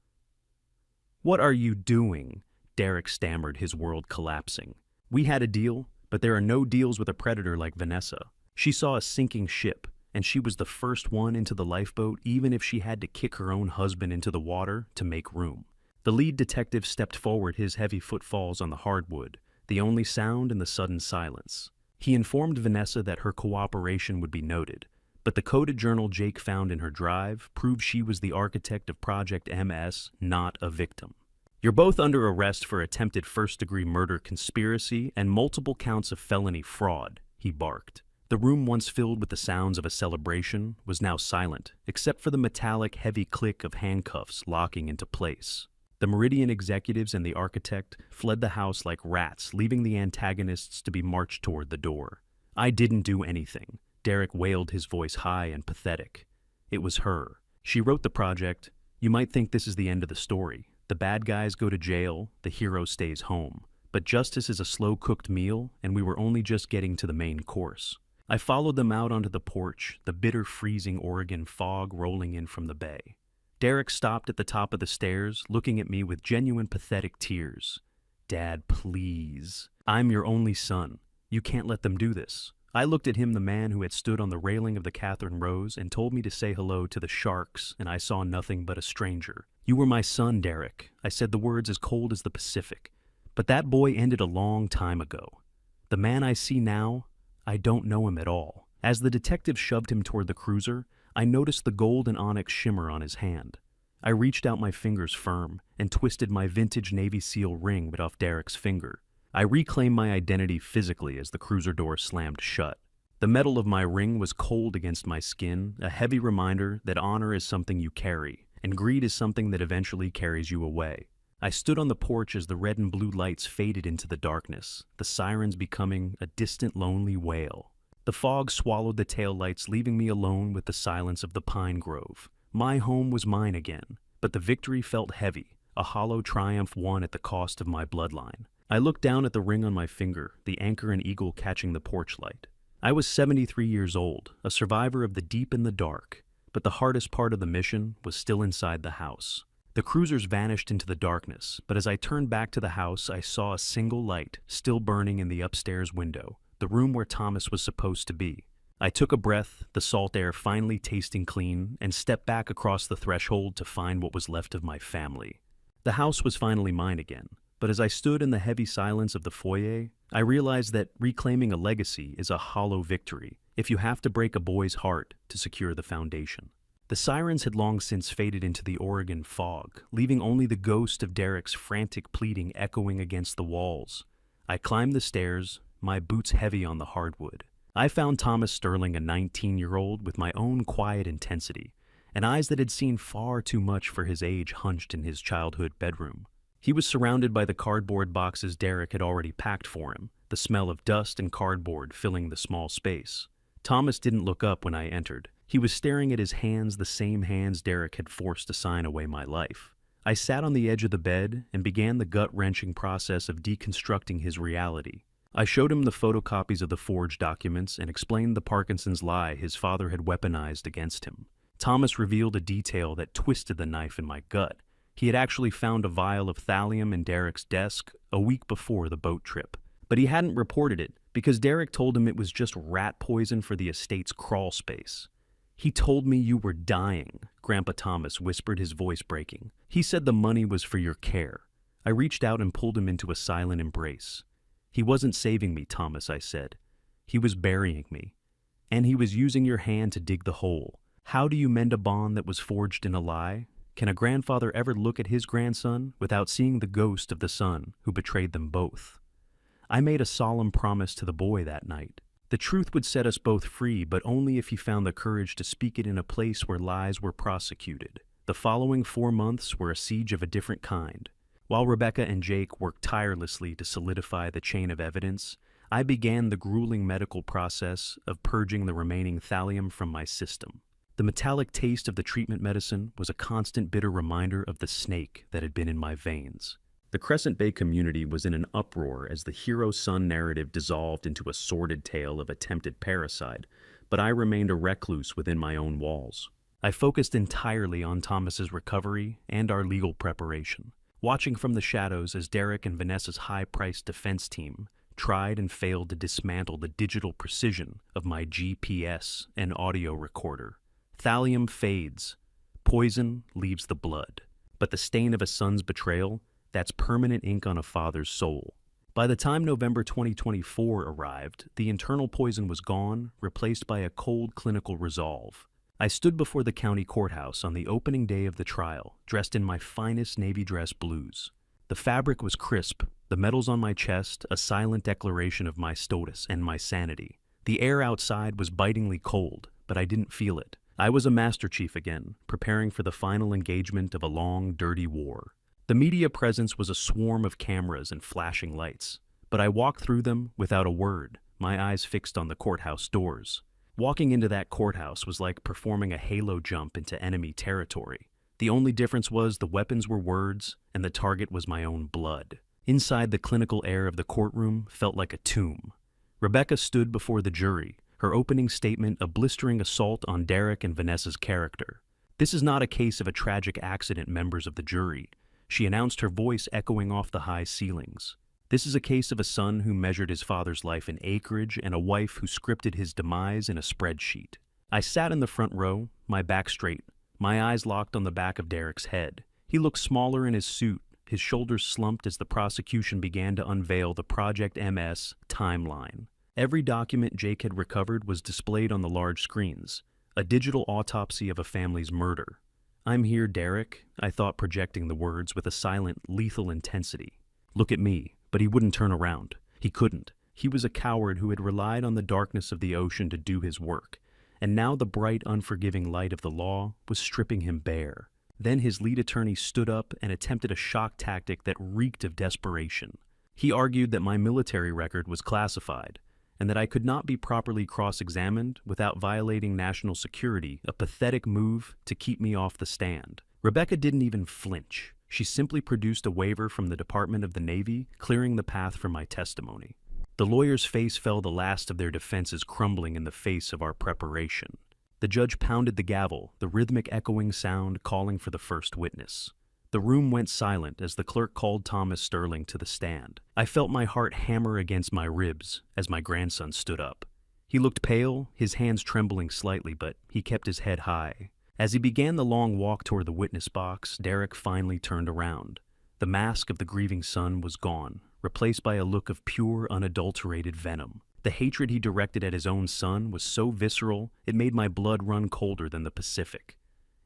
Speaker 1: "What are you doing?" Derek stammered, his world collapsing. "We had a deal, but there are no deals with a predator like Vanessa. She saw a sinking ship, and she was the first one into the lifeboat, even if she had to kick her own husband into the water to make room." The lead detective stepped forward, his heavy footfalls on the hardwood, the only sound in the sudden silence. He informed Vanessa that her cooperation would be noted, but the coded journal Jake found in her drive proved she was the architect of Project MS, not a victim. "You're both under arrest for attempted first-degree murder conspiracy and multiple counts of felony fraud," he barked. The room, once filled with the sounds of a celebration, was now silent, except for the metallic, heavy click of handcuffs locking into place. The Meridian executives and the architect fled the house like rats, leaving the antagonists to be marched toward the door. "I didn't do anything," Derek wailed, his voice high and pathetic. "It was her. She wrote the project. You might think this is the end of the story. The bad guys go to jail, the hero stays home. But justice is a slow-cooked meal, and we were only just getting to the main course. I followed them out onto the porch, the bitter freezing Oregon fog rolling in from the bay. Derek stopped at the top of the stairs, looking at me with genuine pathetic tears. "Dad, please. I'm your only son. You can't let them do this." I looked at him, the man who had stood on the railing of the Catherine Rose and told me to say hello to the sharks, and I saw nothing but a stranger. "You were my son, Derek." I said the words as cold as the Pacific. "But that boy ended a long time ago. The man I see now, I don't know him at all." As the detective shoved him toward the cruiser, I noticed the gold and onyx shimmer on his hand. I reached out my fingers firm and twisted my vintage Navy SEAL ring off Derek's finger. I reclaimed my identity physically as the cruiser door slammed shut. The metal of my ring was cold against my skin, a heavy reminder that honor is something you carry, and greed is something that eventually carries you away. I stood on the porch as the red and blue lights faded into the darkness, the sirens becoming a distant, lonely wail. The fog swallowed the taillights, leaving me alone with the silence of the pine grove. My home was mine again, but the victory felt heavy, a hollow triumph won at the cost of my bloodline. I looked down at the ring on my finger, the anchor and eagle catching the porch light. I was 73 years old, a survivor of the deep and the dark, but the hardest part of the mission was still inside the house. The cruisers vanished into the darkness, but as I turned back to the house, I saw a single light still burning in the upstairs window, the room where Thomas was supposed to be. I took a breath, the salt air finally tasting clean, and stepped back across the threshold to find what was left of my family. The house was finally mine again, but as I stood in the heavy silence of the foyer, I realized that reclaiming a legacy is a hollow victory if you have to break a boy's heart to secure the foundation. The sirens had long since faded into the Oregon fog, leaving only the ghost of Derek's frantic pleading echoing against the walls. I climbed the stairs, my boots heavy on the hardwood. I found Thomas Sterling, a 19-year-old with my own quiet intensity, and eyes that had seen far too much for his age hunched in his childhood bedroom. He was surrounded by the cardboard boxes Derek had already packed for him, the smell of dust and cardboard filling the small space. Thomas didn't look up when I entered. He was staring at his hands, the same hands Derek had forced to sign away my life. I sat on the edge of the bed and began the gut-wrenching process of deconstructing his reality. I showed him the photocopies of the forged documents and explained the Parkinson's lie his father had weaponized against him. Thomas revealed a detail that twisted the knife in my gut. He had actually found a vial of thallium in Derek's desk a week before the boat trip. But he hadn't reported it because Derek told him it was just rat poison for the estate's crawl space. "He told me you were dying," Grandpa Thomas whispered, his voice breaking. "He said the money was for your care." I reached out and pulled him into a silent embrace. "He wasn't saving me, Thomas," I said. "He was burying me. And he was using your hand to dig the hole. How do you mend a bond that was forged in a lie? Can a grandfather ever look at his grandson without seeing the ghost of the son who betrayed them both?" I made a solemn promise to the boy that night. The truth would set us both free, but only if he found the courage to speak it in a place where lies were prosecuted. The following 4 months were a siege of a different kind. While Rebecca and Jake worked tirelessly to solidify the chain of evidence, I began the grueling medical process of purging the remaining thallium from my system. The metallic taste of the treatment medicine was a constant bitter reminder of the snake that had been in my veins. The Crescent Bay community was in an uproar as the hero-son narrative dissolved into a sordid tale of attempted parricide, but I remained a recluse within my own walls. I focused entirely on Thomas's recovery and our legal preparation, watching from the shadows as Derek and Vanessa's high-priced defense team tried and failed to dismantle the digital precision of my GPS and audio recorder. Thallium fades. Poison leaves the blood. But the stain of a son's betrayal, that's permanent ink on a father's soul. By the time November 2024 arrived, the internal poison was gone, replaced by a cold clinical resolve. I stood before the county courthouse on the opening day of the trial, dressed in my finest navy dress blues. The fabric was crisp, the medals on my chest a silent declaration of my status and my sanity. The air outside was bitingly cold, but I didn't feel it. I was a Master Chief again, preparing for the final engagement of a long, dirty war. The media presence was a swarm of cameras and flashing lights, but I walked through them without a word, my eyes fixed on the courthouse doors. Walking into that courthouse was like performing a halo jump into enemy territory. The only difference was the weapons were words, and the target was my own blood. Inside, the clinical air of the courtroom felt like a tomb. Rebecca stood before the jury, her opening statement a blistering assault on Derek and Vanessa's character. "This is not a case of a tragic accident, members of the jury," she announced, her voice echoing off the high ceilings. "This is a case of a son who measured his father's life in acreage and a wife who scripted his demise in a spreadsheet." I sat in the front row, my back straight, my eyes locked on the back of Derek's head. He looked smaller in his suit, his shoulders slumped as the prosecution began to unveil the Project MS timeline. Every document Jake had recovered was displayed on the large screens, a digital autopsy of a family's murder. "I'm here, Derek," I thought, projecting the words with a silent, lethal intensity. "Look at me." But he wouldn't turn around. He couldn't. He was a coward who had relied on the darkness of the ocean to do his work, and now the bright, unforgiving light of the law was stripping him bare. Then his lead attorney stood up and attempted a shock tactic that reeked of desperation. He argued that my military record was classified, and that I could not be properly cross-examined without violating national security, a pathetic move to keep me off the stand. Rebecca didn't even flinch. She simply produced a waiver from the Department of the Navy, clearing the path for my testimony. The lawyer's face fell, the last of their defenses crumbling in the face of our preparation. The judge pounded the gavel, the rhythmic echoing sound calling for the first witness. The room went silent as the clerk called Thomas Sterling to the stand. I felt my heart hammer against my ribs as my grandson stood up. He looked pale, his hands trembling slightly, but he kept his head high. As he began the long walk toward the witness box, Derek finally turned around. The mask of the grieving son was gone, replaced by a look of pure, unadulterated venom. The hatred he directed at his own son was so visceral, it made my blood run colder than the Pacific.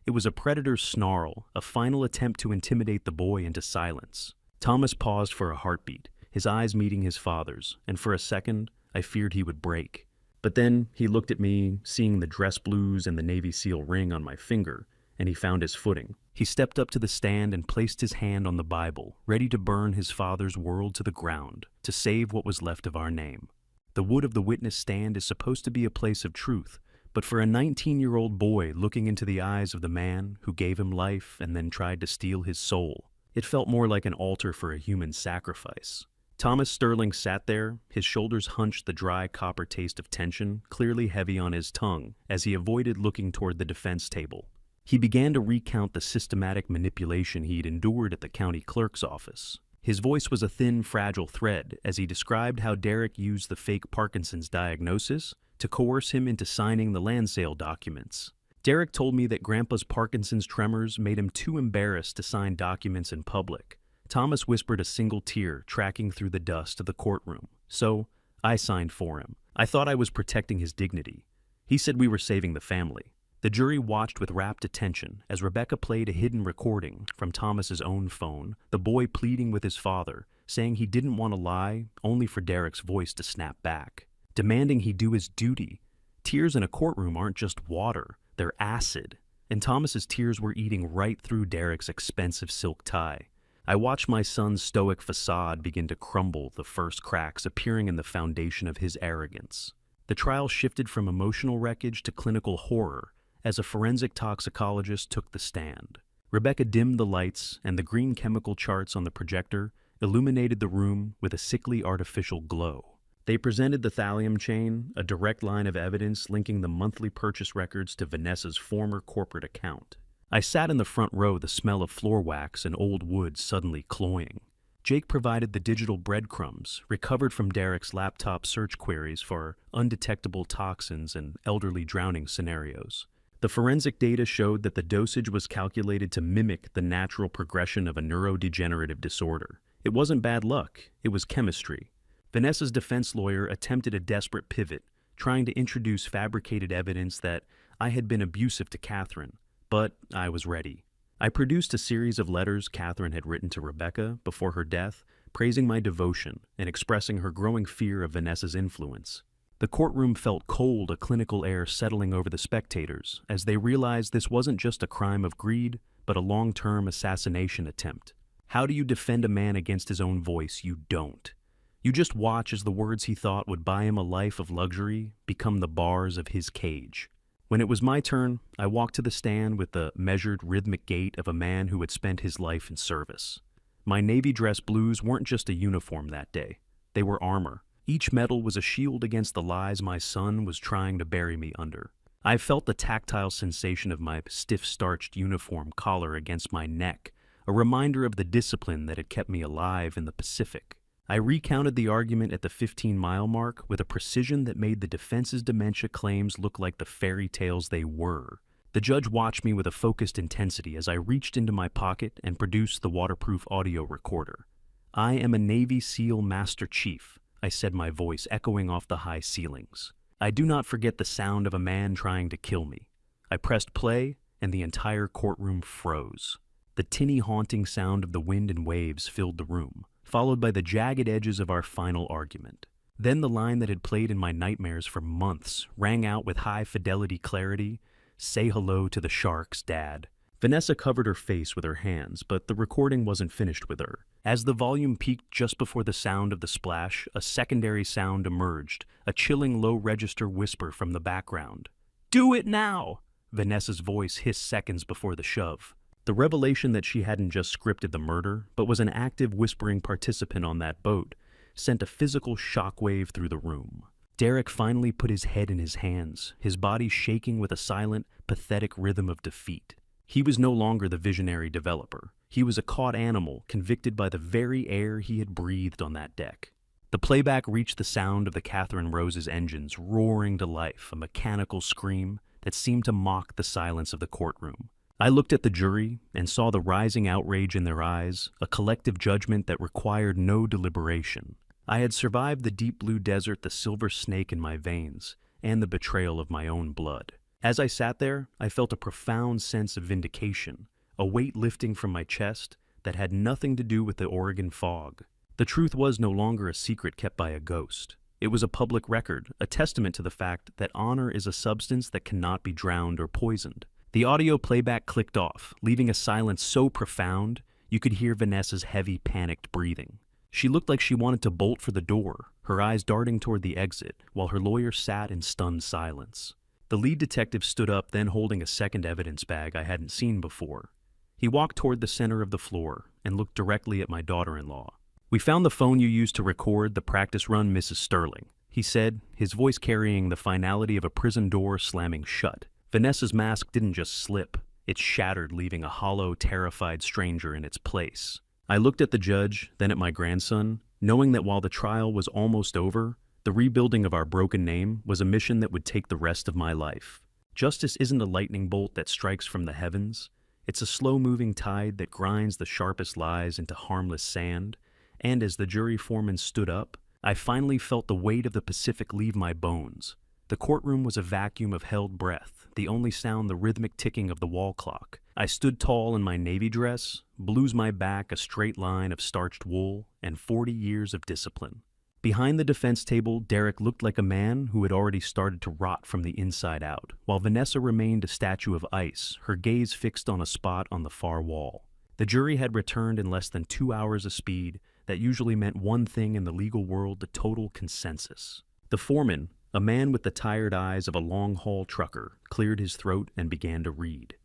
Speaker 1: It was a predator's snarl, a final attempt to intimidate the boy into silence. Thomas paused for a heartbeat, his eyes meeting his father's, and for a second, I feared he would break. But then he looked at me, seeing the dress blues and the Navy SEAL ring on my finger, and he found his footing. He stepped up to the stand and placed his hand on the Bible, ready to burn his father's world to the ground, to save what was left of our name. The wood of the witness stand is supposed to be a place of truth, but for a 19-year-old boy looking into the eyes of the man who gave him life and then tried to steal his soul, it felt more like an altar for a human sacrifice. Thomas Sterling sat there, his shoulders hunched, the dry copper taste of tension clearly heavy on his tongue as he avoided looking toward the defense table. He began to recount the systematic manipulation he'd endured at the county clerk's office. His voice was a thin, fragile thread as he described how Derek used the fake Parkinson's diagnosis to coerce him into signing the land sale documents. Derek told me that Grandpa's Parkinson's tremors made him too embarrassed to sign documents in public. Thomas whispered, a single tear tracking through the dust of the courtroom. So, I signed for him. I thought I was protecting his dignity. He said we were saving the family. The jury watched with rapt attention as Rebecca played a hidden recording from Thomas's own phone, the boy pleading with his father, saying he didn't want to lie, only for Derek's voice to snap back, demanding he do his duty. Tears in a courtroom aren't just water, they're acid. And Thomas's tears were eating right through Derek's expensive silk tie. I watched my son's stoic facade begin to crumble, the first cracks appearing in the foundation of his arrogance. The trial shifted from emotional wreckage to clinical horror as a forensic toxicologist took the stand. Rebecca dimmed the lights, and the green chemical charts on the projector illuminated the room with a sickly artificial glow. They presented the thallium chain, a direct line of evidence linking the monthly purchase records to Vanessa's former corporate account. I sat in the front row, the smell of floor wax and old wood suddenly cloying. Jake provided the digital breadcrumbs recovered from Derek's laptop search queries for undetectable toxins and elderly drowning scenarios. The forensic data showed that the dosage was calculated to mimic the natural progression of a neurodegenerative disorder. It wasn't bad luck, it was chemistry. Vanessa's defense lawyer attempted a desperate pivot, trying to introduce fabricated evidence that I had been abusive to Catherine. But I was ready. I produced a series of letters Catherine had written to Rebecca before her death, praising my devotion and expressing her growing fear of Vanessa's influence. The courtroom felt cold, a clinical air settling over the spectators as they realized this wasn't just a crime of greed, but a long-term assassination attempt. How do you defend a man against his own voice? You don't. You just watch as the words he thought would buy him a life of luxury become the bars of his cage. When it was my turn, I walked to the stand with the measured, rhythmic gait of a man who had spent his life in service. My navy dress blues weren't just a uniform that day. They were armor. Each metal was a shield against the lies my son was trying to bury me under. I felt the tactile sensation of my stiff-starched uniform collar against my neck, a reminder of the discipline that had kept me alive in the Pacific. I recounted the argument at the 15-mile mark with a precision that made the defense's dementia claims look like the fairy tales they were. The judge watched me with a focused intensity as I reached into my pocket and produced the waterproof audio recorder. "I am a Navy SEAL Master Chief," I said, my voice echoing off the high ceilings. "I do not forget the sound of a man trying to kill me." I pressed play, and the entire courtroom froze. The tinny, haunting sound of the wind and waves filled the room, followed by the jagged edges of our final argument. Then the line that had played in my nightmares for months rang out with high-fidelity clarity: "Say hello to the sharks, Dad." Vanessa covered her face with her hands, but the recording wasn't finished with her. As the volume peaked just before the sound of the splash, a secondary sound emerged, a chilling low-register whisper from the background. "Do it now!" Vanessa's voice hissed seconds before the shove. The revelation that she hadn't just scripted the murder, but was an active whispering participant on that boat, sent a physical shockwave through the room. Derek finally put his head in his hands, his body shaking with a silent, pathetic rhythm of defeat. He was no longer the visionary developer. He was a caught animal, convicted by the very air he had breathed on that deck. The playback reached the sound of the Catherine Rose's engines roaring to life, a mechanical scream that seemed to mock the silence of the courtroom. I looked at the jury and saw the rising outrage in their eyes, a collective judgment that required no deliberation. I had survived the deep blue desert, the silver snake in my veins, and the betrayal of my own blood. As I sat there, I felt a profound sense of vindication, a weight lifting from my chest that had nothing to do with the Oregon fog. The truth was no longer a secret kept by a ghost. It was a public record, a testament to the fact that honor is a substance that cannot be drowned or poisoned. The audio playback clicked off, leaving a silence so profound you could hear Vanessa's heavy, panicked breathing. She looked like she wanted to bolt for the door, her eyes darting toward the exit, while her lawyer sat in stunned silence. The lead detective stood up, then holding a second evidence bag I hadn't seen before. He walked toward the center of the floor and looked directly at my daughter-in-law. "We found the phone you used to record the practice run, Mrs. Sterling," he said, his voice carrying the finality of a prison door slamming shut. Vanessa's mask didn't just slip, it shattered, leaving a hollow, terrified stranger in its place. I looked at the judge, then at my grandson, knowing that while the trial was almost over, the rebuilding of our broken name was a mission that would take the rest of my life. Justice isn't a lightning bolt that strikes from the heavens. It's a slow-moving tide that grinds the sharpest lies into harmless sand, and as the jury foreman stood up, I finally felt the weight of the Pacific leave my bones. The courtroom was a vacuum of held breath, the only sound the rhythmic ticking of the wall clock. I stood tall in my navy dress, blues my back a straight line of starched wool, and 40 years of discipline. Behind the defense table, Derek looked like a man who had already started to rot from the inside out, while Vanessa remained a statue of ice, her gaze fixed on a spot on the far wall. The jury had returned in less than 2 hours of speed that usually meant one thing in the legal world: the total consensus. The foreman, a man with the tired eyes of a long-haul trucker, cleared his throat and began to read.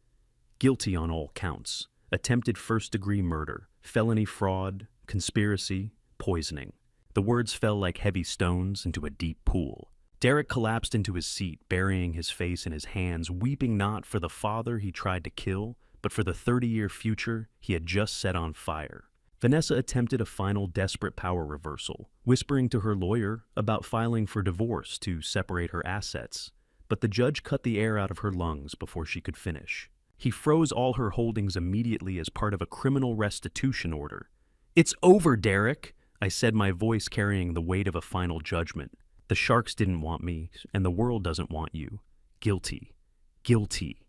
Speaker 1: Guilty on all counts: attempted first-degree murder, felony fraud, conspiracy, poisoning. The words fell like heavy stones into a deep pool. Derek collapsed into his seat, burying his face in his hands, weeping not for the father he tried to kill, but for the 30-year future he had just set on fire. Vanessa attempted a final desperate power reversal, whispering to her lawyer about filing for divorce to separate her assets, but the judge cut the air out of her lungs before she could finish. He froze all her holdings immediately as part of a criminal restitution order. "It's over, Derek," I said, my voice carrying the weight of a final judgment. "The sharks didn't want me, and the world doesn't want you. Guilty. Guilty.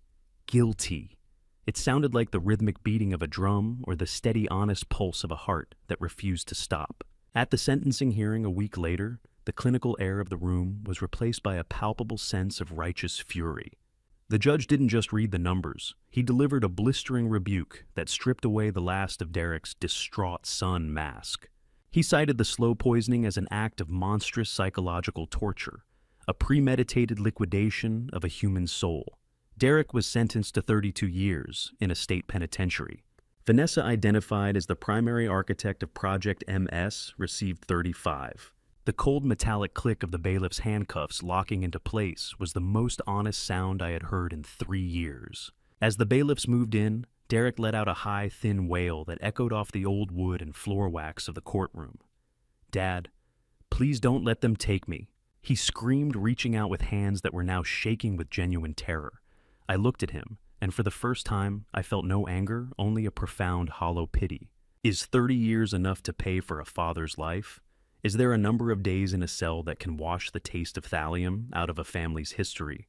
Speaker 1: Guilty." It sounded like the rhythmic beating of a drum or the steady, honest pulse of a heart that refused to stop. At the sentencing hearing a week later, the clinical air of the room was replaced by a palpable sense of righteous fury. The judge didn't just read the numbers. He delivered a blistering rebuke that stripped away the last of Derek's distraught son mask. He cited the slow poisoning as an act of monstrous psychological torture, a premeditated liquidation of a human soul. Derek was sentenced to 32 years in a state penitentiary. Vanessa, identified as the primary architect of Project MS, received 35. The cold metallic click of the bailiff's handcuffs locking into place was the most honest sound I had heard in 3 years. As the bailiffs moved in, Derek let out a high, thin wail that echoed off the old wood and floor wax of the courtroom. "Dad, please don't let them take me," he screamed, reaching out with hands that were now shaking with genuine terror. I looked at him, and for the first time, I felt no anger, only a profound, hollow pity. Is 30 years enough to pay for a father's life? Is there a number of days in a cell that can wash the taste of thallium out of a family's history?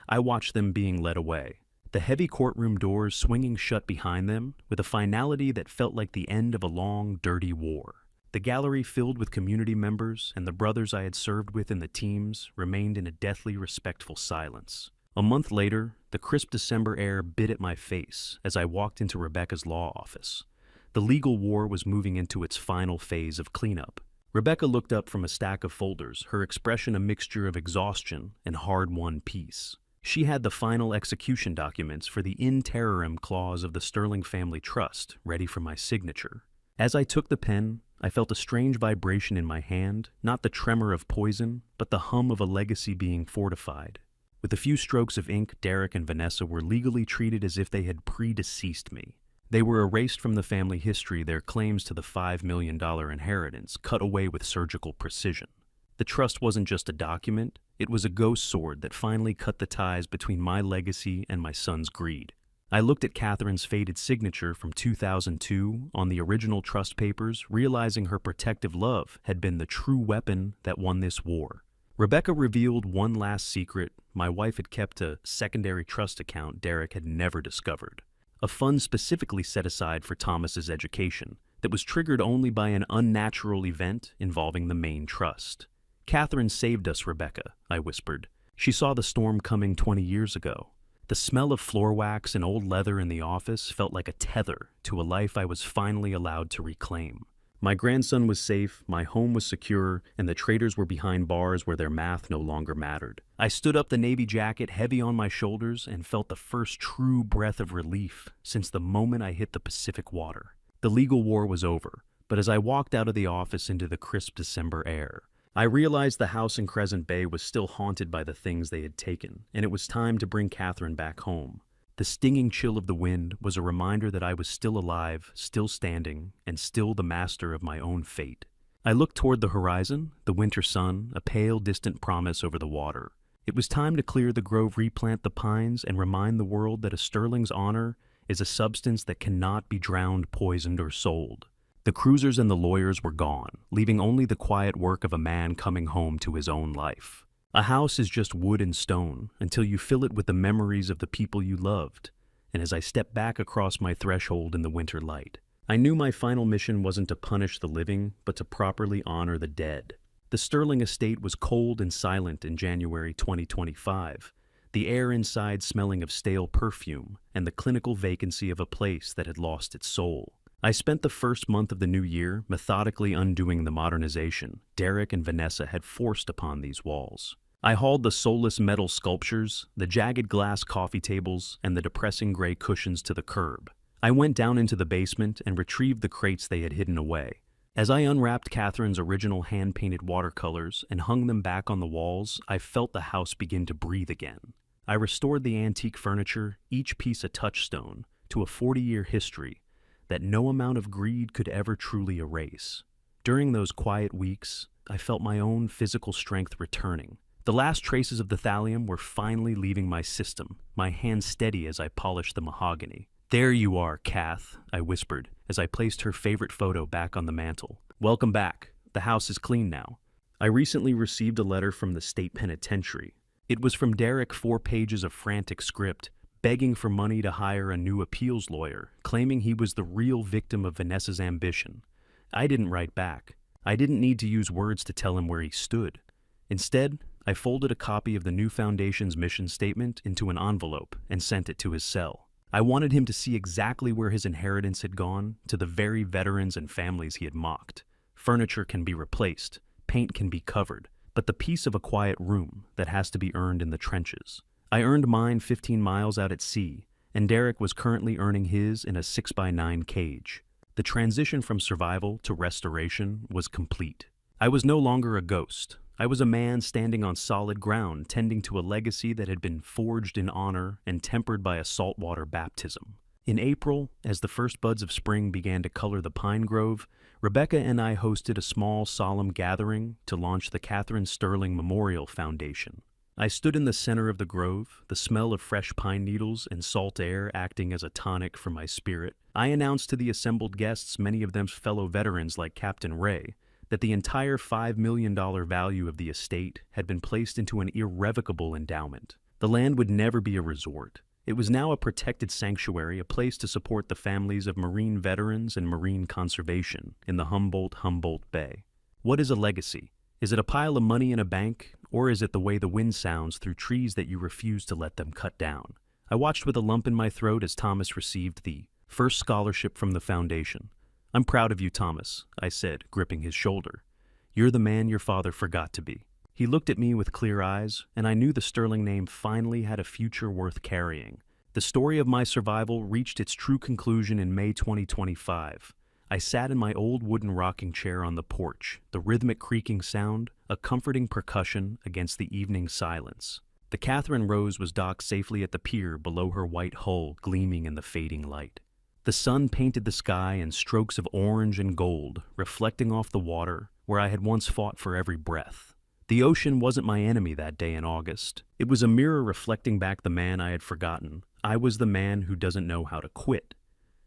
Speaker 1: I watched them being led away, the heavy courtroom doors swinging shut behind them with a finality that felt like the end of a long, dirty war. The gallery filled with community members and the brothers I had served with in the teams remained in a deathly respectful silence. A month later, the crisp December air bit at my face as I walked into Rebecca's law office. The legal war was moving into its final phase of cleanup. Rebecca looked up from a stack of folders, her expression a mixture of exhaustion and hard-won peace. She had the final execution documents for the in terrorem clause of the Sterling Family Trust ready for my signature. As I took the pen, I felt a strange vibration in my hand, not the tremor of poison, but the hum of a legacy being fortified. With a few strokes of ink, Derek and Vanessa were legally treated as if they had predeceased me. They were erased from the family history, their claims to the $5 million inheritance cut away with surgical precision. The trust wasn't just a document, it was a ghost sword that finally cut the ties between my legacy and my son's greed. I looked at Catherine's faded signature from 2002 on the original trust papers, realizing her protective love had been the true weapon that won this war. Rebecca revealed one last secret: my wife had kept a secondary trust account Derek had never discovered. A fund specifically set aside for Thomas's education that was triggered only by an unnatural event involving the main trust. "Catherine saved us, Rebecca," I whispered. "She saw the storm coming 20 years ago." The smell of floor wax and old leather in the office felt like a tether to a life I was finally allowed to reclaim. My grandson was safe, my home was secure, and the traitors were behind bars where their math no longer mattered. I stood up, the navy jacket heavy on my shoulders, and felt the first true breath of relief since the moment I hit the Pacific water. The legal war was over, but as I walked out of the office into the crisp December air, I realized the house in Crescent Bay was still haunted by the things they had taken, and it was time to bring Catherine back home. The stinging chill of the wind was a reminder that I was still alive, still standing, and still the master of my own fate. I looked toward the horizon, the winter sun, a pale, distant promise over the water. It was time to clear the grove, replant the pines, and remind the world that a Sterling's honor is a substance that cannot be drowned, poisoned, or sold. The cruisers and the lawyers were gone, leaving only the quiet work of a man coming home to his own life. A house is just wood and stone until you fill it with the memories of the people you loved. And as I stepped back across my threshold in the winter light, I knew my final mission wasn't to punish the living, but to properly honor the dead. The Sterling estate was cold and silent in January 2025, the air inside smelling of stale perfume and the clinical vacancy of a place that had lost its soul. I spent the first month of the new year methodically undoing the modernization Derek and Vanessa had forced upon these walls. I hauled the soulless metal sculptures, the jagged glass coffee tables, and the depressing gray cushions to the curb. I went down into the basement and retrieved the crates they had hidden away. As I unwrapped Catherine's original hand-painted watercolors and hung them back on the walls, I felt the house begin to breathe again. I restored the antique furniture, each piece a touchstone, to a 40-year history that no amount of greed could ever truly erase. During those quiet weeks, I felt my own physical strength returning. The last traces of the thallium were finally leaving my system, my hands steady as I polished the mahogany. "There you are, Kath," I whispered as I placed her favorite photo back on the mantel. "Welcome back. The house is clean now." I recently received a letter from the state penitentiary. It was from Derek, 4 pages of frantic script, begging for money to hire a new appeals lawyer, claiming he was the real victim of Vanessa's ambition. I didn't write back. I didn't need to use words to tell him where he stood. Instead, I folded a copy of the new foundation's mission statement into an envelope and sent it to his cell. I wanted him to see exactly where his inheritance had gone, to the very veterans and families he had mocked. Furniture can be replaced, paint can be covered, but the peace of a quiet room that has to be earned in the trenches. I earned mine 15 miles out at sea, and Derek was currently earning his in a 6x9 cage. The transition from survival to restoration was complete. I was no longer a ghost. I was a man standing on solid ground, tending to a legacy that had been forged in honor and tempered by a saltwater baptism. In April, as the first buds of spring began to color the pine grove, Rebecca and I hosted a small, solemn gathering to launch the Catherine Sterling Memorial Foundation. I stood in the center of the grove, the smell of fresh pine needles and salt air acting as a tonic for my spirit. I announced to the assembled guests, many of them fellow veterans like Captain Ray, that the entire $5 million value of the estate had been placed into an irrevocable endowment. The land would never be a resort. It was now a protected sanctuary, a place to support the families of Marine veterans and marine conservation in the Humboldt Bay. What is a legacy? Is it a pile of money in a bank, or is it the way the wind sounds through trees that you refuse to let them cut down? I watched with a lump in my throat as Thomas received the first scholarship from the foundation. "I'm proud of you, Thomas," I said, gripping his shoulder. "You're the man your father forgot to be." He looked at me with clear eyes, and I knew the Sterling name finally had a future worth carrying. The story of my survival reached its true conclusion in May 2025. I sat in my old wooden rocking chair on the porch, the rhythmic creaking sound, a comforting percussion against the evening silence. The Catherine Rose was docked safely at the pier below her white hull gleaming in the fading light. The sun painted the sky in strokes of orange and gold, reflecting off the water where I had once fought for every breath. The ocean wasn't my enemy that day in August. It was a mirror reflecting back the man I had forgotten. I was the man who doesn't know how to quit.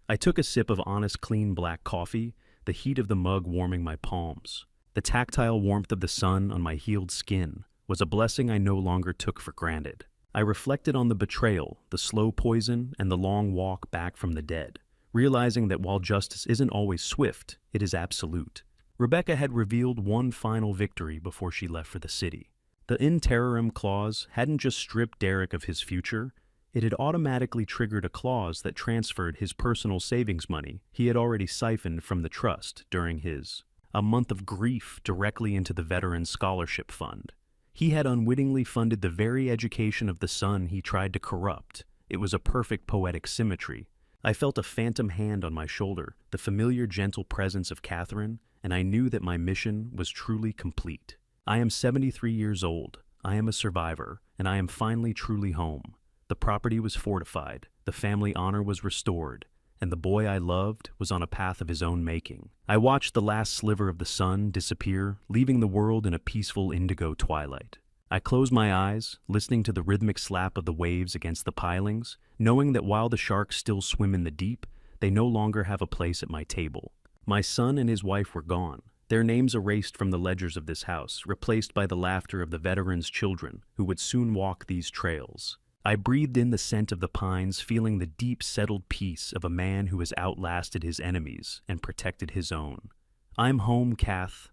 Speaker 1: I took a sip of honest, clean black coffee, the heat of the mug warming my palms. The tactile warmth of the sun on my healed skin was a blessing I no longer took for granted. I reflected on the betrayal, the slow poison, and the long walk back from the dead, realizing that while justice isn't always swift, it is absolute. Rebecca had revealed one final victory before she left for the city. The in terrorem clause hadn't just stripped Derek of his future, it had automatically triggered a clause that transferred his personal savings money he had already siphoned from the trust during his a month of grief directly into the Veterans Scholarship Fund. He had unwittingly funded the very education of the son he tried to corrupt. It was a perfect poetic symmetry. I felt a phantom hand on my shoulder, the familiar gentle presence of Catherine, and I knew that my mission was truly complete. I am 73 years old, I am a survivor, and I am finally truly home. The property was fortified, the family honor was restored, and the boy I loved was on a path of his own making. I watched the last sliver of the sun disappear, leaving the world in a peaceful indigo twilight. I closed my eyes, listening to the rhythmic slap of the waves against the pilings, knowing that while the sharks still swim in the deep, they no longer have a place at my table. My son and his wife were gone, their names erased from the ledgers of this house, replaced by the laughter of the veterans' children who would soon walk these trails. I breathed in the scent of the pines, feeling the deep, settled peace of a man who has outlasted his enemies and protected his own. "I'm home, Kath,"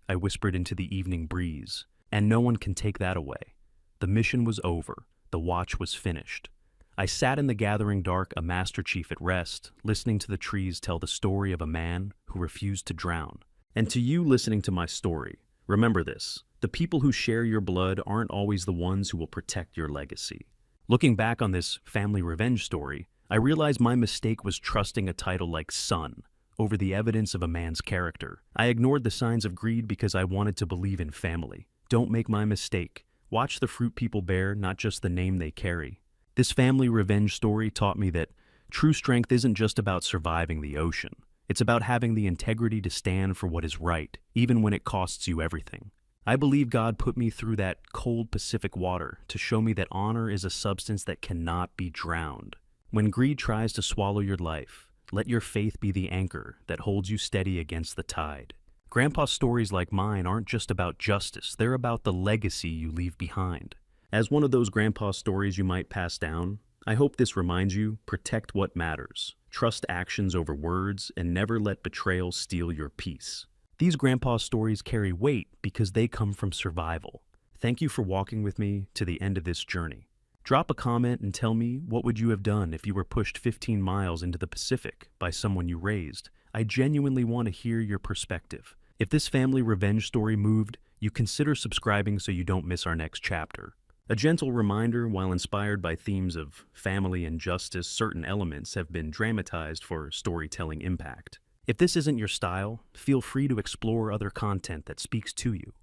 Speaker 1: I whispered into the evening breeze, "and no one can take that away." The mission was over. The watch was finished. I sat in the gathering dark, a Master Chief at rest, listening to the trees tell the story of a man who refused to drown. And to you listening to my story, remember this: the people who share your blood aren't always the ones who will protect your legacy. Looking back on this family revenge story, I realized my mistake was trusting a title like son over the evidence of a man's character. I ignored the signs of greed because I wanted to believe in family. Don't make my mistake. Watch the fruit people bear, not just the name they carry. This family revenge story taught me that true strength isn't just about surviving the ocean. It's about having the integrity to stand for what is right, even when it costs you everything. I believe God put me through that cold Pacific water to show me that honor is a substance that cannot be drowned. When greed tries to swallow your life, let your faith be the anchor that holds you steady against the tide. Grandpa's stories like mine aren't just about justice, they're about the legacy you leave behind. As one of those grandpa stories you might pass down, I hope this reminds you, protect what matters. Trust actions over words, and never let betrayal steal your peace. These grandpa stories carry weight because they come from survival. Thank you for walking with me to the end of this journey. Drop a comment and tell me, what would you have done if you were pushed 15 miles into the Pacific by someone you raised? I genuinely want to hear your perspective. If this family revenge story moved you, consider subscribing so you don't miss our next chapter. A gentle reminder, while inspired by themes of family and justice, certain elements have been dramatized for storytelling impact. If this isn't your style, feel free to explore other content that speaks to you.